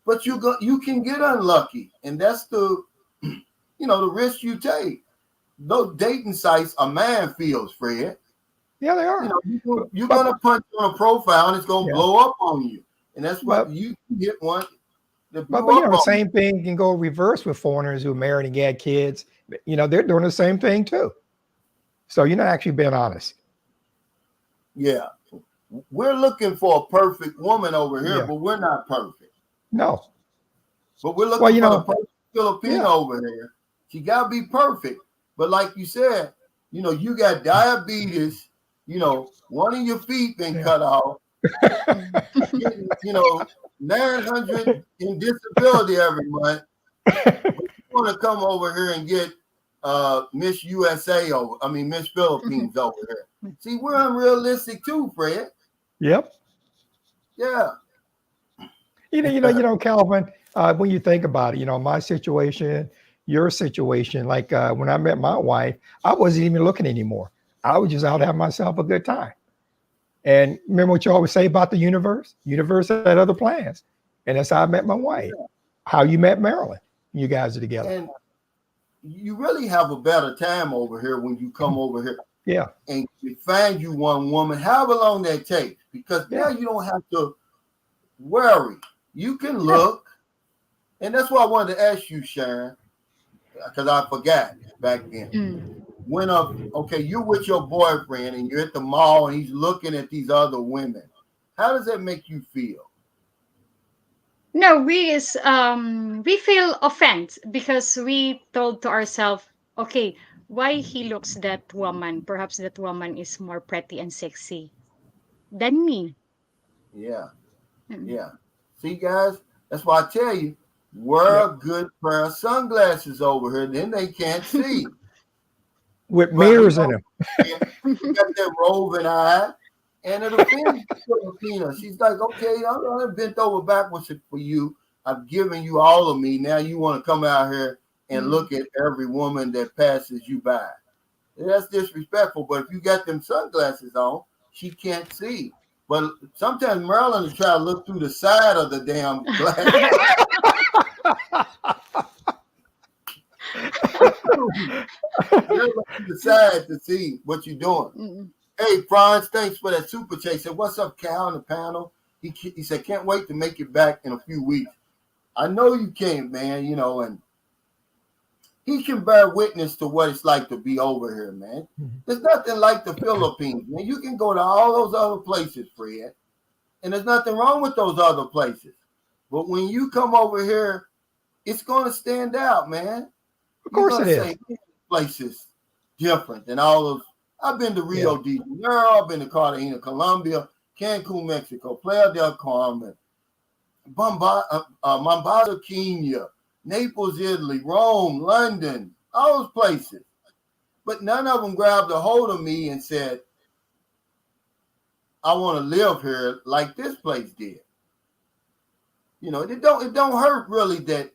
But you can get unlucky, and that's the, you know, the risk you take. Those dating sites are minefields, Fred. Yeah, they are. You know, you're going to punch on a profile, and it's going to blow up on you, and that's what you get one. But you know, the same thing can go reverse with foreigners who married and had kids. You know, they're doing the same thing too. So you're not actually being honest. Yeah, we're looking for a perfect woman over here, but we're not perfect. No. But we're looking for the perfect Filipino over here. She got to be perfect. But like you said, you know, you got diabetes, you know, one of your feet been cut off, you know, 900 in disability every month. You want to come over here and get Miss USA Miss Philippines over here. See, we're unrealistic too, Fred. Yep. Yeah. You know, Calvin, when you think about it, you know, my situation, your situation, like when I met my wife, I wasn't even looking anymore. I was just out having myself a good time. And remember what you always say about the universe? Universe had other plans. And that's how I met my wife. How you met Marilyn. You guys are together. And you really have a better time over here when you come over here. Yeah. And you find you one woman, however long that takes. Because now you don't have to worry. You can look. And that's why I wanted to ask you, Sharon, because I forgot back then. When you're with your boyfriend and you're at the mall and he's looking at these other women, how does that make you feel? No, we feel offended because we told to ourselves, okay, why he looks that woman? Perhaps that woman is more pretty and sexy than me. Yeah. Yeah. See, guys, that's why I tell you, wear a good pair of sunglasses over here, then they can't see. With mirrors in them. You got that roving eye, and it offends Filipino. She's like, okay, I'm bent over backwards for you. I've given you all of me. Now you want to come out here and look at every woman that passes you by. That's disrespectful. But if you got them sunglasses on, she can't see. But sometimes Marilyn will try to look through the side of the damn glass. Decide to see what you're doing. Hey, Franz, thanks for that super chat. He said, what's up, Cal, on the panel? He said, can't wait to make it back in a few weeks. I know you can, man, you know, and he can bear witness to what it's like to be over here, man. There's nothing like the Philippines, man. You can go to all those other places, Fred, and there's nothing wrong with those other places. But when you come over here, it's going to stand out, man. Of course it is. Say, places different than all of. I've been to Rio de Janeiro. I've been to Cartagena, Colombia, Cancun, Mexico, Playa del Carmen, Mombasa, Kenya, Naples, Italy, Rome, London, all those places. But none of them grabbed a hold of me and said, I want to live here like this place did. You know, it don't hurt really that,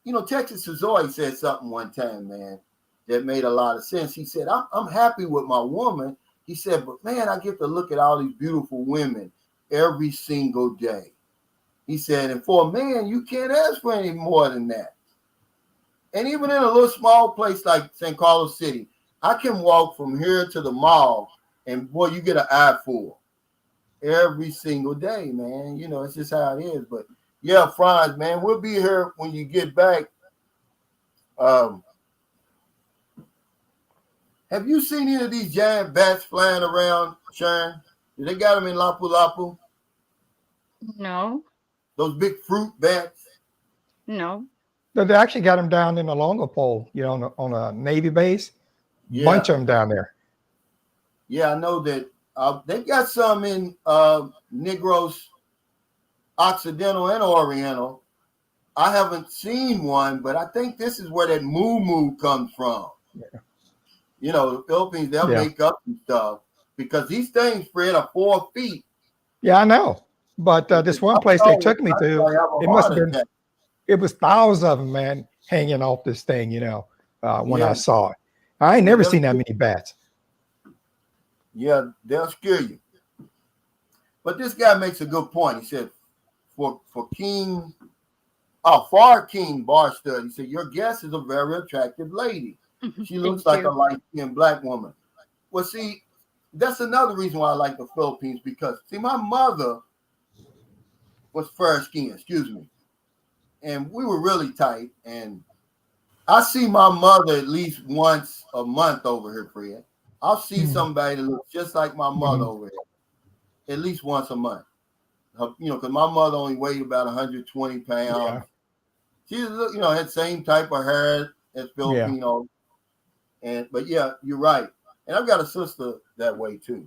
you know, Texas Azoi said something one time, man, that made a lot of sense. He said, I'm happy with my woman. He said, but man, I get to look at all these beautiful women every single day. He said, and for a man, you can't ask for any more than that. And even in a little small place like St. Carlos City, I can walk from here to the mall And boy, you get an eye full every single day, man. You know, it's just how it is. But yeah, Franz, man, we'll be here when you get back. Have you seen any of these giant bats flying around, Sharon? Do they got them in Lapu Lapu? No, Those big fruit bats? no. They actually got them down in the Longo Pole, on a Navy base. Yeah. Bunch of them down there. Yeah, I know that they got some in Negros Occidental and Oriental. I haven't seen one, but I think this is where that moo comes from. Yeah. You know, the Philippines, they'll make up some stuff because these things, Fred, are 4 feet. Yeah, I know. But this one place they took me to, it must have been, it was thousands of them, man, hanging off this thing, when I saw it. I ain't never seen that many bats. Yeah, they'll scare you. But this guy makes a good point. He said, for King Barstow, he said, your guest is a very attractive lady. She looks like a light-skinned black woman. Well, see, that's another reason why I like the Philippines, because, see, my mother was fair-skinned, and we were really tight, and I see my mother at least once a month over here, Fred. I'll see somebody that looks just like my mother over here, at least once a month. Because my mother only weighed about 120 pounds. Yeah. She, had the same type of hair as Filipino. But yeah, you're right. And I've got a sister that way too.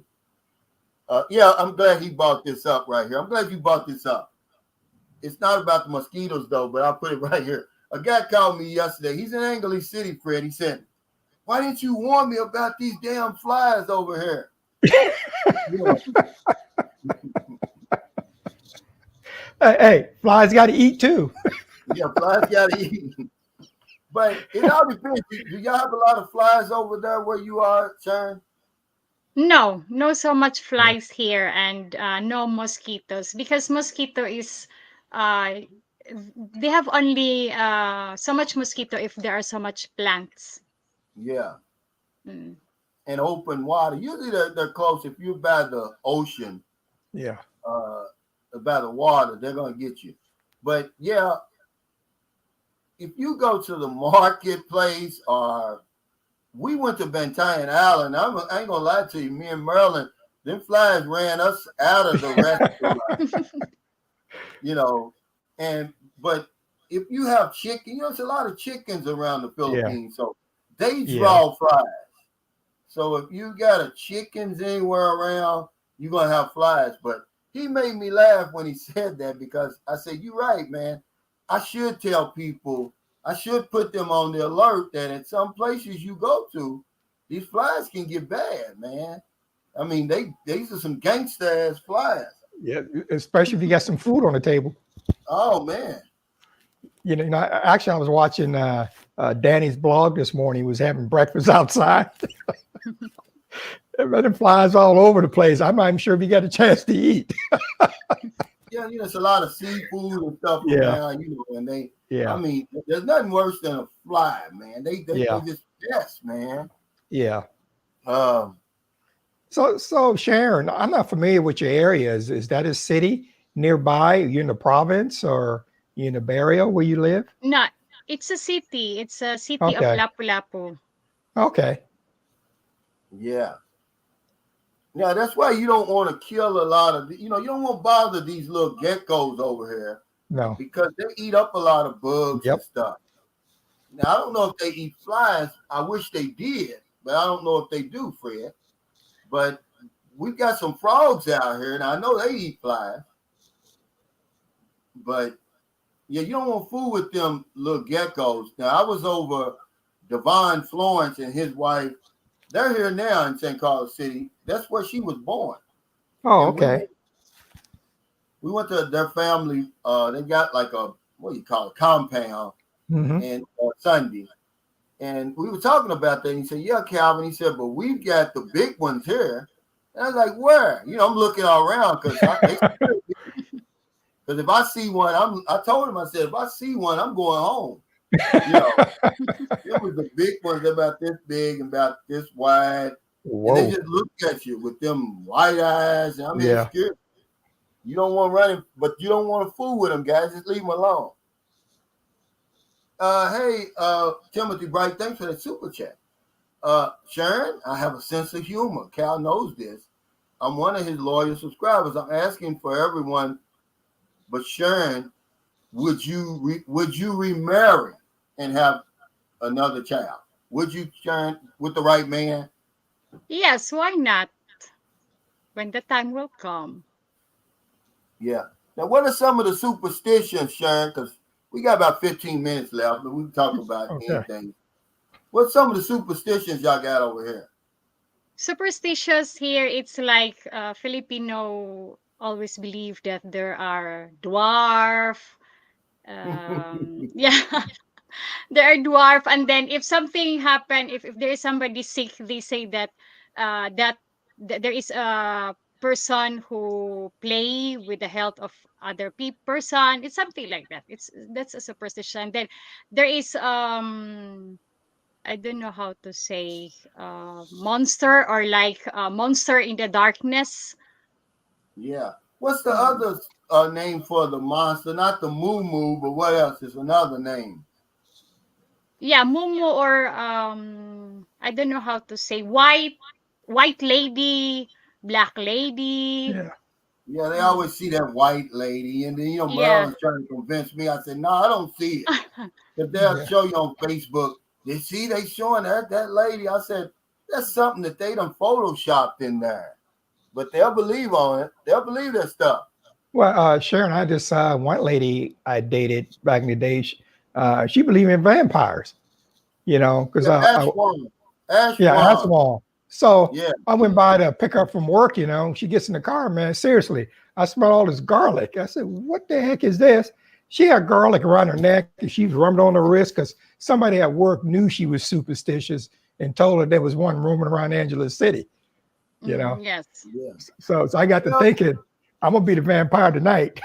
I'm glad he brought this up right here. I'm glad you brought this up. It's not about the mosquitoes though, but I'll put it right here. A guy called me yesterday. He's in Angeles City, Fred. He said, why didn't you warn me about these damn flies over here? Hey, flies got to eat too. Yeah, flies got to eat. But it all depends. Do y'all have a lot of flies over there where you are, Sharon? No, so much flies here, and no mosquitoes, because mosquito is they have only so much mosquito if there are so much plants. Yeah. And open water. Usually they're close. If you're by the ocean, by the water, they're gonna get you. But yeah, if you go to the marketplace, or we went to Bantayan Island, I ain't gonna lie to you, me and Merlin, them flies ran us out of the restaurant. But if you have chicken, there's a lot of chickens around the Philippines, so they draw flies. So if you got a chickens anywhere around, you're gonna have flies. But he made me laugh when he said that, because I said, you're right, man. I should tell people, I should put them on the alert that at some places you go to, these flies can get bad, man. I mean, these are some gangsta-ass flies. Yeah, especially if you got some food on the table. Oh, man. Actually, I was watching Danny's blog this morning. He was having breakfast outside. There flies all over the place. I'm not even sure if he got a chance to eat. Yeah, it's a lot of seafood and stuff around, and I mean, there's nothing worse than a fly, man. They just pest, man. Yeah. So Sharon, I'm not familiar with your area. Is that a city nearby? Are you in the province, or you in the barrio where you live? No, it's a city. It's a city of Lapu-Lapu. Okay. Yeah. Now, that's why you don't want to kill a lot of, you don't want to bother these little geckos over here. No. Because they eat up a lot of bugs and stuff. Now, I don't know if they eat flies. I wish they did, but I don't know if they do, Fred. But we've got some frogs out here, and I know they eat flies. But, yeah, you don't want to fool with them little geckos. Now, I was over Devon Florence and his wife. They're here now in St. Carlos City. That's where she was born. Oh, okay. We went to their family. They got like a, compound and Sunday. And we were talking about that. And he said, yeah, Calvin. He said, but we've got the big ones here. And I was like, where? I'm looking all around because if I see one, I told him, I said, if I see one, I'm going home. It was the big ones about this big and about this wide. and they Whoa. just look at you with them white eyes. And I mean, it's Yeah. scary. You don't want to run him, but you don't want to fool with them, guys. Just leave them alone. Hey, Timothy Bright, thanks for the super chat. Sharon, I have a sense of humor. Cal knows this. I'm one of his loyal subscribers. I'm asking for everyone, but Sharon, would you remarry and have another child? Would you, Sharon, with the right man? Yes, why not? When the time will come. Yeah. Now, what are some of the superstitions, Sharon? Because we got about 15 minutes left, but we can talk about Okay. anything. What's some of the superstitions y'all got over here? Superstitious here, it's like Filipino always believe that there are dwarf. Yeah, there are dwarf, and then if something happen, if there is somebody sick, they say that there is a person who play with the health of other person. It's something like that. That's a superstition. Then there is I don't know how to say monster, or like monster in the darkness. Yeah. What's the Mm. other name for the monster? Not the moo moo, but what else is another name? Yeah, mumu, or I don't know how to say, white lady, black lady. Yeah. Yeah, they Mm. always see that white lady, and then Yeah. Merlin's trying to convince me. I said, no, I don't see it. But they'll Yeah. show you on Facebook. They showing that lady. I said, that's something that they done photoshopped in there. But they'll believe on it. They'll believe that stuff. Well, Sharon, I just saw one lady I dated back in the day. She believed in vampires, because Yeah, Ash One. Ash yeah, that's One. all. So Yeah. I went by to pick her up from work. She gets in the car, man. Seriously, I smell all this garlic. I said, "What the heck is this?" She had garlic around her neck, and she was rubbing on her wrist because somebody at work knew she was superstitious and told her there was one roaming around Angeles City. You know, Yes. Yeah. so I got to thinking, I'm gonna be the vampire tonight.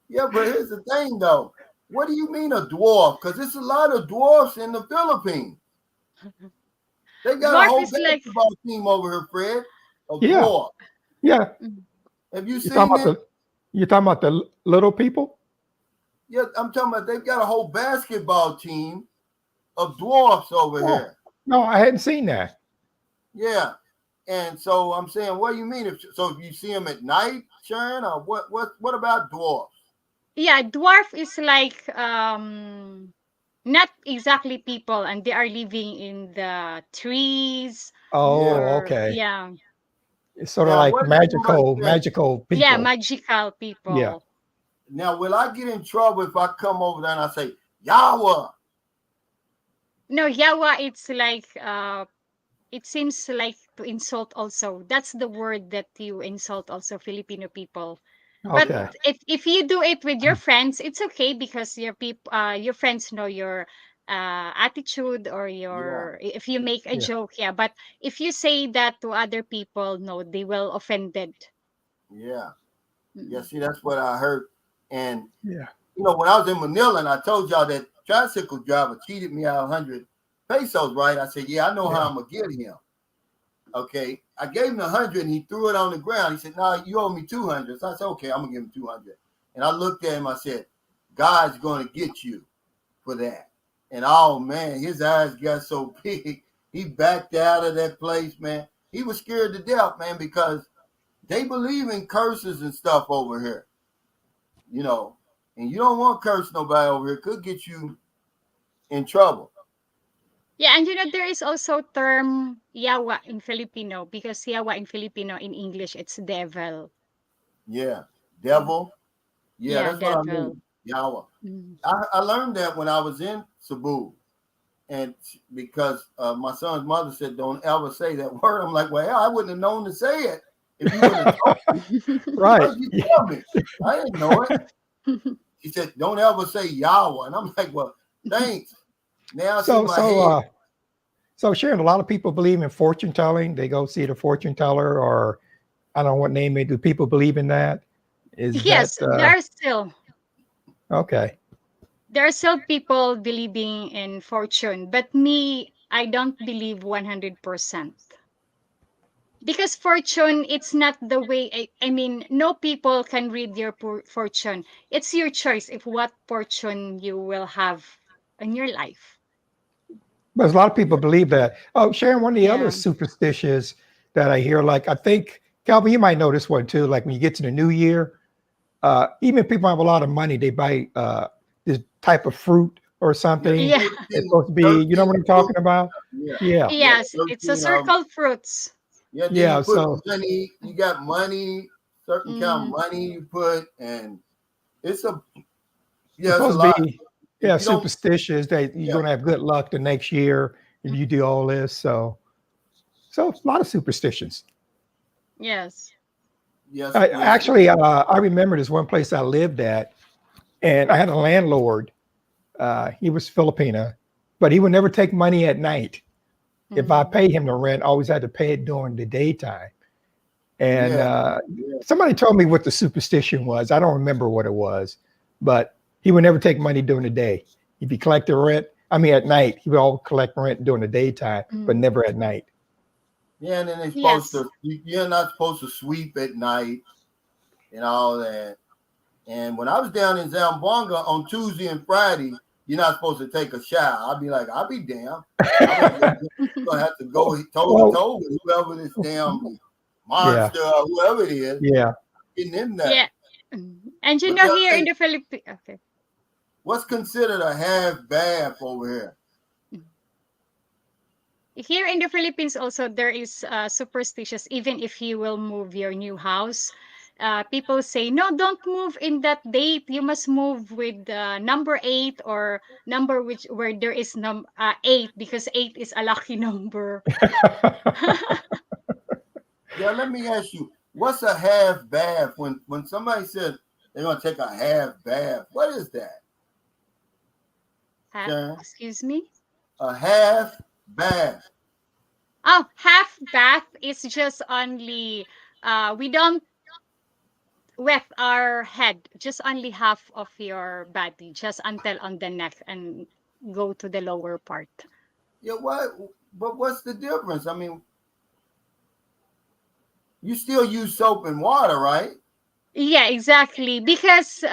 Yeah, but here's the thing, though. What do you mean a dwarf? Because there's a lot of dwarfs in the Philippines. They got a Dwarf whole is like, basketball team over here, Fred, of Yeah, dwarfs. yeah. mm, Have you You talking seen about it? the little people? Yeah, I'm talking about they've got a whole basketball team of dwarfs over Oh, here. no, I hadn't seen that. Yeah. And so I'm saying, what do you mean? If you see them at night, Sharon, or what about dwarfs? yeah, dwarf is like not exactly people, and they are living in the trees, Yeah. Oh, or okay. yeah, It's sort of Now, like what if somebody said, magical yeah, people. magical Yeah. people. now will I get in trouble if I come over there and I say, Yahweh? No, yawa, it's like it seems like to insult also. That's the word that you insult also Filipino people. But Okay. Yeah. if you do it with your friends, it's okay, because your friends know your attitude, or Yeah. your, if you make a Yeah. joke, yeah. But if you say that to other people, no, they will offended. Yeah. Yeah. Mm. See, that's what I heard. And Yeah. when I was in Manila and I told y'all that tricycle driver cheated me out 100 pesos, right? I said, yeah, I know how Yeah. I'm going to get him. Okay. I gave him 100 and he threw it on the ground. He said, no, you owe me 200. So I said, okay, I'm going to give him 200. And I looked at him. I said, God's going to get you for that. And oh, man, his eyes got so big. He backed out of that place, man. He was scared to death, man, because they believe in curses and stuff over here, and you don't want to curse nobody over here. It could get you in trouble. Yeah, and there is also term yawa in Filipino, because yawa in Filipino, in English it's devil. Yeah. Devil. Yeah, Yeah, that's what I devil. mean. Yahweh. Mm. I learned that when I was in Cebu. And because my son's mother said, don't ever say that word. I'm like, well, hell, I wouldn't have known to say it if you wouldn't have told me. Why Right. did you tell me? I didn't know it. He said, don't ever say Yahweh. And I'm like, well, thanks. Now it's in So my so head. uh so Sharon, a lot of people believe in fortune telling. They go see the fortune teller, or I don't know what name it. Do people believe in that? Is that Yes, okay? there are still people believing in fortune, but me, I don't believe 100%. Because fortune, it's not the way, I mean, no people can read your fortune. It's your choice if what fortune you will have in your life. But a lot of people believe that. Oh, Sharon, one of the other Yeah. superstitions that I hear, like I think Calvin, you might know this one too. Like when you get to the new year, even if people have a lot of money, they buy this type of fruit or Yeah, something. Yeah. 13, It's supposed to be, you know 13 what I'm fruit. talking about? Yeah, Yeah, yeah, Yes, it's a 13 of 'em. circle fruits. Yeah, then you yeah. put So money, you got money, certain kind of Mm, money you put, and it's a it's yeah, it's a supposed to lot. be, If yeah, you don't, superstitious that you're yeah, gonna have good luck the next year if you do all this. So a lot of superstitions. yes. yes, I, yes, actually, I remember this one place I lived at, and I had a landlord. He was Filipino, but he would never take money at night. If I Mm, paid him the rent, I always had to pay it during the daytime. And yeah, yeah. somebody told me what the superstition was. I don't remember what it was, but he would never take money during the day. If he collected rent, I mean at night, he would all collect rent during the daytime, but mm. never at night. Yeah, and then they're supposed Yes. to. You're not supposed to sweep at night and all that. And when I was down in Zamboanga on Tuesday and Friday, you're not supposed to take a shower. I'd be like, I'll be damn. I'm gonna have to go Oh, toe to well, toe with whoever this damn yeah, monster or whoever it is yeah. getting in there. Yeah. Mm. And you But know, they'll here in say, the Philippines, okay. what's considered a half bath over here? Mm. Here in the Philippines also there is superstitious. Even if you will move your new house, people say no, don't move in that date. You must move with number 8 or number which where there is 8 because 8 is a lucky number. Yeah, let me ask you, what's a half bath? When somebody says they're gonna take a half bath, what is that, Sharon? Excuse me. A half bath. Oh, half bath is just only we don't wet our head, just only half of your body, just until on the neck and go to the lower part. Yeah, what? But what's the difference? I mean, you still use soap and water, right? Yeah, exactly. Because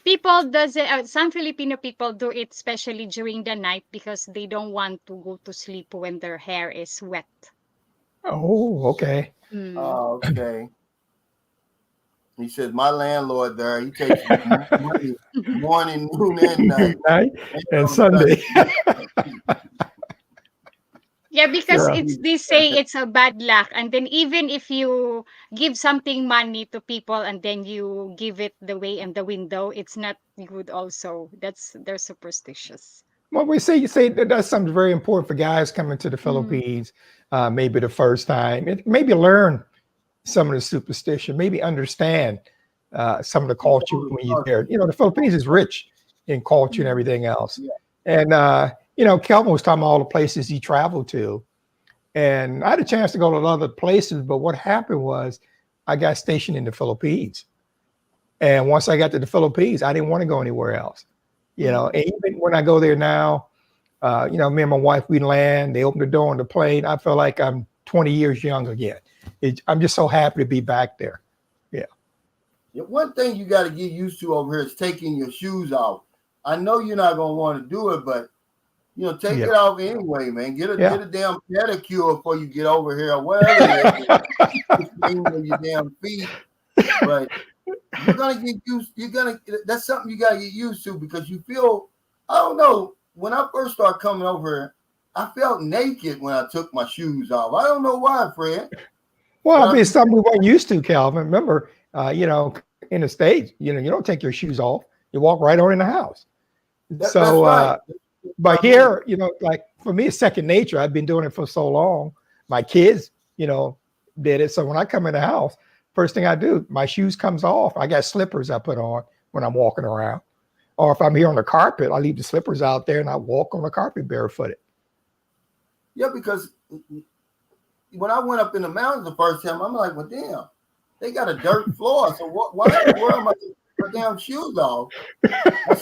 people does it, some Filipino people do it especially during the night because they don't want to go to sleep when their hair is wet. Oh, okay. Mm. Oh, okay. He says my landlord there. He takes money morning, noon, and night. Night Ain't and on Sunday. Sunday. Yeah, because Yeah. it's they say it's a bad luck, and then even if you give something money to people and then you give it the way in the window, it's not good. Also, they're superstitious. Well, we say you say that that's something very important for guys coming to the Mm. Philippines, maybe the first time. Maybe learn some of the superstition, maybe understand some of the culture when you're there. You know, the Philippines is rich in culture and Mm. everything else. Yeah. And Kelvin was talking about all the places he traveled to, and I had a chance to go to other places. But what happened was, I got stationed in the Philippines, and once I got to the Philippines, I didn't want to go anywhere else. Mm. And even when I go there now, me and my wife, we land, they open the door on the plane. I feel like I'm 20 years young again. I'm just so happy to be back there. Yeah. Yeah, one thing you got to get used to over here is taking your shoes off. I know you're not gonna want to do it, but take Yeah. it off anyway, man. Get Yeah. a damn pedicure before you get over here, or whatever it is. Just clean with your damn feet. But you're gonna get used. That's something you gotta get used to because you feel. I don't know. When I first started coming over here, I felt naked when I took my shoes off. I don't know why, Fred. Well, But I mean, it's something we weren't used to, Calvin. Remember, in the States, you don't take your shoes off. You walk right on in the house. that's So, right. That's but what I mean. here, like for me, it's second nature. I've been doing it for so long. My kids, did it. So when I come in the house, first thing I do, my shoes comes off. I got slippers I put on when I'm walking around. Or if I'm here on the carpet, I leave the slippers out there and I walk on the carpet barefooted. Yeah, because when I went up in the mountains the first time, I'm like, well, damn, they got a dirt floor. So why in the world am I taking my damn shoes off? They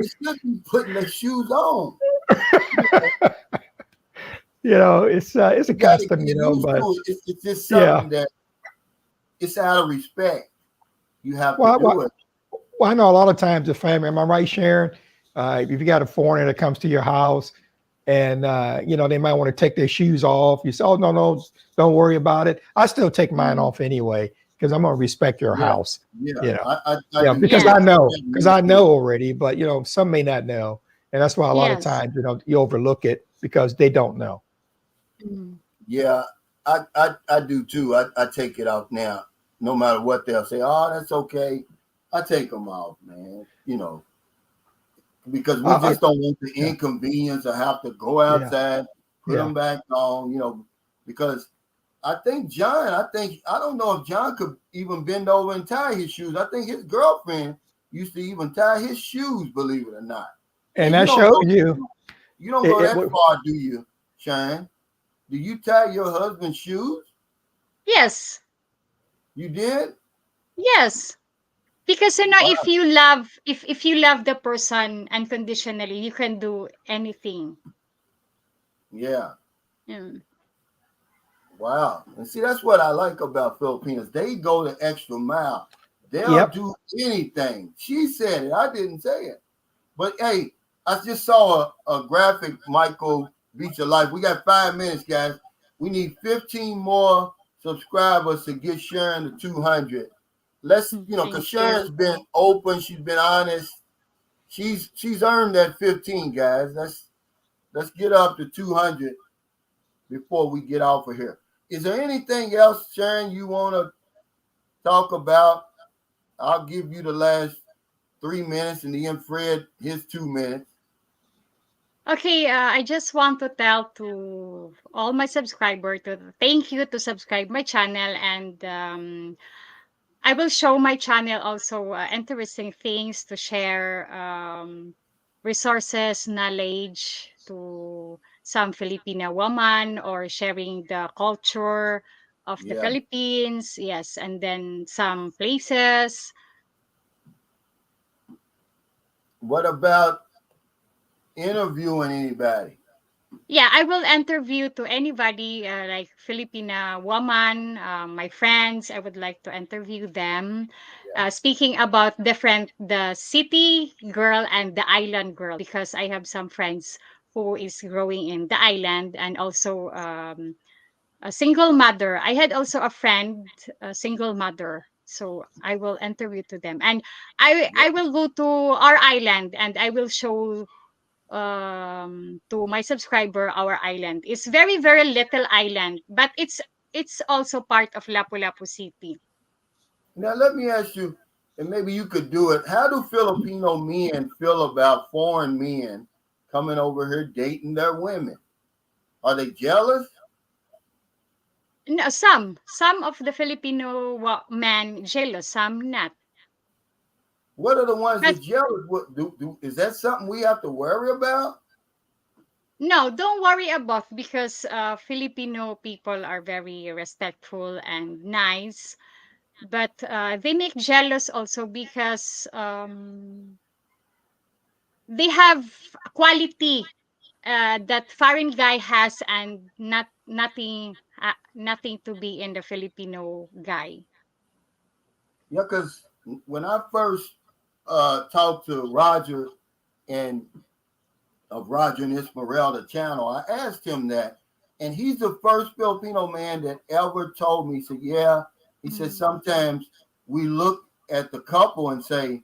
should be putting their shoes on. It's a You got to custom, get used but to it. It's just yeah. something that it's out of respect. You have to Well, do well, it. well, I know a lot of times the family. Am I right, Sharon? If you got a foreigner that comes to your house, and they might want to take their shoes off, you say, "Oh no, no, don't worry about it." I still take mine off anyway because I'm gonna respect your Yeah, house. yeah. You know, I yeah, do because too. Yeah. I know, I'm because used I to know it. already, but some may not know, and that's why a lot of Yes. times you overlook it because they don't know. Mm. Yeah, I do too. I take it off now, no matter what they'll say. Oh, that's okay. I take them off, man. Because we I just don't want the yeah, inconvenience of have to go yeah, outside, put yeah. them back on. Because I don't know if John could even bend over and tie his shoes. I think his girlfriend used to even tie his shoes, believe it or not. And And that shows you you don't it, go it that far, do you, Shine? Do you tie your husband's shoes? Yes. You did? Yes. Because if Wow. you love if you love the person unconditionally, you can do anything. Yeah. Mm. Wow. And see, that's what I like about Filipinos. They go the extra mile. They'll yep. do anything. She said it. I didn't say it. But hey, I just saw a graphic, Michael Beach of Life. We got 5 minutes, guys. We need 15 more subscribers to get Sharon to 200. Because Thank you. Sharon's been open. She's been honest. She's earned that 15, guys. Let's get up to 200 before we get off of here. Is there anything else, Sharon, you want to talk about? I'll give you the last 3 minutes, and then Fred his 2 minutes. Okay, I just want to tell to all my subscribers to thank you to subscribe my channel, and I will show my channel also interesting things to share, resources, knowledge to some Filipino woman, or sharing the culture of the Yeah. Philippines. Yes, and then some places. What about interviewing anybody? Yeah, I will interview to anybody like Filipina woman, my friends. I would like to interview them. Yeah. Speaking about different the city girl and the island girl, because I have some friends who is growing in the island, and also a single mother. I had also a friend, a single mother. So I will interview to them, and Yeah. I will go to our island, and I will show to my subscriber our island. It's very very little island, but it's also part of Lapu-Lapu City. Now let me ask you, and maybe you could do it. How do Filipino men feel about foreign men coming over here dating their women? Are they jealous? No, some of the Filipino men jealous, some not. What are the ones But that jealous? Is that something we have to worry about? no, don't worry about, because Filipino people are very respectful and nice. But they make jealous also because they have quality that foreign guy has, and nothing to be in the Filipino guy. Yeah, because when I first talked to Roger and of Roger and Esmeralda channel, I asked him that, and he's the first Filipino man that ever told me. He said, "Yeah," he said, Mm, "sometimes we look at the couple and say,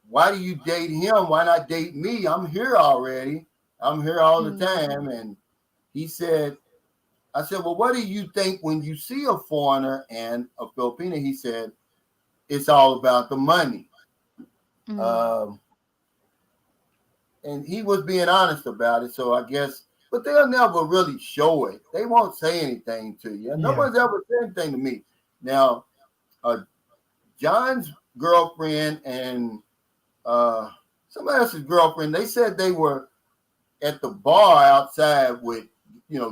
why do you date him? Why not date me? I'm here already. I'm here all the mm, time." And he said, I said, "Well, what do you think when you see a foreigner and a Filipino?" He said, "It's all about the money." mm. Um, and he was being honest about it. So I guess, but they'll never really show it. They won't say anything to you. No Yeah. one's ever said anything to me. Now, uh, John's girlfriend and somebody else's girlfriend, they said they were at the bar outside with,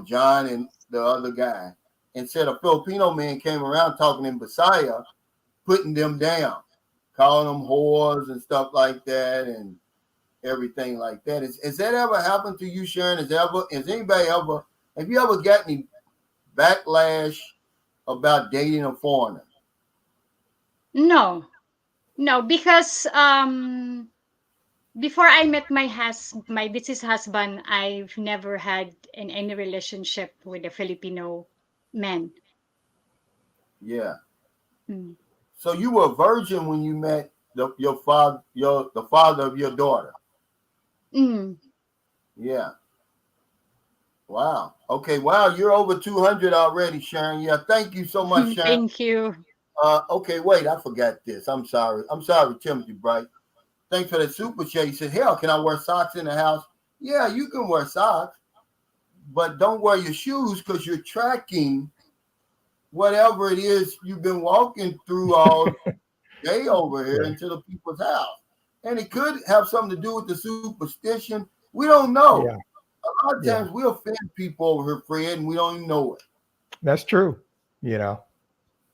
John and the other guy, and said a Filipino man came around talking in Bisaya, putting them down, calling them whores and stuff like that. And everything like that. Has that ever happened to you, Sharon? Has anybody ever, have you ever got any backlash about dating a foreigner? No, no, because before I met my deceased husband, I've never had any relationship with a Filipino man. Yeah. Mm. So you were a virgin when you met the father of your daughter. Mm. Yeah. Wow. Okay. Wow. You're over 200 already, Sharon. Yeah. Thank you so much, Sharon. Thank you. Okay. Wait. I forgot this. I'm sorry. I'm sorry, Timothy Bright. Thanks for the super chat. He said, "Hell, can I wear socks in the house?" Yeah, you can wear socks, but don't wear your shoes because you're tracking whatever it is you've been walking through all day over here Yeah. into the people's house. And it could have something to do with the superstition. We don't know. Yeah. A lot of Yeah. times we offend people over here, Fred, and we don't even know it. That's true. You know.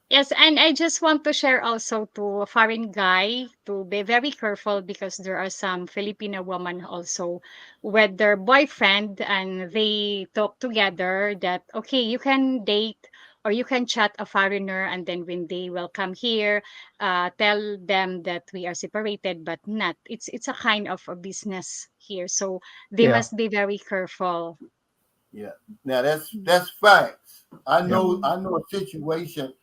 Yes, and I just want to share also to a foreign guy to be very careful because there are some Filipino women also with their boyfriend and they talk together that okay, you can date or you can chat a foreigner and then when they will come here, tell them that we are separated, but not. It's a kind of a business here, so they Yeah. must be very careful. Yeah. Now that's facts. I Yeah. know Mm. I know a situation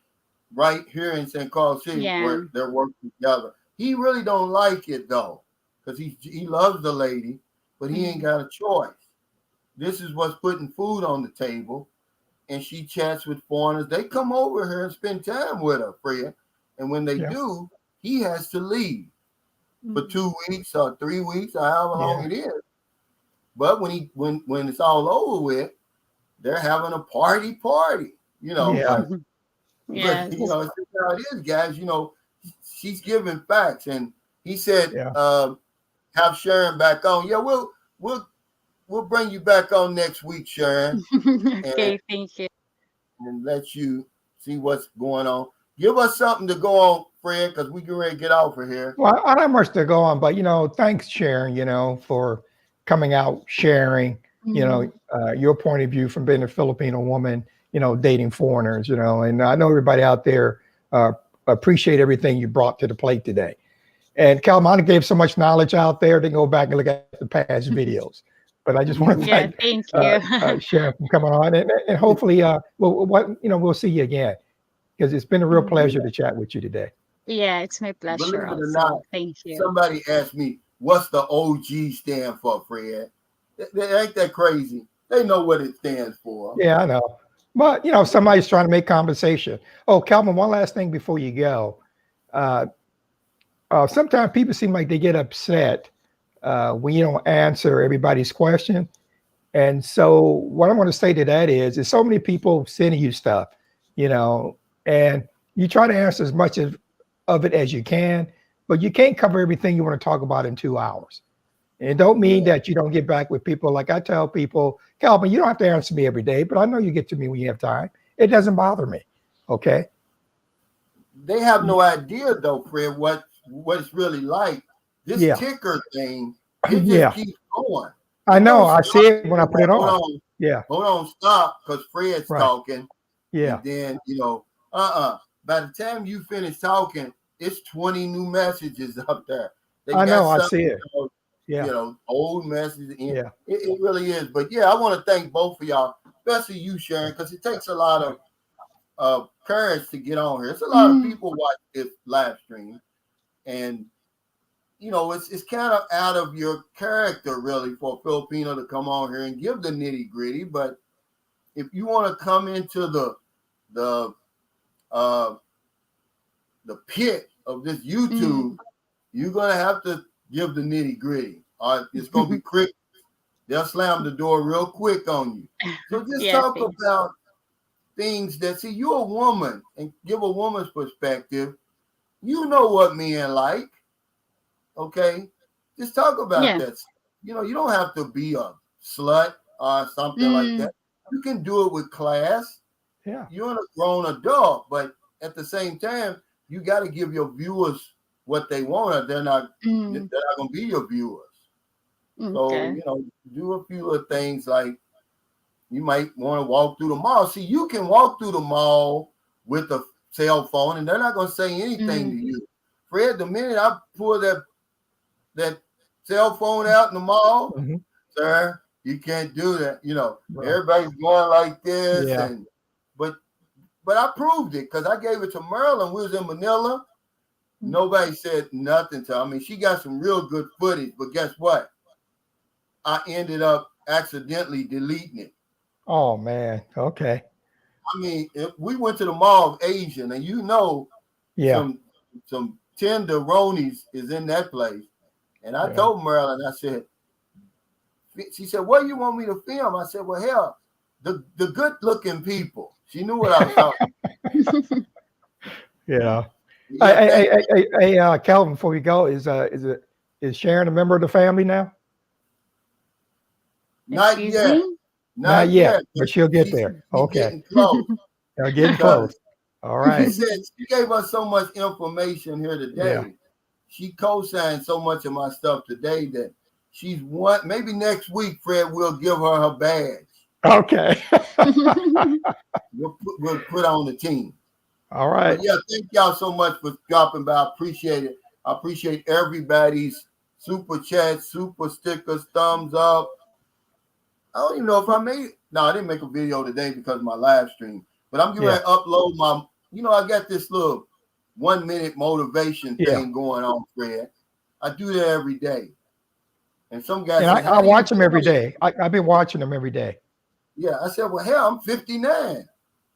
right here in St. Carl City Yeah. where they're working together. He really don't like it though, because he loves the lady, but he ain't Mm. got a choice. This is what's putting food on the table, and she chats with foreigners. They come over here and spend time with her, Fred. And when they Yeah. do, he has to leave for Mm. 2 weeks or 3 weeks or however long Yeah. it is. But when it's all over with, they're having a party, Yeah. but Yes. it's just how it is, guys. She's giving facts, and he said, Yeah. "Have Sharon back on." Yeah, we'll bring you back on next week, Sharon, and Okay, thank you. let you see what's going on. Give us something to go on, Fred, because we can ready to get off of here. Well, I don't have much to go on, but thanks, Sharon, for coming out, sharing, Mm. your point of view from being a Filipino woman, dating foreigners, and I know everybody out there appreciate everything you brought to the plate today. And Calmana gave so much knowledge out there to go back and look at the past videos. But I just want to Yeah, thank thank you. Sharon for coming on, and hopefully, we'll see you again because it's been a real Mm. pleasure to chat with you today. Yeah, it's my Believe pleasure it or also. not, Thank you. somebody asked me, "What's the OG stand for, Fred?" Ain't that crazy? They know what it stands for. Yeah, I know. But somebody's trying to make conversation. Oh, Calvin, one last thing before you go. Uh, Sometimes people seem like they get upset when you don't answer everybody's question. And so what I want to say to that is so many people sending you stuff, you know, and you try to answer as much of it as you can, but you can't cover everything you want to talk about in 2 hours. And it don't mean Yeah, that you don't get back with people. Like I tell people, Calvin, you don't have to answer me every day, but I know you get to me when you have time. It doesn't bother me. Okay. they have no idea though, Fred, what it's really like. This Yeah. ticker thing, it just Yeah. keeps going. I It know. don't I stop. see it when I put it Hold on. on, Yeah. hold on, stop, because Fred's Right. talking, Yeah. and then By the time you finish talking, it's 20 new messages up there. They I got know. I some, see it. Yeah. old messages in. Yeah. It really is. But yeah, I want to thank both of y'all, especially you, Sharon, because it takes a lot of courage to get on here. It's a lot of Mm. people watch this live stream, and it's kind of out of your character, really, for a Filipino to come on here and give the nitty gritty. But if you want to come into the uh, the pit of this YouTube, Mm. you're gonna have to give the nitty gritty. It's gonna be quick. They'll slam the door real quick on you. So just Yeah, talk thanks. about things that see you're a woman and give a woman's perspective. You know what men like, okay? Just talk about Yeah. that. You don't have to be a slut or something like Mm. that. You can do it with class. Yeah. You're a grown adult, but at the same time, you got to give your viewers what they want. Or they're not Mm. going to be your viewers. So, Okay. do a few of things like you might want to walk through the mall. See, you can walk through the mall with a cell phone and they're not going to say anything to Mm, you. Fred, the minute I pull that cell phone out in the mall, Mhm. sir, you can't do that. Well, Everybody's going like this, yeah. but I proved it because I gave it to Maryland. We was in Manila. Nobody said nothing to her. I mean, she got some real good footage, but guess what? I ended up accidentally deleting it. Oh man. Okay. I mean, if we went to the Mall of Asian, and Yeah. some some tenderonis is in that place. And I Yeah. told Marilyn, I said, she said, "What do you want me to film?" I said, "Well, hell, the good looking people." She knew what I was talking. Yeah. Yeah, thank you. Calvin, before we go, is Sharon a member of the family now? Not Excuse yet, me? Not not yet, yet. but she'll get She's there. she's Okay. getting close Getting because close. All she right. said she gave us so much information here Yeah. today. She co-signed so much of my stuff today that she's one. Maybe next week, Fred will give her her badge. Okay. We'll put on the team. All But right. yeah, thank y'all so much for dropping by. I appreciate it. I appreciate everybody's super chats, super stickers, thumbs up. I don't even know if I made it. No, I didn't make a video today because of my live stream. But I'm going Yeah. to upload I got this little 1 minute motivation Yeah. thing going on, Fred. I do that every day. And some guy And I, said, I how do you watch them every do it? day. I've been watching them every day. Yeah, I said, well, hell, I'm 59.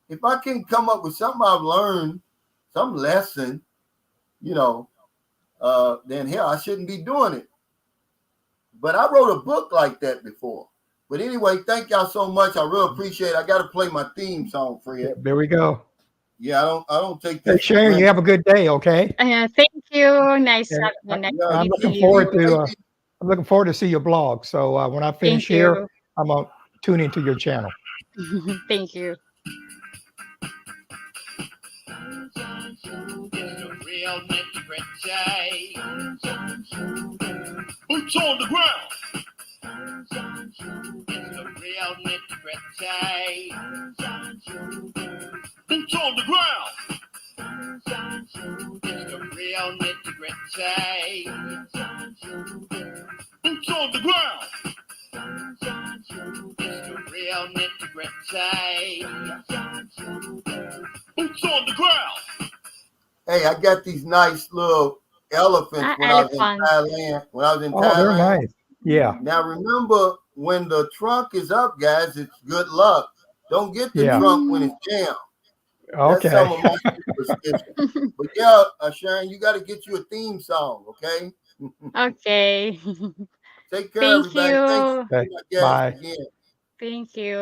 If I can't come up with something I've learned, some lesson, you know, then hell, I shouldn't be doing it. But I wrote a book like that before. But anyway, thank y'all so much. I really appreciate it. I got to play my theme song, Fred. There we go. Yeah, I don't take Hey, this for Sharon, you granted. have a good day. Okay. Thank you. Nice And nice Yeah, I'm meeting looking you you. forward too, to. baby. I'm looking forward to see your blog. So when I finish Thank here, you. I'm gonna tune into your channel. Thank you. The real nitty gritty. Boots on the ground. The real nitty gritty. Boots on the ground. The real nitty gritty. Boots on the ground. The real nitty gritty. Boots on the ground. Hey, I got these nice little elephants when I was in Elephant. Thailand. Oh, they're nice. Yeah. Now remember, when the trunk is up, guys, it's good luck. Don't get the Yeah. trunk when it's jammed. That's some Okay. of my superstition. But yeah, Sharon, you got to get you a theme song, okay? Okay. Take care, Thank everybody. Thanks you. for Okay. being my guest Bye. again. Thank you.